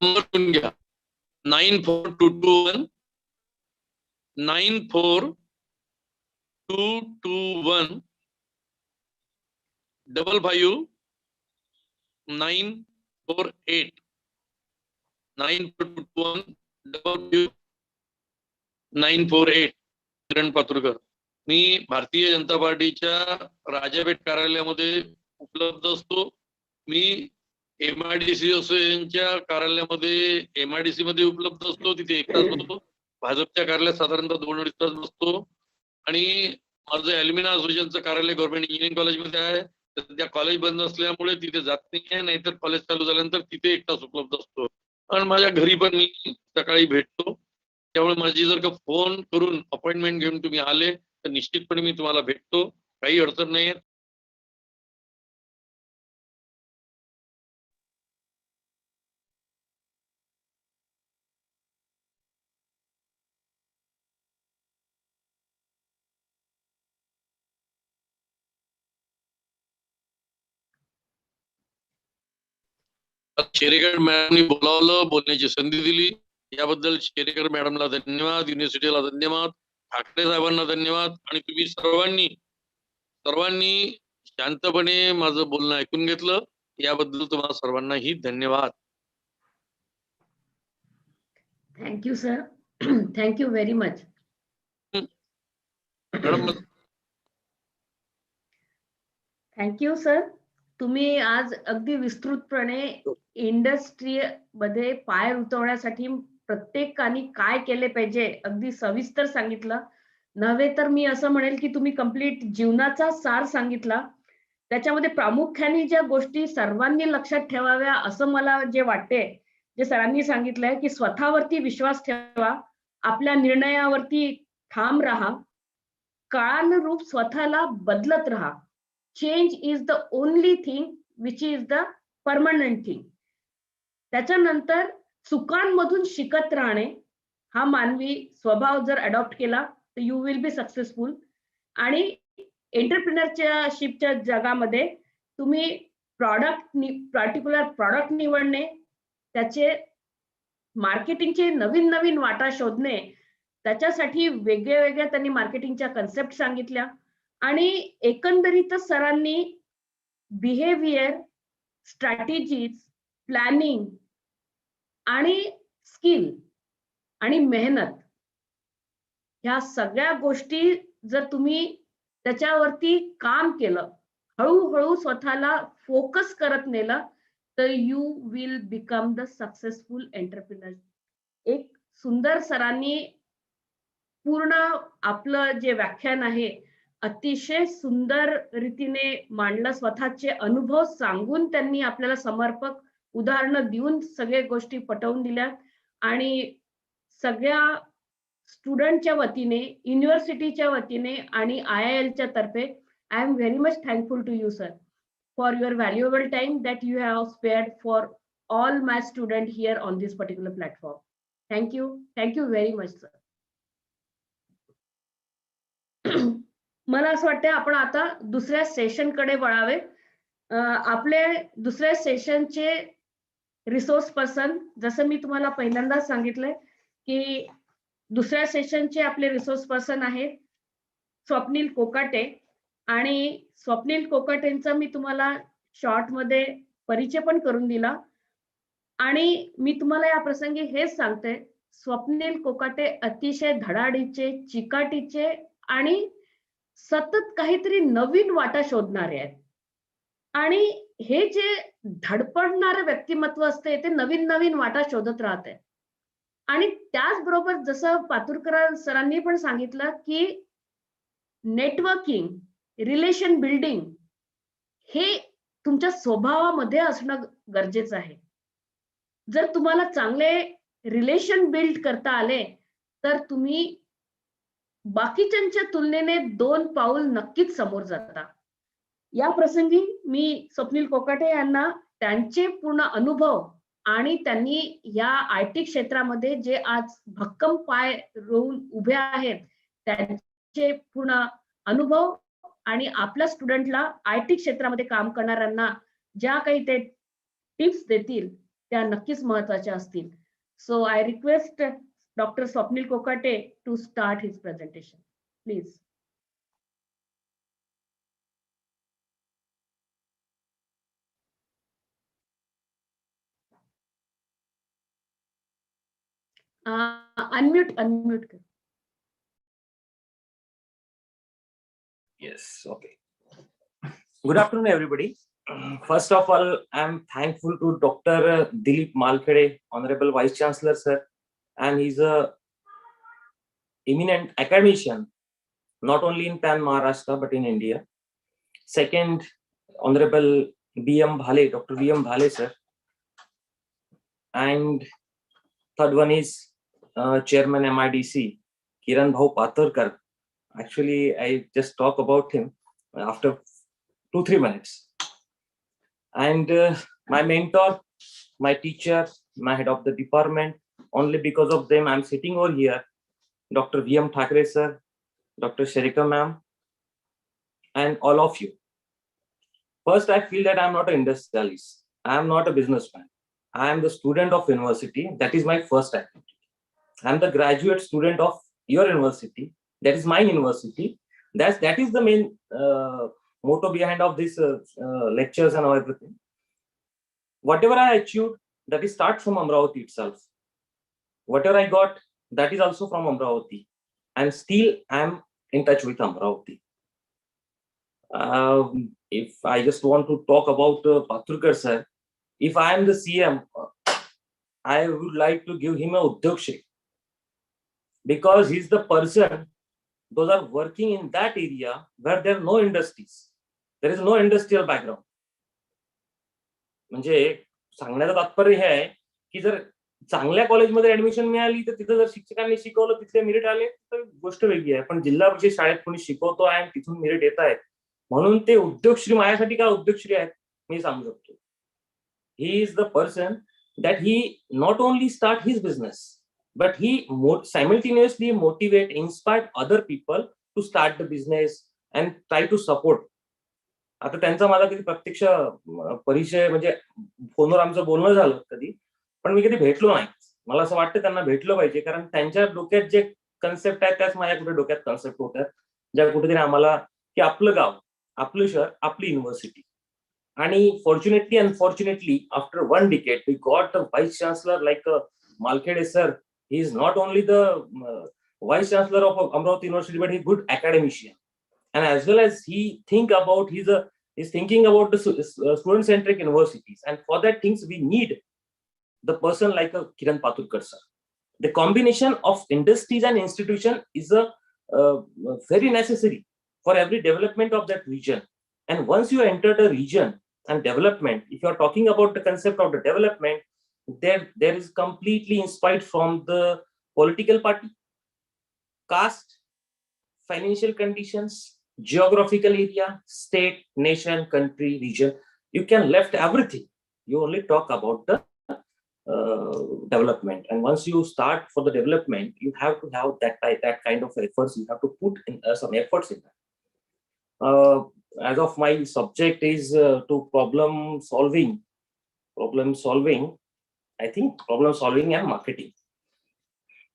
नंबर लिहून घ्या, 9422 9422 55 948 9421 55 948. किरण पातुरकर. मी भारतीय जनता पार्टीच्या राजापेठ कार्यालयामध्ये उपलब्ध असतो. मी MIDC असोसिएशनच्या कार्यालयामध्ये MIDC मध्ये उपलब्ध असतो, तिथे 1 तास बसतो. भाजपच्या कार्यालयात साधारणतः 2-2.5 तास बसतो. आणि माझं ॲल्युमिना असोसिएशनचं कार्यालय गव्हर्नमेंट इंजिनिअरिंग कॉलेजमध्ये आहे. सध्या कॉलेज बंद असल्यामुळे तिथे जात नाही, नाहीतर कॉलेज चालू झाल्यानंतर तिथे 1 तास उपलब्ध असतो. आणि माझ्या घरी पण मी सकाळी भेटतो. त्यामुळे माझी जर का फोन करून अपॉइंटमेंट घेऊन तुम्ही आले तर निश्चितपणे मी तुम्हाला भेटतो, काही अडचण नाही. शेरेकर मॅडमनी बोलावलं, बोलण्याची संधी दिली, याबद्दल शेरेकर मॅडमला धन्यवाद, युनिव्हर्सिटीला धन्यवाद, ठाकरे साहेबांना धन्यवाद. आणि तुम्ही सर्वांनी शांतपणे माझं बोलणं ऐकून घेतलं, याबद्दल तुम्हाला सर्वांनाही धन्यवाद. Thank you sir. Thank you very much. Madam, thank you sir. तुम्ही आज अगदी विस्तृतपणे इंडस्ट्री मध्ये पाय रुतवण्यासाठी प्रत्येकाने काय केले पाहिजे अगदी सविस्तर सांगितलं. नव्हे तर मी असं म्हणेल की तुम्ही कंप्लीट जीवनाचा सार सांगितला. त्याच्यामध्ये प्रामुख्याने ज्या गोष्टी सर्वांनी लक्षात ठेवाव्या असं मला जे वाटते, जे सरांनी सांगितलंय की स्वतःवरती विश्वास ठेवा, आपल्या निर्णयावरती ठाम राहा, काळानुरूप स्वतःला बदलत राहा. Change is the only thing which is the permanent thing. त्याच्यानंतर चुकांमधून शिकत राहणे हा मानवी स्वभाव जर अडॉप्ट केला तर यू विल बी सक्सेसफुल. आणि एंटरप्रिनरशिपच्या जगामध्ये तुम्ही पर्टिक्युलर प्रॉडक्ट निवडणे, त्याचे मार्केटिंगचे नवीन नवीन वाटा शोधणे, त्याच्यासाठी वेगळ्या त्यांनी मार्केटिंगच्या कन्सेप्ट सांगितल्या. आणि एकंदरीतच सरांनी बिहेवियर, स्ट्रॅटेजीज, प्लॅनिंग आणि स्किल आणि मेहनत ह्या सगळ्या गोष्टी जर तुम्ही त्याच्यावरती काम केलं, हळूहळू स्वतःला फोकस करत नेलं, तर you will become the successful entrepreneur. एक सुंदर सरांनी पूर्ण आपलं जे व्याख्यान आहे अतिशय सुंदर रीतीने मांडलं. स्वतःचे अनुभव सांगून त्यांनी आपल्याला समर्पक उदाहरणं देऊन सगळ्या गोष्टी पटवून दिल्या. आणि सगळ्या स्टुडंटच्या वतीने, युनिव्हर्सिटीच्या वतीने आणि IILच्या तर्फे I am very much thankful to you sir for your valuable time that you have spared for all my students here on this particular platform. Thank you. Thank you very much, sir. मला असं वाटतं आपण आता दुसऱ्या session कडे वळावे. आपले दुसऱ्या सेशनचे रिसोर्स पर्सन, जसं मी तुम्हाला पहिल्यांदा सांगितलंय की दुसऱ्या सेशनचे आपले रिसोर्स पर्सन आहेत स्वप्नील कोकाटे. आणि स्वप्नील कोकाटेंचा मी तुम्हाला शॉर्ट मध्ये परिचय पण करून दिला. आणि मी तुम्हाला या प्रसंगी हेच सांगते, स्वप्नील कोकाटे अतिशय धडाडीचे, चिकाटीचे आणि सतत काहीतरी नवीन वाटा शोधणारे आहेत. आणि हे जे धडपडणारे व्यक्तिमत्व असते ते नवीन नवीन वाटा शोधत राहते. आणि त्याचबरोबर जसं पातुरकर सरांनी पण सांगितलं की नेटवर्किंग, रिलेशन बिल्डिंग हे तुमच्या स्वभावामध्ये असणं गरजेचं आहे. जर तुम्हाला चांगले रिलेशन बिल्ड करता आले तर तुम्ही बाकीच्यांच्या तुलनेने 2 पाऊल नक्कीच समोर जाता. या प्रसंगी मी स्वप्नील कोकाटे यांना त्यांचे पूर्ण अनुभव आणि त्यांनी या IT क्षेत्रामध्ये जे आज भक्कम पाय रोवून उभे आहेत त्यांचे पूर्ण अनुभव आणि आपल्या स्टुडंटला IT क्षेत्रामध्ये काम करणाऱ्यांना ज्या काही ते टिप्स देतील त्या नक्कीच महत्त्वाच्या असतील. So I request Dr. Swapnil Kokate to start his presentation. Please. Unmute. Yes, okay. Good afternoon, everybody. First of all, I am thankful to Dr. Dilip Malkhede, Honorable Vice Chancellor, sir, and he's a eminent academician, not only in Pan Maharashtra, but in India. Second, Honorable B.M. Bhale, Dr. B.M. Bhale, sir. And third one is Chairman MIDC, Kiran Bhau Patarkar. Actually, I just talk about him after 2-3 minutes. And my mentor, my teacher, my head of the department, only because of them I'm sitting over here, Dr. V.M. Thakre sir, Dr. Sharika ma'am, and all of you. First, I feel that I'm not an industrialist. I am not a businessman. I am the student of university. That is my first activity. I am the graduate student of your university. That is my university. That is the main motto behind of this lectures and everything. Whatever I achieved, that is start from Amravati itself. Whatever I got, that is also from Amravati. And still I am in touch with Amravati. If I just want to talk about Patrukar sir, if I am the CM, I would like to give him a Udyogshri, because he's the person those are working in that area where there are no industries. There is no industrial background. म्हणजे सांगण्याचं तात्पर्य हे आहे की जर चांगल्या कॉलेजमध्ये admission मिळाली तर तिथं जर शिक्षकांनी शिकवलं तिथले मेरिट आले तर गोष्ट वेगळी आहे. पण जिल्हा परिषद शाळेत कोणी शिकवतो आहे आणि तिथून मेरिट येत आहेत म्हणून ते उद्योगश्री माझ्यासाठी काय उद्योगश्री आहेत मी सांगू शकतो. He is the person that he not only start his business, but he simultaneously motivate, inspire other people to start the business and try to support. आता त्यांचा माझा कधी प्रत्यक्ष परिचय म्हणजे फोनवर आमचं बोलणं झालं कधी, पण मी कधी भेटलो नाही. मला असं वाटतं त्यांना भेटलं पाहिजे, कारण त्यांच्या डोक्यात जे कन्सेप्ट आहेत त्याच माझ्या कुठे डोक्यात कन्सेप्ट होत्या, ज्या कुठेतरी आम्हाला की आपलं गाव, आपलं शहर, आपली युनिव्हर्सिटी. आणि fortunately unfortunately after 1 decade we got a vice chancellor like Malkhede sir. He is not only the vice chancellor of Amravati University, but he is good academician, and as well as he he's thinking about the student centric universities, and for that things we need the person like a Kiran Paturkar sir. The combination of industries and institution is a very necessary for every development of that region. And once you enter the region and development, if you are talking about the concept of the development, there is completely inspired from the political party, caste, financial conditions, geographical area, state, nation, country, region. You can left everything. You only talk about the development. And once you start for the development, you have to have that kind of efforts. You have to put in some efforts in that. As of my subject is to problem solving, I think problem solving and marketing.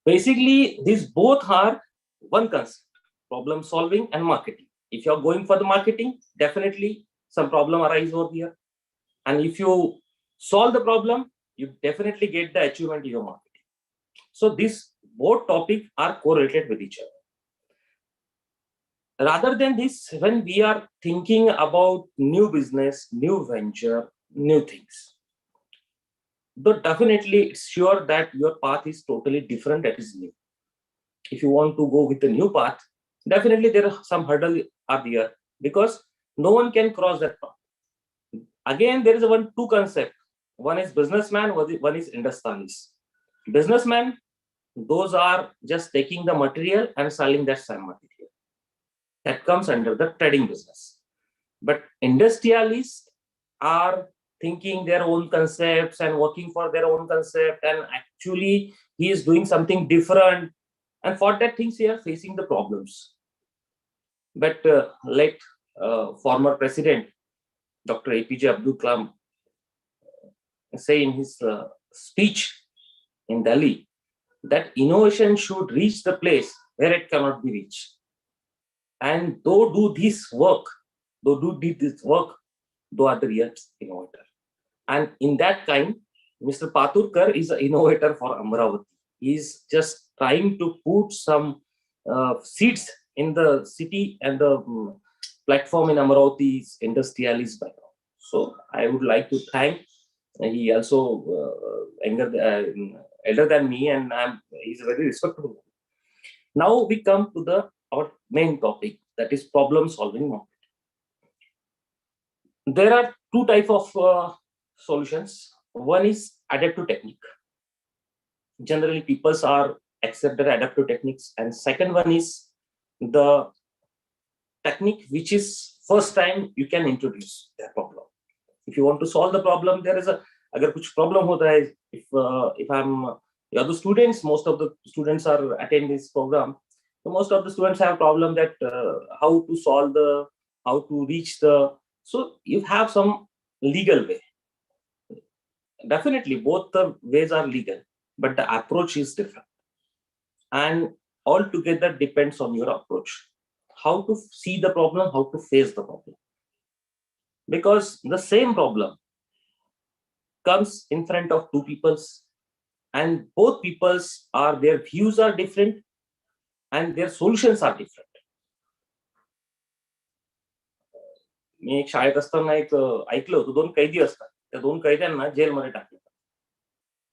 Basically, these both are one concept, problem solving and marketing. If you're going for the marketing, definitely some problem arise over here. And if you solve the problem, you definitely get the achievement in your marketing. So these both topics are correlated with each other. Rather than this, when we are thinking about new business, new venture, new things, though definitely it's sure that your path is totally different, that is new. If you want to go with a new path, definitely there are some hurdles are there, because no one can cross that path. Again, there is two concept. One is businessman, one is industrialist. Businessman, those are just taking the material and selling that same material. That comes under the trading business. But industrialists are thinking their own concepts and working for their own concept, and actually he is doing something different, and for that things he are facing the problems. But like former president Dr. APJ Abdul Kalam say in his speech in Delhi, that innovation should reach the place where it cannot be reached. And though do this work, though are the real innovator. And in that kind, Mr. Paturkar is an innovator for Amravati. He is just trying to put some seeds in the city and the platform in Amravati's industrialist background. So I would like to thank. He also elder than me, and he's very respectable. Now we come to our main topic, that is problem solving market. There are two types of solutions. One is adaptive technique. Generally, people are accepted adaptive techniques, and second one is the technique which is first time you can introduce their problem. If you want to solve the problem, there is agar kuch problem hota hai, if I'm the other students, most of the students are attending this program. So most of the students have a problem that how to reach so you have some legal way. Definitely both the ways are legal, but the approach is different, and altogether depends on your approach, how to see the problem, how to face the problem. Because the same problem comes in front of two peoples, and both peoples their views are different and their solutions are different. मी एक शाळेत असताना एक ऐकलं होतं, 2 कैदी असतात, त्या 2 कैद्यांना जेलमध्ये टाकलं जातं.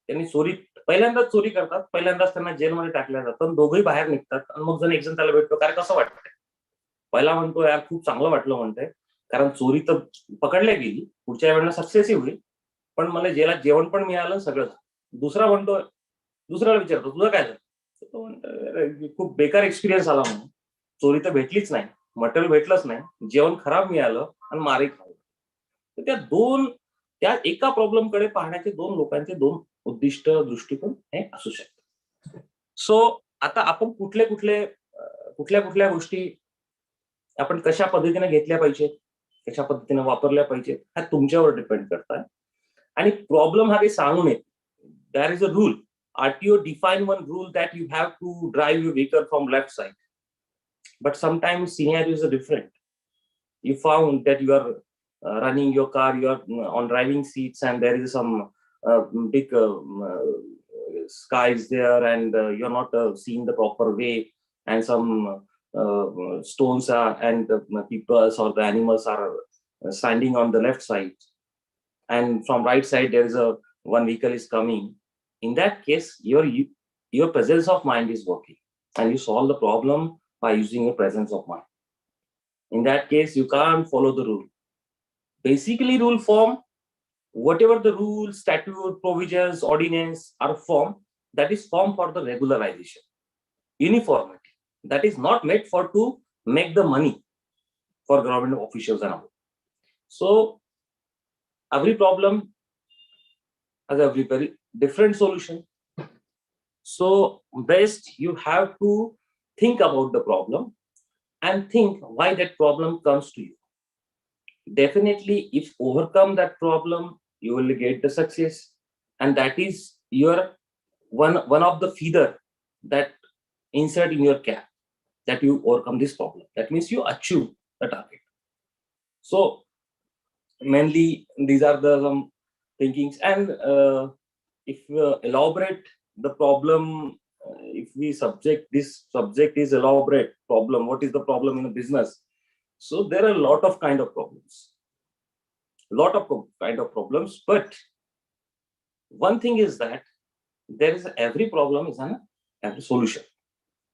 त्यांनी पहिल्यांदाच चोरी करतात, पहिल्यांदाच त्यांना जेलमध्ये टाकल्या जातं, दोघंही बाहेर निघतात, आणि मग जण एक जण त्याला भेटतो, काय कसं वाटतंय? पहिला म्हणतो यार खूप चांगलं वाटलं म्हणतंय, कारण चोरी तर पकडल्या गेली, पुढच्या वेळेला सक्सेसही होईल, पण मला जेलात जेवण पण मिळालं, सगळं. दुसऱ्याला विचारतो तुझं काय झालं? तो म्हणतो खूप बेकार एक्सपिरियन्स आला म्हणून, चोरी तर भेटलीच नाही, मटेरियल भेटलंच नाही, जेवण खराब मिळालं आणि मारही खाल्लं. तर त्या 2 त्या एका प्रॉब्लेमकडे पाहण्याचे दोन लोकांचे दोन उद्दिष्ट दृष्टिकोन हे असू शकतात. सो आता आपण कुठल्या कुठल्या गोष्टी आपण कशा पद्धतीने घेतल्या पाहिजे, कशा पद्धतीने वापरल्या पाहिजे, हा तुमच्यावर डिपेंड करताय. आणि प्रॉब्लेम हा काही सांगू नये. There is a rule. RTO define one rule that you have to drive your vehicle from left side. But sometimes scenarios are different. You found that you are running your car, you are on driving seats, and there is some big skies there, and you're not seeing the proper way, and some stones are, and the people or the animals are standing on the left side, and from right side there is one vehicle is coming. In that case, your presence of mind is working, and you solve the problem by using your presence of mind. In that case, you can't follow the rule. Basically, rule form, whatever the rules, statute, provisions, ordinance are formed, that is formed for the regularization, uniformity. That is not made for to make the money for government officials and all. So every problem has a very different solution. So best you have to think about the problem and think why that problem comes to you. Definitely, if overcome that problem, you will get the success, and that is your one of the feather that insert in your cap, that you overcome this problem. That means you achieve the target. So mainly these are the some thinkings, and if we elaborate the problem, if we this subject is elaborate problem, what is the problem in a business? So there are a lot of kind of problems, but one thing is that there is every problem is every solution.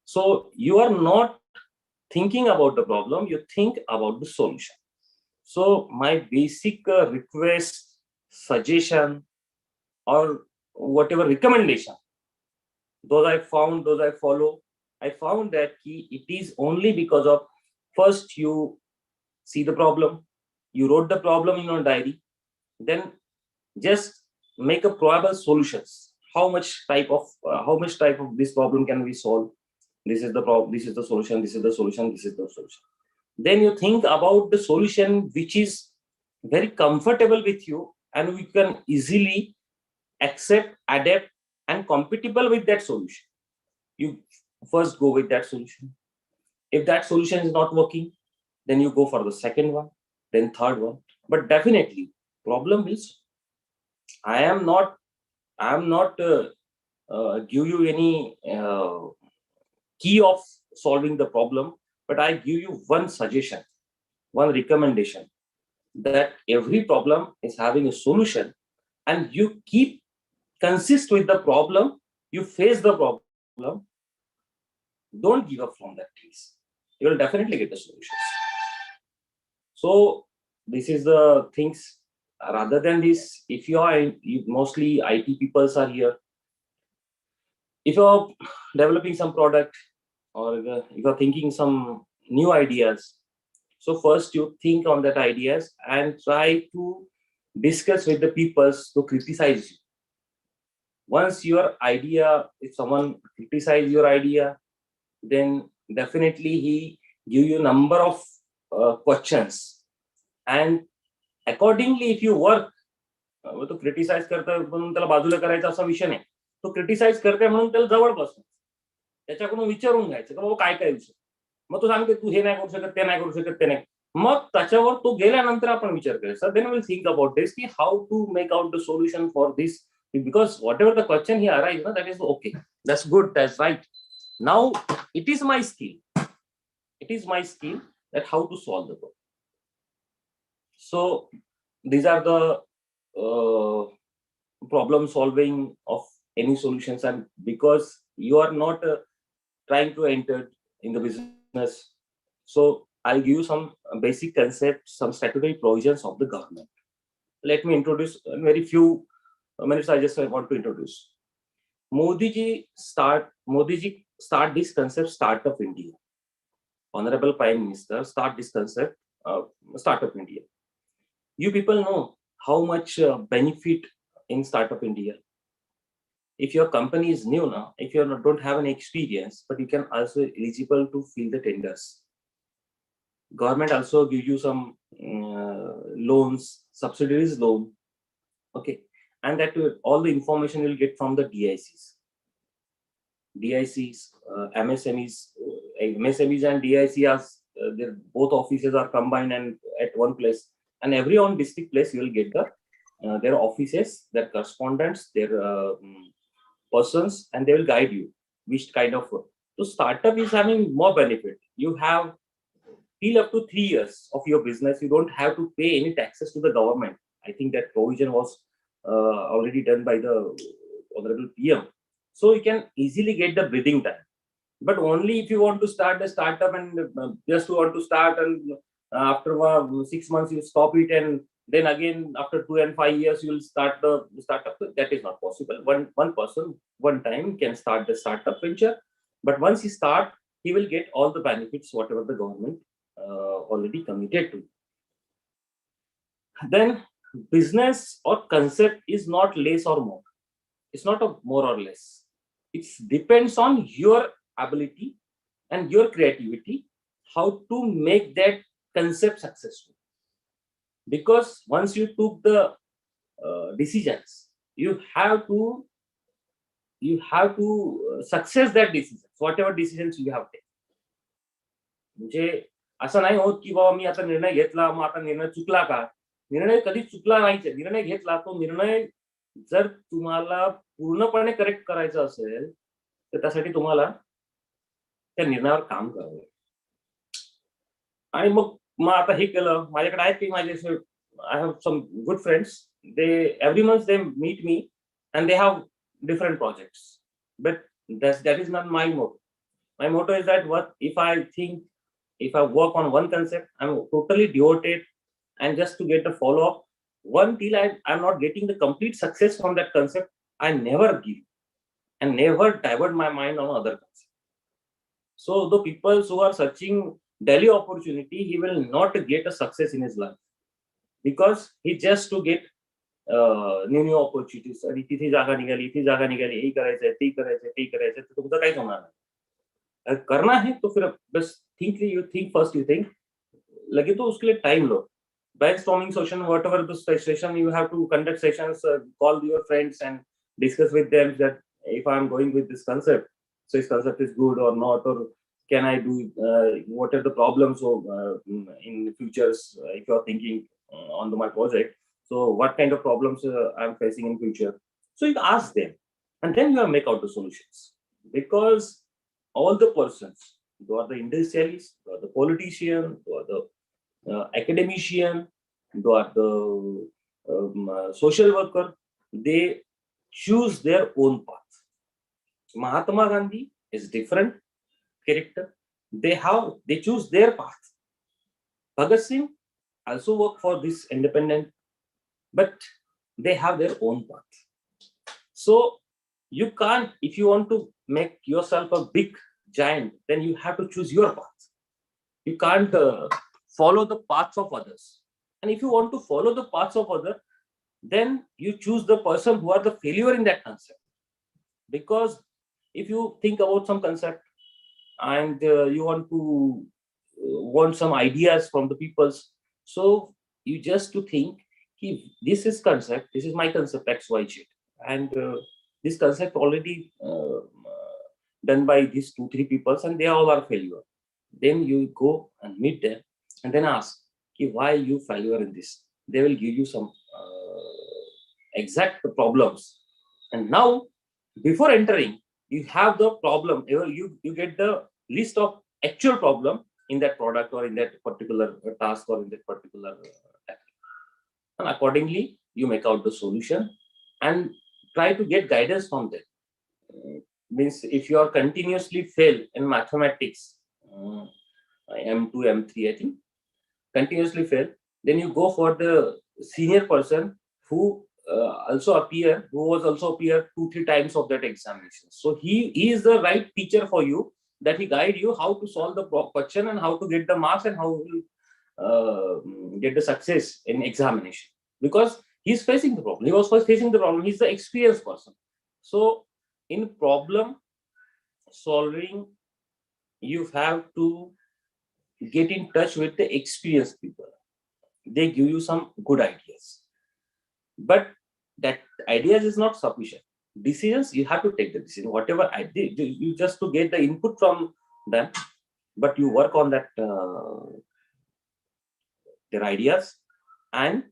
So you are not thinking about the problem, you think about the solution. So my basic request, suggestion, or whatever recommendation, those I follow. I found that it is only because of first you see the problem, you wrote the problem in your diary, then just make a probable solutions. How much type of this problem can we solve? This is the problem. This is the solution. This is the solution. This is the solution. Then you think about the solution which is very comfortable with you, and we can easily accept, adapt, and compatible with that solution. You first go with that solution. If that solution is not working, then you go for the second one, then third one. But definitely, problem is I am not give you any key of solving the problem, but I give you one suggestion, one recommendation, that every problem is having a solution, and you keep consist with the problem, you face the problem, don't give up from that case. You will definitely get the solutions. So this is the things. Rather than this, if you are mostly IT peoples are here, if you're developing some product, or if you're thinking some new ideas, so first you think on that ideas and try to discuss with the peoples to criticize you. Once your idea, if someone criticize your idea, then definitely he give you a number of questions, and accordingly if you work, तो criticise करतोय म्हणून त्याला बाजूला करायचा असा विषय नाही. तो क्रिटिसाइज करते म्हणून त्याला जवळ बसतो, त्याच्याकडून विचारून घ्यायचं की बाबा काय काय विषय. मग तो सांगते तू हे नाही करू शकत, ते नाही करू शकत, ते नाही. मग त्याच्यावर तो गेल्यानंतर आपण विचार करायचा. Then will think about this की how to make out the solution for this, because whatever the question he arises, that is okay, that's good, that's right. Now it is my skill that how to solve the problem. So these are the problem solving of any solutions, and because you are not trying to enter in the business, so I'll give you some basic concepts, some statutory provisions of the government. Let me introduce in very few minutes. I just want to introduce. Modi ji start this concept, Startup India. Honorable Prime Minister start this concept, Startup India. You people know how much benefit in Startup India. If your company is new now, if you don't have any experience, but you can also eligible to fill the tenders. Government also give you some loans, subsidies loan, okay, and that all the information you'll get from the DICs, MSMEs, MSMEs and DICs. Their both offices are combined and at one place, and every on district place you will get the their offices, their correspondents, their persons, and they will guide you which kind of work. So startup is having more benefit. You have till up to 3 years of your business, you don't have to pay any taxes to the government. I think that provision was already done by the Honorable PM. So you can easily get the breathing time. But only if you want to start a startup and just want to start, and after 6 months you stop it, and then again after 2 and 5 years you will start the startup. That is not possible. One person one time can start the startup venture, but once he start, he will get all the benefits whatever the government already committed to. Then business or concept is not less or more. It's not a more or less. It depends on your ability and your creativity, how to make that concept successful. Because once you took the decisions, you have to success that decisions, whatever decisions you have taken. म्हणजे असं नाही होत की बाबा मी आता निर्णय घेतला, मग आता निर्णय चुकला का? निर्णय कधी चुकला नाहीच. निर्णय घेतला, तो निर्णय जर तुम्हाला पूर्णपणे करेक्ट करायचा असेल तर त्यासाठी तुम्हाला त्या निर्णयावर काम करावं लागेल. आणि मग आता हे केलं. माझ्याकडे आहेत की माझे I have some good friends. They every month they meet me and they have different projects. But that is not my motto. My motto is that if I work on one concept, I'm totally devoted, and just to get the follow-up, till I'm not getting the complete success from that concept, I never give and never divert my mind on other concepts. So the people who are searching daily opportunity, he will not get a success in his life, because he just to get new opportunities. आणि तिथे जागा निघाली, हे करायचंय, ते करायचंय, तर तुमचं काहीच होणार नाही. करना है तो फिर बस you think first, you think लगे तो उसके लिए time low. Brainstorming session, whatever the session you have to conduct sessions, call your friends and discuss with them that if I'm going with this concept, so this concept is good or not, or can I do what are the problems in futures if you're thinking on my project. So what kind of problems I'm facing in future. So you ask them, and then you make out the solutions. Because all the persons, they are the industrialists, they are the politician, they are the academician, they are the social worker, they choose their own path. Mahatma Gandhi is different character. They choose their path. Bhagat Singh also work for this independent, but they have their own path. So you can't, if you want to make yourself a big giant, then you have to choose your path. You can't follow the paths of others. And if you want to follow the paths of others, then you choose the person who are the failure in that concept. Because if you think about some concept and you want some ideas from the peoples, so you just to think, this is my concept XYZ, and this concept already done by these 2-3 people, and they all are failure. Then you go and meet them and then ask, why you failure in this? They will give you some exact problems. And now, before entering, you have the problem. You get the list of actual problem in that product or in that particular task or in that particular technique. And accordingly, you make out the solution and try to get guidance from them. Means if you are continuously fail in mathematics, M2, M3, I think, continuously fail, then you go for the senior person who was also appear 2-3 times of that examination. So he is the right teacher for you, that he guide you how to solve the question and how to get the marks and how to get the success in examination. Because He's facing the problem. He was first facing the problem. He's the experienced person. So in problem solving, you have to get in touch with the experienced people. They give you some good ideas, but that ideas is not sufficient. Decisions, you have to take the decision. Whatever I did, you just to get the input from them, but you work on that their ideas and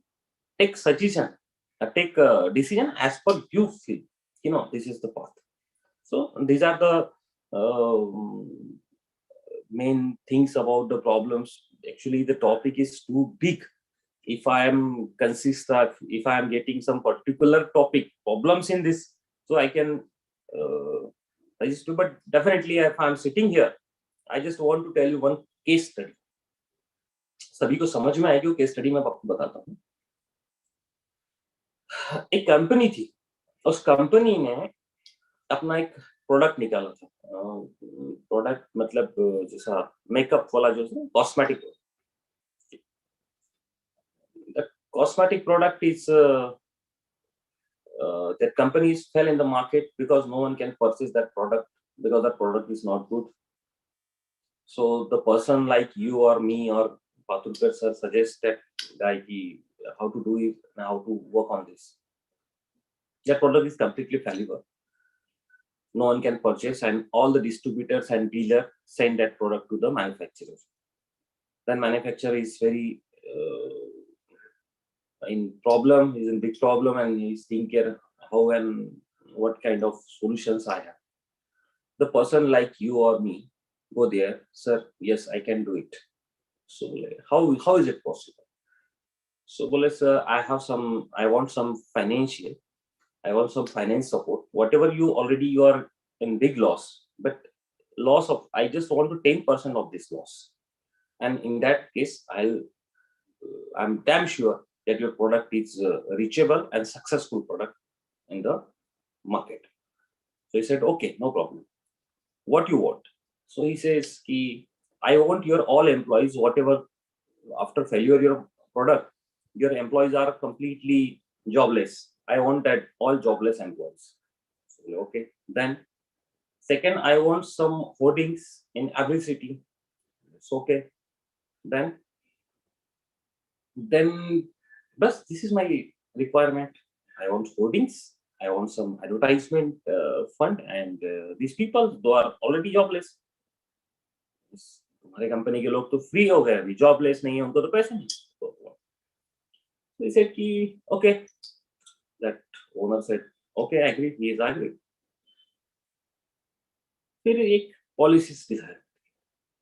take suggestion, take a decision as per you feel. This is the path. So these are the main things about the problems. Actually, the topic is too big. If I am if I am getting some particular topic problems in this, so I can register. But definitely, if I am sitting here, I just want to tell you one case study. सभी को समझ में आएगी वो केस study मैं आपको बताता हूँ. एक कंपनी थी, उस कंपनी ने अपना एक प्रोडक्ट निकाला था. प्रोडक्ट मतलब जैसा मेकअप वाला जो है cosmetic. Cosmetic product is that companies fell in the market because no one can purchase that product because that product is not good. So the person like you or me or Paturkar sir suggests that guy how to do it and how to work on this. That product is completely fallible. No one can purchase, and all the distributors and dealers send that product to the manufacturer. Then manufacturer is very in problem, he's in big problem, and he's thinking how and what kind of solutions I have. The person like you or me go there, sir, yes, I can do it. So how is it possible? So sir, I want some financial, I want some finance support. Whatever you are in big loss, but loss of, I just want to 10% of this loss. And in that case, I'm damn sure that your product is reachable and successful product in the market. So he said, okay, no problem. What you want? So he says, I want your all employees, whatever, after failure your product, your employees are completely jobless. I want that all jobless employees. So, okay. Then second, I want some hoardings in every city. It's okay. Then but this is my requirement. I want hoardings, I want some advertisement fund, and these people, they are already jobless. हमारे company के लोग तो free हो गए, अभी jobless नहीं है, उनको तो पैसे नहीं. So he said कि okay, that owner said okay, I agree, he is agree. फिर एक policies decide.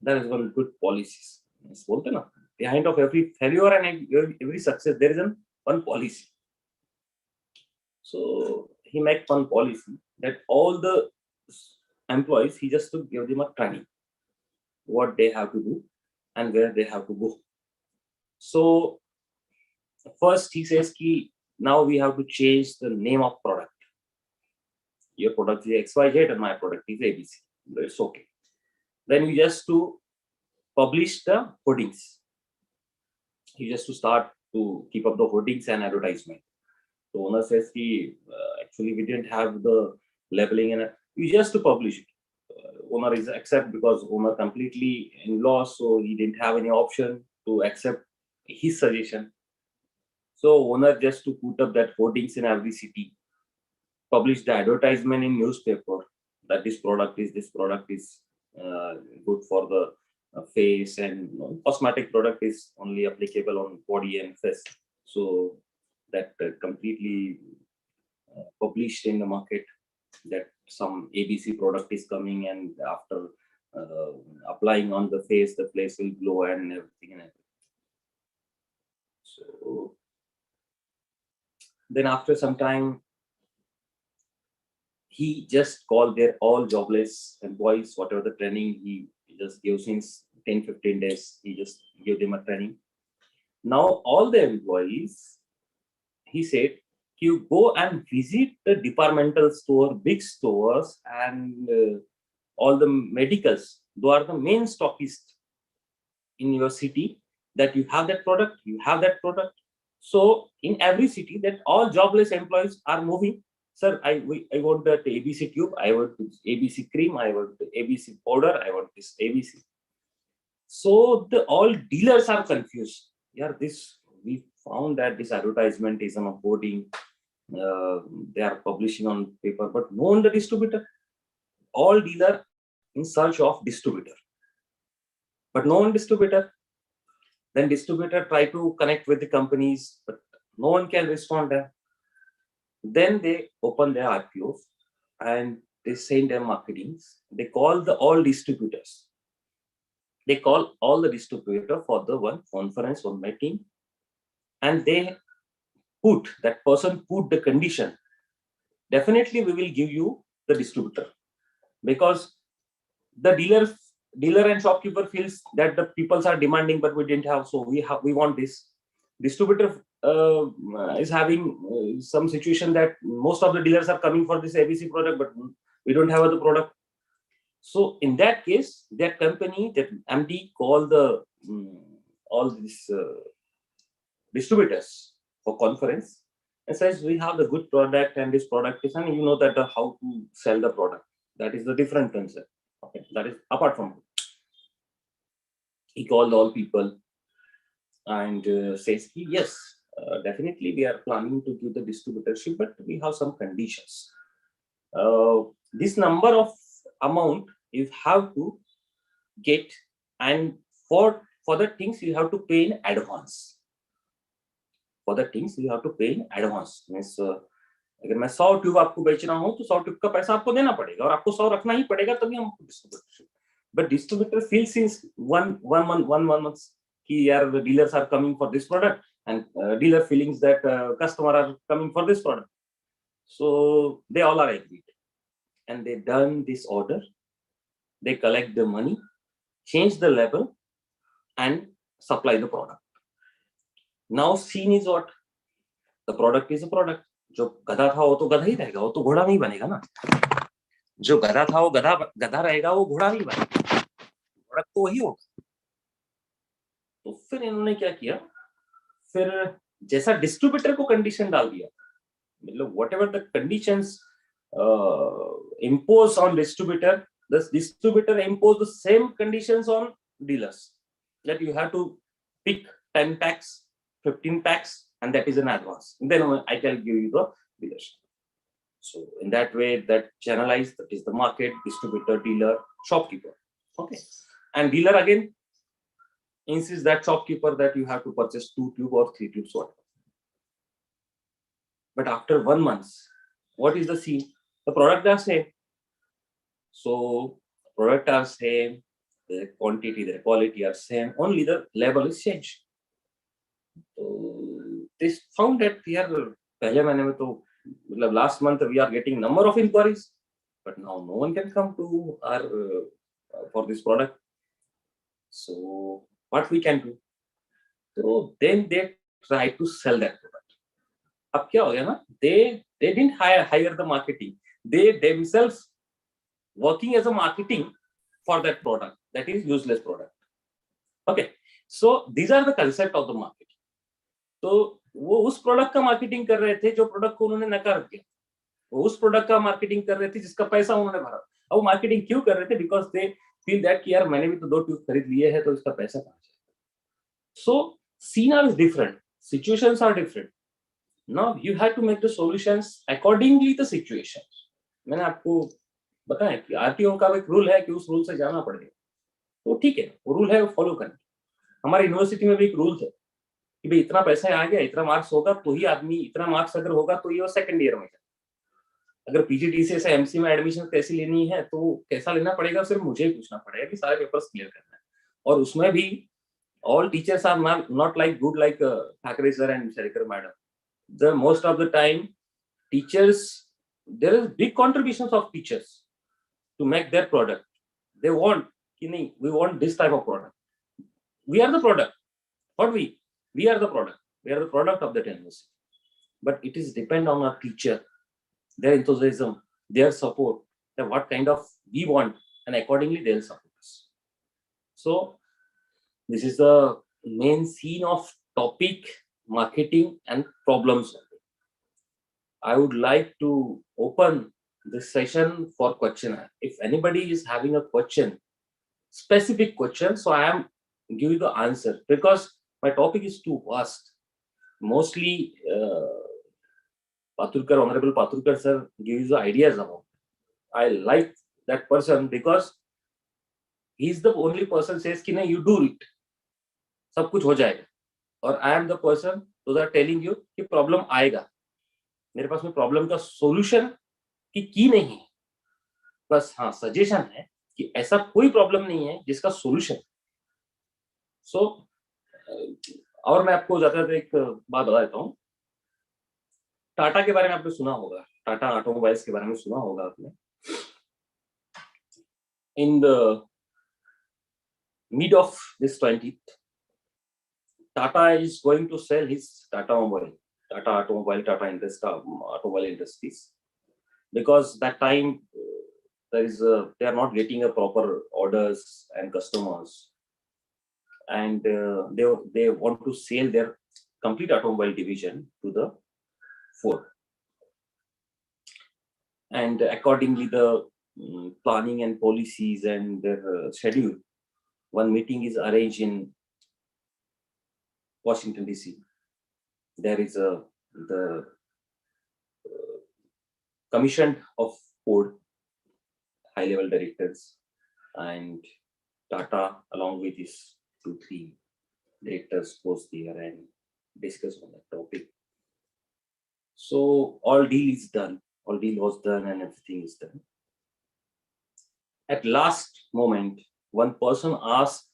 That is one good policies. बोलते ना, behind of every failure and every success there is one policy. So he made one policy that all the employees, he just to give them a training, what they have to do and where they have to go. So first he says ki now we have to change the name of product. Your product is XYZ and my product is ABC. It's okay. Then you just to publish the hoardings. You just to start to keep up the hoardings and advertisement. The owner says ki actually we didn't have the labeling, and you just to publish it. Owner is accept because owner completely in loss, so he didn't have any option to accept his suggestion. So owner just to put up that hoardings in every city, publish the advertisement in newspaper that this product is good for the face, and cosmetic product is only applicable on body and face. So that completely published in the market that some ABC product is coming, and after applying on the face, the face will glow and everything. So then after some time, he just called their all jobless employees, whatever the training he just gave since 10-15 days, he just gave them a training. Now all the employees, he said, you go and visit the departmental store, big stores, and all the medicals. Those are the main stockists in your city, that you have that product, So in every city, that all jobless employees are moving. Sir, I want that ABC tube, I want this ABC cream, I want the ABC powder, I want this ABC. So the all dealers are confused. Yeah, this we found that this advertisement is on a boarding, they are publishing on paper, but no on the distributor. All dealer in search of distributor, but no one distributor. Then distributor try to connect with the companies, but no one can respond there. Then they open their RPOs and they send their marketings. They call the all distributors. They call all the distributor for the one conference, one meeting, and they put that person put the condition. Definitely, we will give you the distributor, because the dealer and shopkeeper feels that the peoples are demanding, but we didn't have, so we want this. Distributor is having some situation that most of the dealers are coming for this ABC product, but we don't have the product. So in that case, that company, that MD call the all these distributors for conference and says, we have the good product and this product is, and you know that how to sell the product. That is the different concept. Okay, that is apart from. He called all people and says, yes, definitely we are planning to give the distributorship, but we have some conditions. This number of amount you have to get, and for the things you have to pay in advance. For the things you have to pay in advance. Means अगर मैं 100 tube आपको बेच रहा हूं तो 100 tube का पैसा आपको देना पड़ेगा और आपको 100 रखना ही पड़ेगा, तभी हम distributor. But distributor feels since one month कि यार the dealers are coming for this product, and dealer feelings that customer are coming for this product. So they all are agreed, and they done this order. They collect the money, change the label, and supply the product. Now scene is what? The product is a product. जो गधा था वो तो गधा ही रहेगा, वो तो घोड़ा नहीं बनेगा ना. जो गधा था वो गधा रहेगा, वो घोड़ा नहीं बनेगा. प्रोडक्ट तो वही होगा. तो फिर इन्होंने क्या किया, फिर जैसा डिस्ट्रीब्यूटर को कंडीशन डाल दिया, मतलब whatever the conditions impose on distributor, the distributor impose the same conditions on dealers, that you have to pick 10 packs, 15 packs, and that is an advance. And then I can give you the dealership. So in that way, that channelized, that is the market, distributor, dealer, shopkeeper. Okay. And dealer again insists that shopkeeper that you have to purchase 2 tubes or 3 tubes, whatever. But after 1 month, what is the scene? The product are same. So product are same, the quantity, the quality are same, only the label is changed. So they found that we are last month we are getting number of inquiries, but now no one can come to our for this product. So what we can do? So then they try to sell that product. Ab kya ho gaya na? They didn't hire the marketing. They themselves working as a marketing for that product. That is useless product. Okay. So these are the concept of the marketing. तो वो उस product का marketing कर रहे थे जो product को उन्होंने नकार दिया. वो उस प्रोडक्ट का मार्केटिंग कर रहे थे जिसका पैसा उन्होंने भरा. अब वो मार्केटिंग क्यों कर रहे थे? बिकॉज दे फील दैट कि यार मैंने भी तो 2 ट्यूब खरीद लिए हैं, तो इसका पैसा कहां जाएगा. So scene is different, situations are different. Now you have to make the solutions accordingly the situation. मैंने आपको बताया कि आरटीओ का एक रूल है कि उस रूल से जाना पड़ेगा. तो ठीक है, वो रूल है, वो फॉलो करना. हमारी यूनिवर्सिटी में भी एक रूल है कि भाई इतना पैसा आ गया, इतना मार्क्स होगा तो ही आदमी, इतना मार्क्स अगर होगा तो ये वो सेकंड ईयर में. अगर पीजीडीसी से एमसी में एडमिशन कैसी लेनी है तो कैसा लेना पड़ेगा, सिर्फ मुझे ही पूछना पड़ेगा कि सारे पेपर्स क्लियर करना है. और उसमें भी all teachers are not like good like Thackeray sir and Sharikar madam. The most of the time teachers, there is big contributions of teachers to make their product. They want, we want this type of product. We are the product. What we are the product. We are the product of that university. But it is depend on our teacher, their enthusiasm, their support, that what kind of we want, and accordingly they'll support us. So this is the main scene of topic marketing and problem solving. I would like to open this session for question. If anybody is having a question, specific question, so I am giving the answer because my topic is too vast. Mostly, Honorable Paturkar sir gives the ideas about. I like that person because he's the only person says कि नहीं, you do it, सब कुछ हो जाएगा. और I am the person who are telling you कि problem आएगा. मेरे pass में प्रॉब्लम का सॉल्यूशन की नहीं है, बस हाँ सजेशन है कि ऐसा कोई प्रॉब्लम नहीं है जिसका सॉल्यूशन. सो और मैं आपको ज्यादा एक बात बता देता हूँ. टाटा के बारे में आपने सुना होगा, टाटा ऑटोमोबाइल्स के बारे में सुना होगा आपने. In the mid of this 20th, Tata is going to sell his Tata Automobile Industries, because that time they are not getting a proper orders and customers, and they want to sell their complete automobile division to the Ford. And accordingly, the planning and policies and their schedule, one meeting is arranged in Washington DC. There is the commission of Ford high-level directors, and Tata along with his 2-3 directors goes there and discuss on that topic. So all deal is done, all deal was done and everything is done. At last moment, one person asked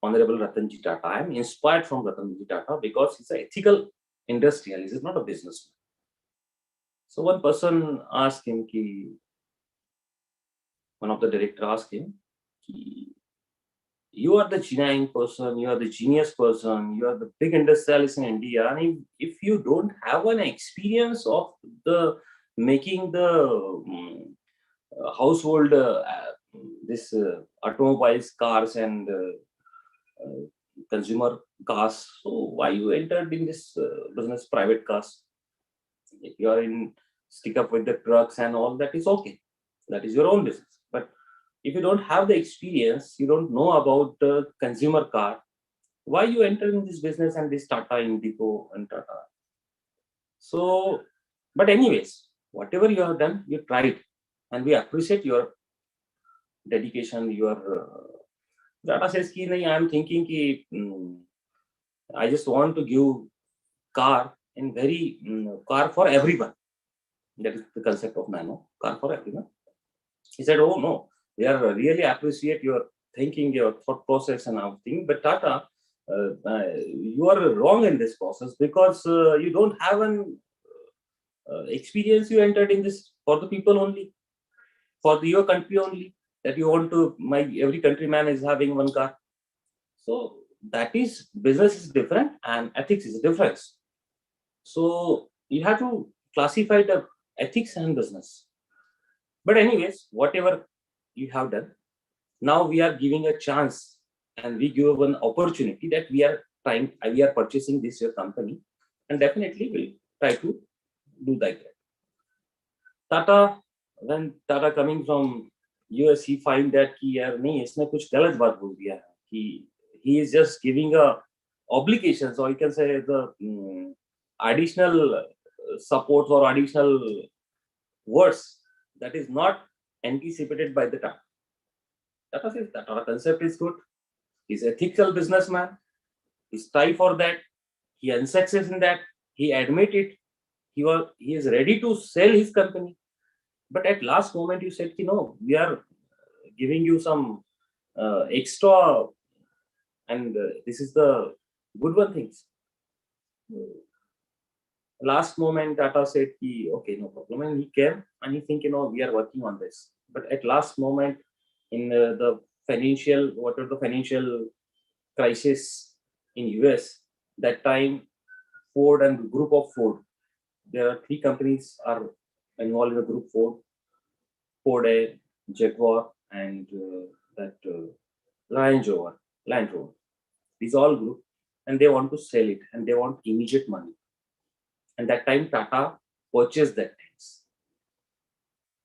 Honorable Ratanji Tata, I am inspired from Ratanji Tata because he's an ethical industrialist, he's not a businessman. So one person asked him, one of the directors asked him, you are the genuine person, you are the genius person, you are the big industrialist in India, and if you don't have an experience of the making the household automobiles, cars and consumer cars, so why you entered in this business, private cars? If you are stick up with the trucks and all, that is okay, that is your own business. But if you don't have the experience, you don't know about the consumer car, why you enter in this business and this Tata Indigo and Tata? So, but anyways, whatever you have done, you tried, and we appreciate your dedication. Your Tata says, I am thinking I just want to give car in very car for everyone. That is the concept of Nano, car for everyone. He said, oh no, we are really appreciate your thinking, your thought process and everything, but Tata, you are wrong in this process because you don't have an experience. You entered in this for the people only, for your country only, that you want to, every countryman is having one car. So that is, business is different and ethics is a difference. So you have to classify the ethics and business. But anyways, whatever you have done, now we are giving a chance and we give an opportunity that we are purchasing this your company, and definitely we'll try to do that. Tata, when Tata coming from US, he find that यार नहीं, इसने कुछ गलत बात बोल दिया है. He is just giving a obligations, or you can say the additional support or additional words that is not anticipated by the Tata. Tata says that our concept is good. He's an ethical businessman. He strive for that. He unsuccess in that. He admit it. He is ready to sell his company. But at last moment, you said, no, we are giving you some extra, and this is the good one things. Last moment, Tata said, okay, no problem. And he came and he think, we are working on this. But at last moment, in the financial crisis in US, that time, Ford and the group of Ford, there are 3 companies are involved in the group Ford, Jaguar, and that Land Rover. These all group. and they want to sell it and they want immediate money. And that time Tata purchased that things.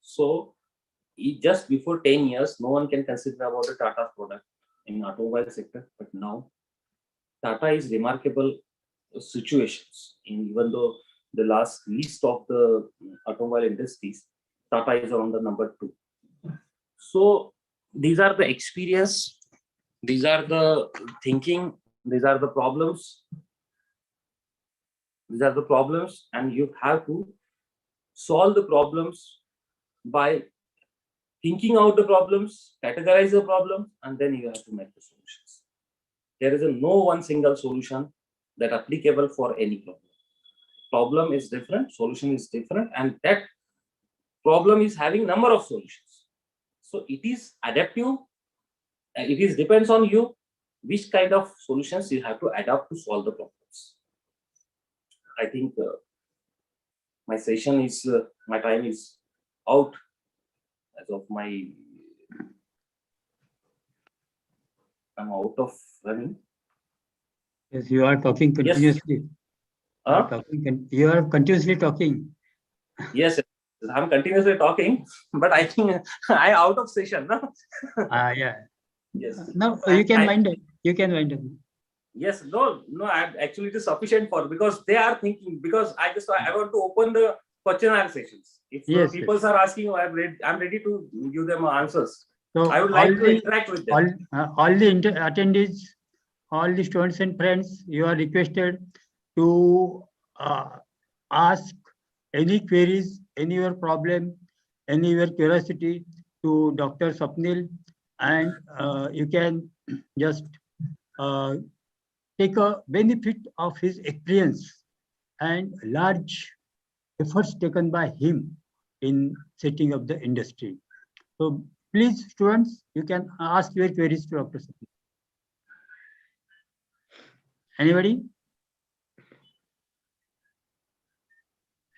So just before 10 years, no one can consider about the Tata product in automobile sector. But now Tata is remarkable situations. In even though the last list of the automobile industries, Tata is on the number 2. So these are the experience, these are the thinking, these are the problems. These are the problems, and you have to solve the problems by thinking out the problems, categorize the problem, and then you have to make the solutions. There is no one single solution that applicable for any problem. Problem is different, solution is different, and that problem is having number of solutions. So it is adaptive. It is depends on you which kind of solutions you have to adapt to solve the problems. I think my session is my time is out as of my. I'm out of running. Yes, you are talking Yes. continuously. Huh? You are continuously talking. Yes, I'm continuously talking, but I think I'm out of session. No? Yeah. Yes. No, you can wind up. You can wind up. Yes, no, actually it is sufficient for, because they are thinking, because I want to open the question and answer sessions. If people are asking, I'm ready to give them answers. So I would like to interact with them. All the attendees, all the students and friends, you are requested to ask any queries, any your problem, any your curiosity to Dr. Swapnil, and you can just take a benefit of his experience and large efforts taken by him in setting up the industry. So please, students, you can ask your queries to Dr. Swapnil. Anybody?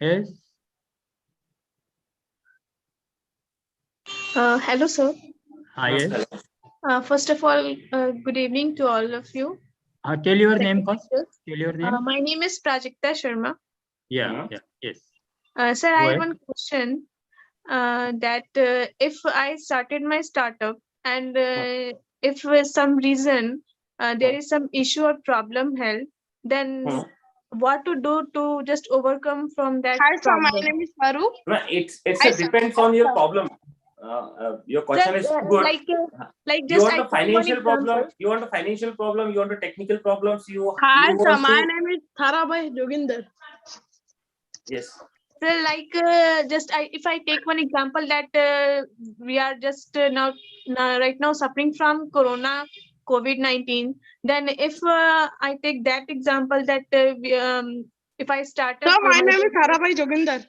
Yes. Hello, sir. Hi, yes. First of all, good evening to all of you. Tell your name first. Tell your name. My name is Prajakta Sharma. Yeah, yes. Sir, Go I ahead. have one question. That if I started my startup and if for some reason there is some issue or problem held, then what to do to just overcome from that problem? My name is Faru. No, it depends on your problem. Your question is good. Like You just want I a take one financial problem. example. You want a financial problem. You want a technical problems. Hi, you sir. want My to, name is Tharabai Joginder. yes. So like if I take one example that we are just right now suffering from Corona COVID-19, then if I take that example that if I start Sir, up my name is business, Tharabai Joginder.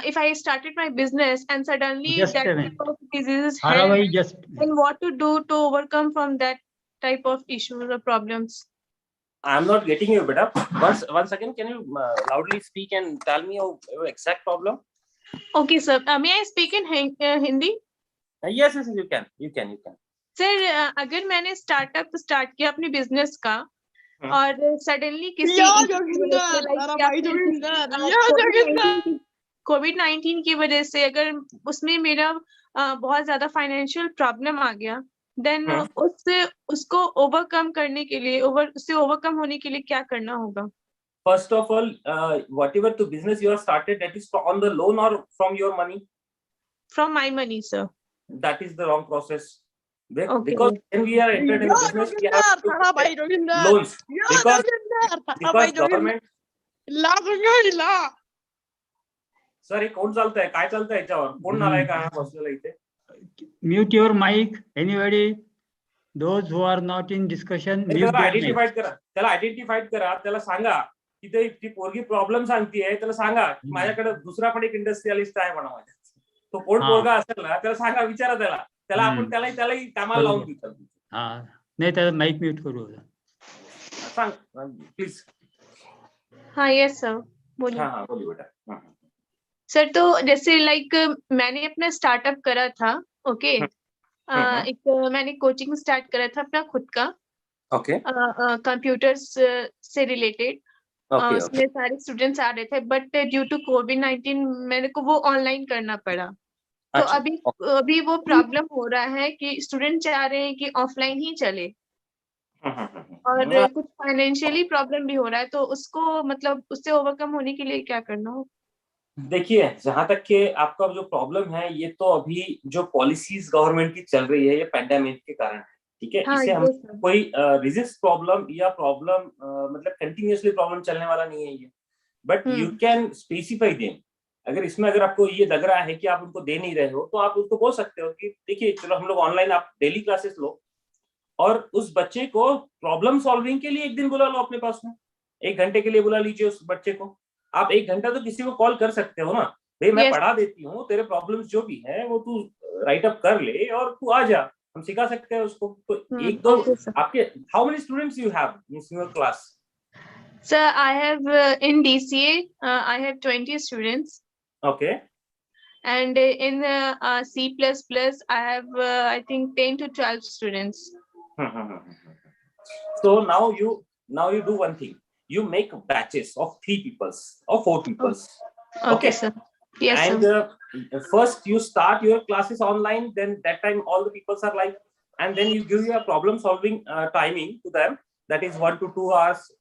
if I started my business and suddenly Just that a type minute. of diseases held, Harawai, just then what to do to overcome from that type of issues or problems? I'm not getting you, beta. Once again, can you loudly speak and tell me your exact problem? Okay, sir. May I speak in Hindi? Yes, you can. You can. Sir अगर मैंने startup start KIA अपने business का और suddenly किसी कोविड-19 की वजह से अगर उसमें मेरा बहुत ज्यादा फाइनेंशियल प्रॉब्लम आ गया, देन उसको ओवरकम करने के लिए उससे ओवरकम होने के लिए क्या करना होगा? First of all, whatever the business you have started, that is on the loan or from your money? From my money, sir. That is the wrong process. Okay. Because when we are entered in the business, we have to loans. Because government. Sir, कोण चालतंय? काय चालतंय याच्यावर? कोण नालाय का बसलेला इथे? mute your mic. Anybody? Those who are not in discussion, mute their mic. त्याला आयडेंटिफाईड करा. त्याला सांगा की ती पोरगी प्रॉब्लेम सांगतेय. त्याला सांगा माझ्याकडे दुसरा पण एक इंडस्ट्रियलिस्ट आहे म्हणा माझ्या. तो कोण पोरगा असेल ना त्याला सांगा, विचारा त्याला आपण त्यालाही कामाला लावून देतो. नाही त्याला माईक म्यूट करू. सांग प्लीज. हाँ यस सर, बोलिए. हाँ बोलिए बेटा. सर तो जैसे लाइक मैंने अपना स्टार्टअप करा था. ओके. एक मैंने कोचिंग स्टार्ट करा था अपना खुद का. Okay. कंप्यूटर्स से रिलेटेड Okay. उसमें सारे स्टूडेंट्स आ रहे थे, बट ड्यू टू कोविड-19 मेरे को वो ऑनलाइन करना पड़ा। तो अच्छा, अभी वो प्रॉब्लम हो रहा है कि स्टूडेंट चाह रहे हैं कि ऑफलाइन ही चले, और कुछ फाइनेंशियली प्रॉब्लम भी हो रहा है, तो उसको मतलब उससे ओवरकम होने के लिए क्या करना हो? देखिए, जहां तक के आपका जो प्रॉब्लम है, ये तो अभी जो पॉलिसीज गवर्नमेंट की चल रही है, ये पैंडेमिक के कारण है, ठीक है। हाँ, इसे हम ये सब। कोई रिजिस्ट प्रॉब्लम या प्रॉब्लम मतलब कंटिन्यूअसली प्रॉब्लम चलने वाला नहीं है ये, but you can specify them. अगर आपको ये लग रहा है कि आप उनको दे नहीं रहे हो, तो आप उनको बोल सकते हो कि देखिए, चलो हम लोग ऑनलाइन, आप डेली क्लासेस लो, और उस बच्चे को प्रॉब्लम सॉल्विंग के लिए एक दिन बुला लो अपने पास में, 1 घंटे के लिए बुला लीजिए उस बच्चे को। आप 1 घंटा तो किसी को कॉल कर सकते हो ना, भाई मैं Yes. पढ़ा देती हूँ, तेरे प्रॉब्लम्स जो भी है वो तू राइट अप कर ले और तू आ जा, हम सिखा सकते हैं उसको। तो एक दो Okay, sir. आपके, how many students you have in your class? Sir, I have in DCA, I have 20 students, okay, and in C++, I have I think 10 to 12 students. so now you do one thing, you make batches of 3 peoples or 4 peoples. Okay, sir. Yes, And sir. first you start your classes online, then that time all the peoples are live, and then you give your problem solving timing to them, that is 1 to 2 hours,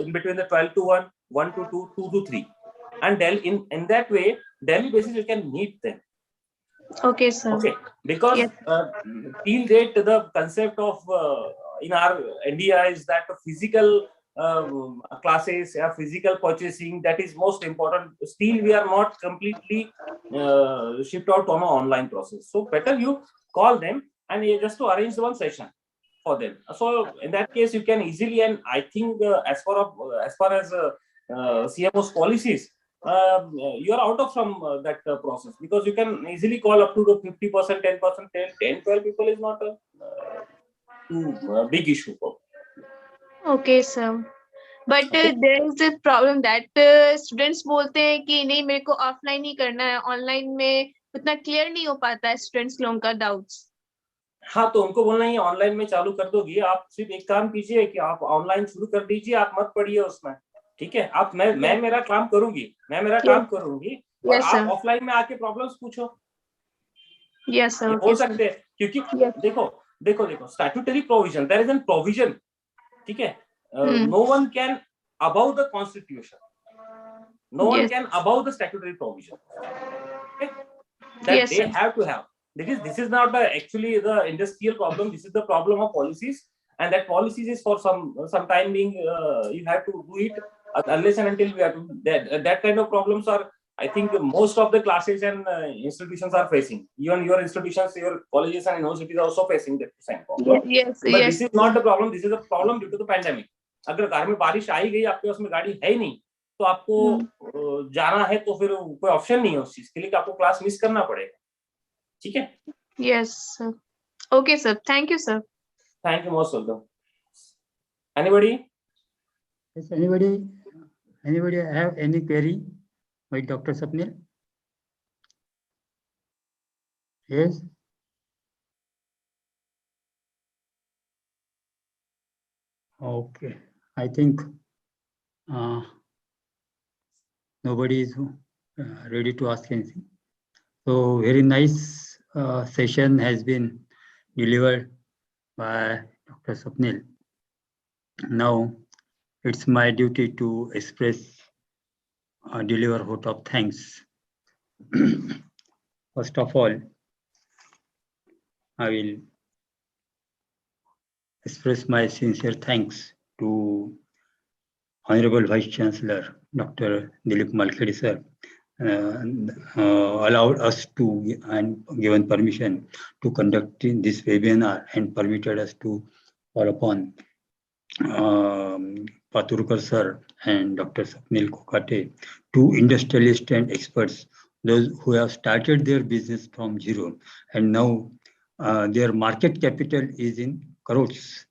in between the 12 to 1, 1 to 2, 2 to 3, and then in that way daily basis you can meet them. Okay, sir. Okay, because Yes. till date the concept of in our India is that physical classes, physical purchasing, that is most important. Still we are not completely shipped out on an online process, so better you call them and you just to arrange one session for them. So in that case you can easily, and I think as far as CMO's policies, you are out of from that process, because you can easily call up to the 50%, 10%, 10, 12 people is not a big issue for. Okay, sir. But Okay. there is a problem that students बोलते हैं कि नहीं, मेरे को offline ही करना है, online में उतना क्लियर नहीं हो पाता है स्टूडेंट्स लोगों का डाउट्स। हाँ, तो उनको बोलना, ये ऑनलाइन में चालू कर दोगी, आप सिर्फ एक काम कीजिए कि आप ऑनलाइन शुरू कर दीजिए, आप मत पढ़िए उसमें, ठीक है। आप मैं मेरा काम करूंगी, काम करूंगी, और Yes, आप sir. ऑफलाइन में आके प्रॉब्लम्स पूछो, Yes, sir. ये Okay, बोल sir. सकते हैं। क्योंकि Yes. देखो statutory provision, there is an provision, ठीक है। No one can above the constitution, no one Yes. Can above the statutory provision, okay? That Yes, they sir. have to have. This is not actually the industrial problem. This is the problem of policies, and that policies is for some time being. You have to do it unless and until we have to. That kind of problems are, I think, most of the classes and institutions are facing. Even your institutions, your colleges and universities are also facing the same problem. Yes, But yes. this is not the problem. This is a problem due to the pandemic. अगर घर में बारिश आई गई, आपके pass में गाड़ी है ही नहीं, तो आपको जाना है, तो फिर कोई ऑप्शन नहीं है उस चीज के लिए कि आपको क्लास मिस करना पड़ेगा, ठीक है। Yes, sir. Okay, sir. Thank you, sir. Thank you, most welcome. Anybody? Yes, anybody have any query with Dr. Sapnil? Yes. Okay, I think nobody is ready to ask anything. So very nice session has been delivered by Dr. Sapnil. Now it's my duty to express deliver vote of thanks. First of all, I will express my sincere thanks to Honorable Vice Chancellor Dr. Dilip Malkhedi sir, allowed us to and given permission to conduct this webinar and permitted us to call upon Paturkar sir and Dr. Sapnil Kokate, two industrialists and experts, those who have started their business from zero and now their market capital is in crores.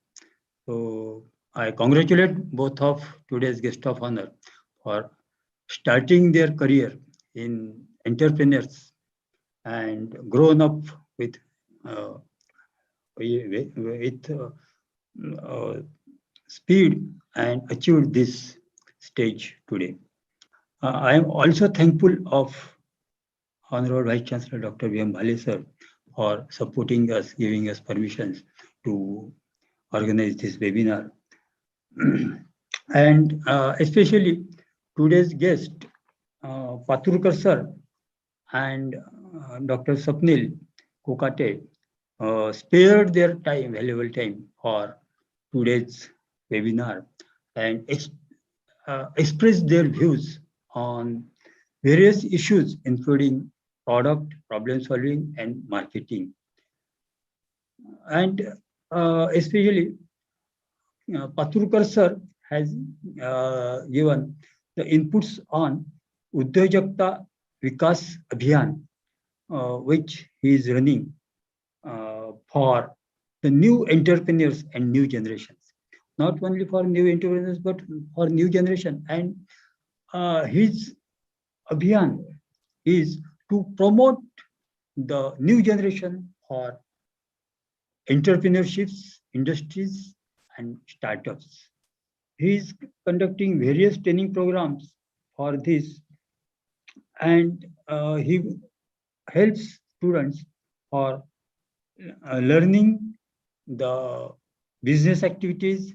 So I congratulate both of today's guest of honor for starting their career in entrepreneurs and grown up with speed and achieved this stage today. I am also thankful of Honorable Vice Chancellor Dr. V.M. Bhale sir for supporting us, giving us permissions to organize this webinar. And especially today's guest, Paturkar sir and Dr. Sapnil Kokate spared their time, valuable time for today's webinar and expressed their views on various issues, including product, problem solving, and marketing. And especially Paturkar sir has given the inputs on Udyojakta Vikas Abhiyan, which he is running for the new entrepreneurs and new generations. Not only for new entrepreneurs, but for new generation. And his Abhiyan is to promote the new generation for entrepreneurships, industries, and startups. He is conducting various training programs for this, and he helps students for learning the business activities,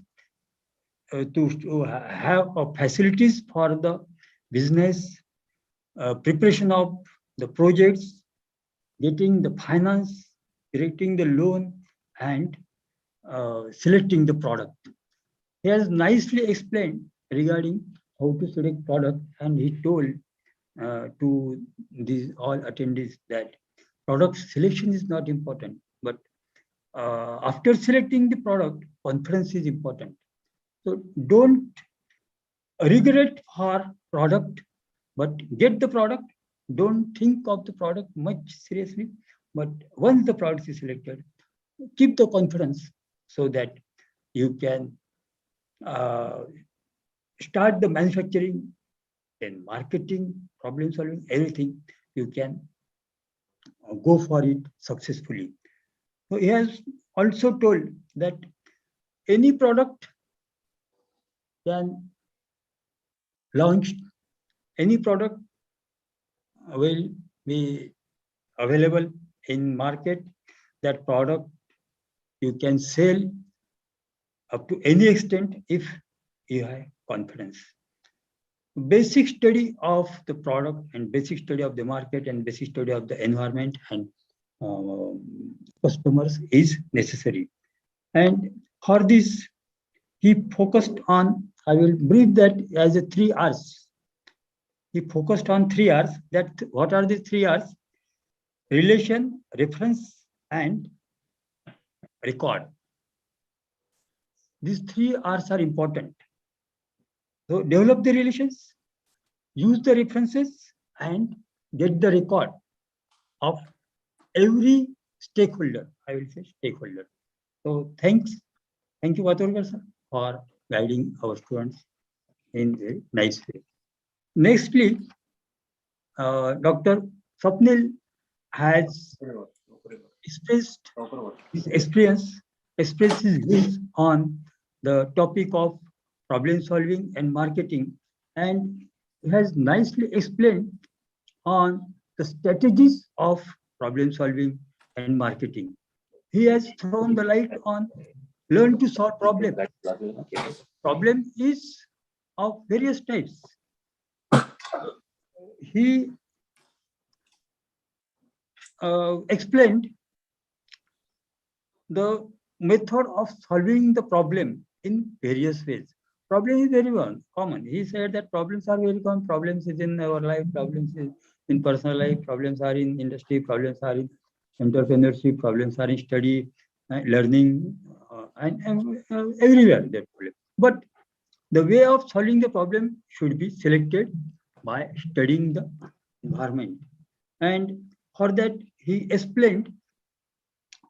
to have facilities for the business, preparation of the projects, getting the finance, directing the loan, and selecting the product. He has nicely explained regarding how to select product, and he told to these all attendees that product selection is not important, but after selecting the product, confidence is important. So don't regret for product, but get the product. Don't think of the product much seriously, but once the product is selected, keep the confidence so that you can start the manufacturing, then marketing, problem solving, everything. You can go for it successfully. So he has also told that any product can launch, any product will be available in market. That product you can sell up to any extent if you have confidence. Basic study of the product and basic study of the market and basic study of the environment and customers is necessary. And for this, he focused on, I will brief that as a 3 R's. He focused on 3 R's. That what are the 3 R's? Relation, reference, and record. These 3 R's are important. So develop the relations, use the references, and get the record of every stakeholder. I will say stakeholder. So thank you, Paturkar sir, for guiding our students in a nice way. Nextly, Dr. Sapnil has expressed his experience, expressed his views on the topic of problem solving and marketing, and he has nicely explained on the strategies of problem solving and marketing. He has thrown the light on learn to solve problem. Problem is of various types. He explained the method of solving the problem in various ways. Problem is very common. He said that problems are very common. Problems is in our life, problems is in personal life, problems are in industry, problems are in entrepreneurship, problems are in study, learning, and everywhere there problem. But the way of solving the problem should be selected by studying the environment. And for that, he explained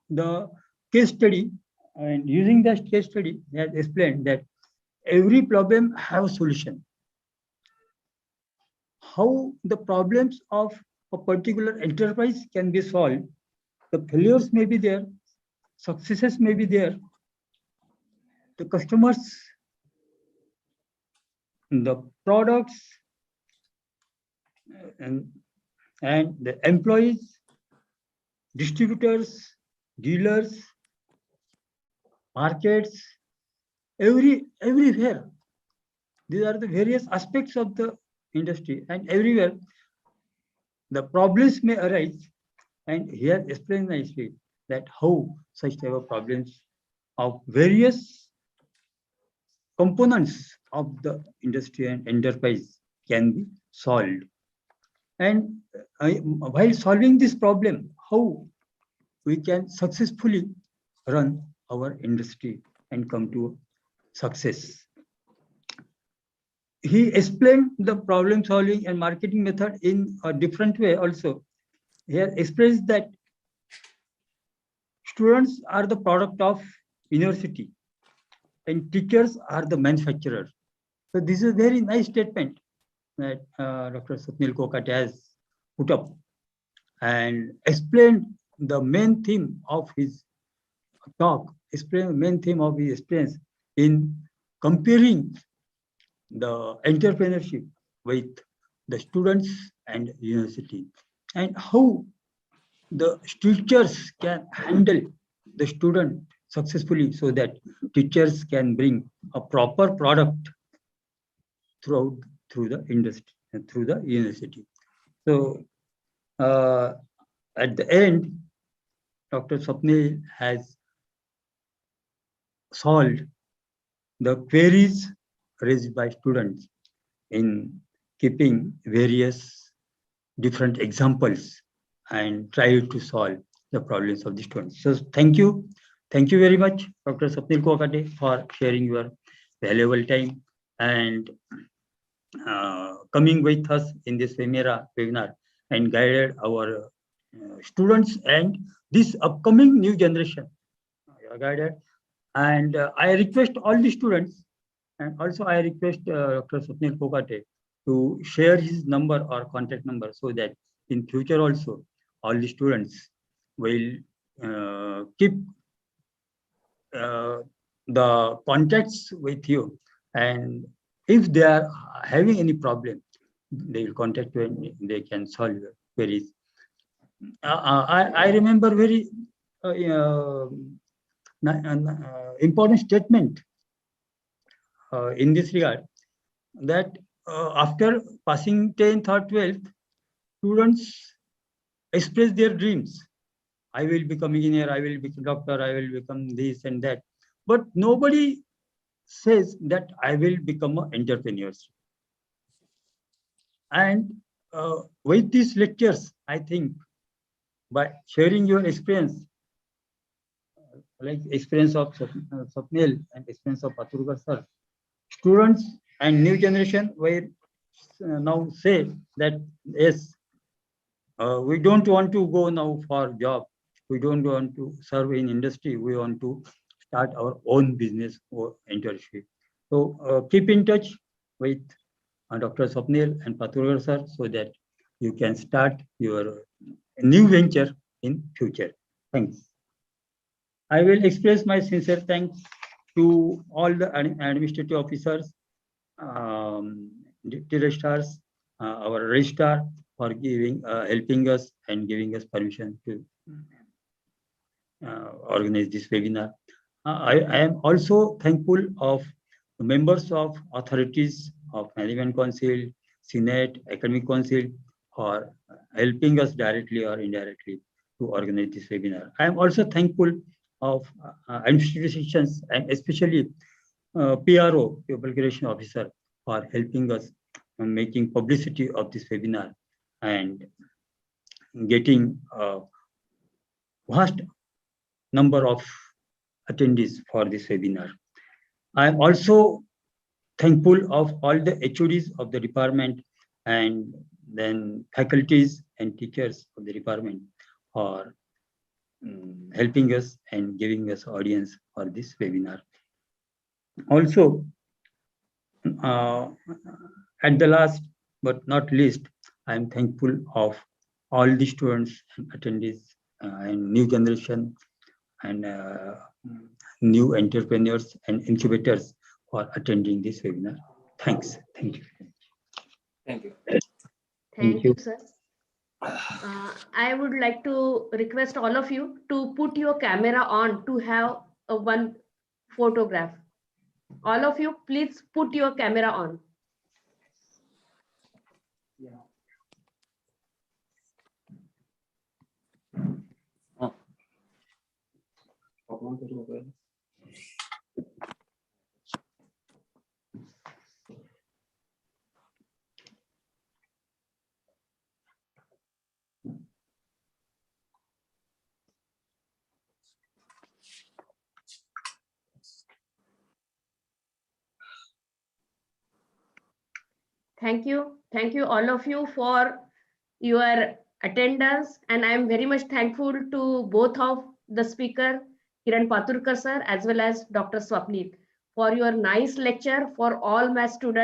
the case study, and using that case study, he has explained that every problem have a solution. How the problems of a particular enterprise can be solved, the failures may be there, successes may be there, the customers, the products, and the employees, distributors, dealers, markets, everywhere. These are the various aspects of the industry, and everywhere the problems may arise. And he has explained nicely that how such type of problems of various components of the industry and enterprise can be solved. And while solving this problem, how we can successfully run our industry and come to success. He explained the problem solving and marketing method in a different way also. He has expressed that students are the product of university and teachers are the manufacturers. So this is a very nice statement that Dr. Swapnil Kokate has put up and explained the main theme of his talk, explained the main theme of his experience in comparing the entrepreneurship with the students and university, and how the teachers can handle the student successfully so that teachers can bring a proper product through the industry and through the university. So at the end, Dr. Swapnil has solved the queries raised by students in keeping various different examples and try to solve the problems of the students. So thank you. Thank you very much, Dr. Swapnil Kokate, for sharing your valuable time and coming with us in this webinar and guided our students and this upcoming new generation. Guided. And I request all the students, and also I request Dr. Swapnil Kokate to share his number or contact number so that in future also all the students will keep the contacts with you, and if they are having any problem, they will contact you and they can solve your queries. I remember very important statement in this regard, that after passing 10th or 12th, students express their dreams. I will become engineer, I will become doctor, I will become this and that. But nobody says that I will become an entrepreneur. And with these lectures, I think by sharing your experience, like experience of Swapnil and experience of Paturkar sir, students and new generation will now say that yes, we don't want to go now for job. We don't want to serve in industry. We want to start our own business or internship. So keep in touch with Dr. Swapnil and Paturkar sir so that you can start your new venture in future. Thanks. I will express my sincere thanks to all the administrative officers, deputy registrars, our registrar for giving, helping us and giving us permission to organize this webinar. I am also thankful of the members of authorities of Management Council, Senate, Academic Council for helping us directly or indirectly to organize this webinar. I am also thankful of institutions and especially PRO, Public Relation Officer, for helping us in making publicity of this webinar and getting a vast number of attendees for this webinar. I am also thankful of all the HODs of the department and then faculties and teachers of the department for helping us and giving us audience for this webinar. Also, at the last but not least, I am thankful of all the students and attendees and new generation and new entrepreneurs and incubators for attending this webinar. Thanks. Thank you. Thank you. Thank you, sir. I would like to request all of you to put your camera on to have one photograph. All of you, please put your camera on. Thank you. Thank you all of you for your attendance. And I am very much thankful to both of the speaker, Kiran Paturkar sir, as well as Dr. Swapnil, for your nice lecture for all my students.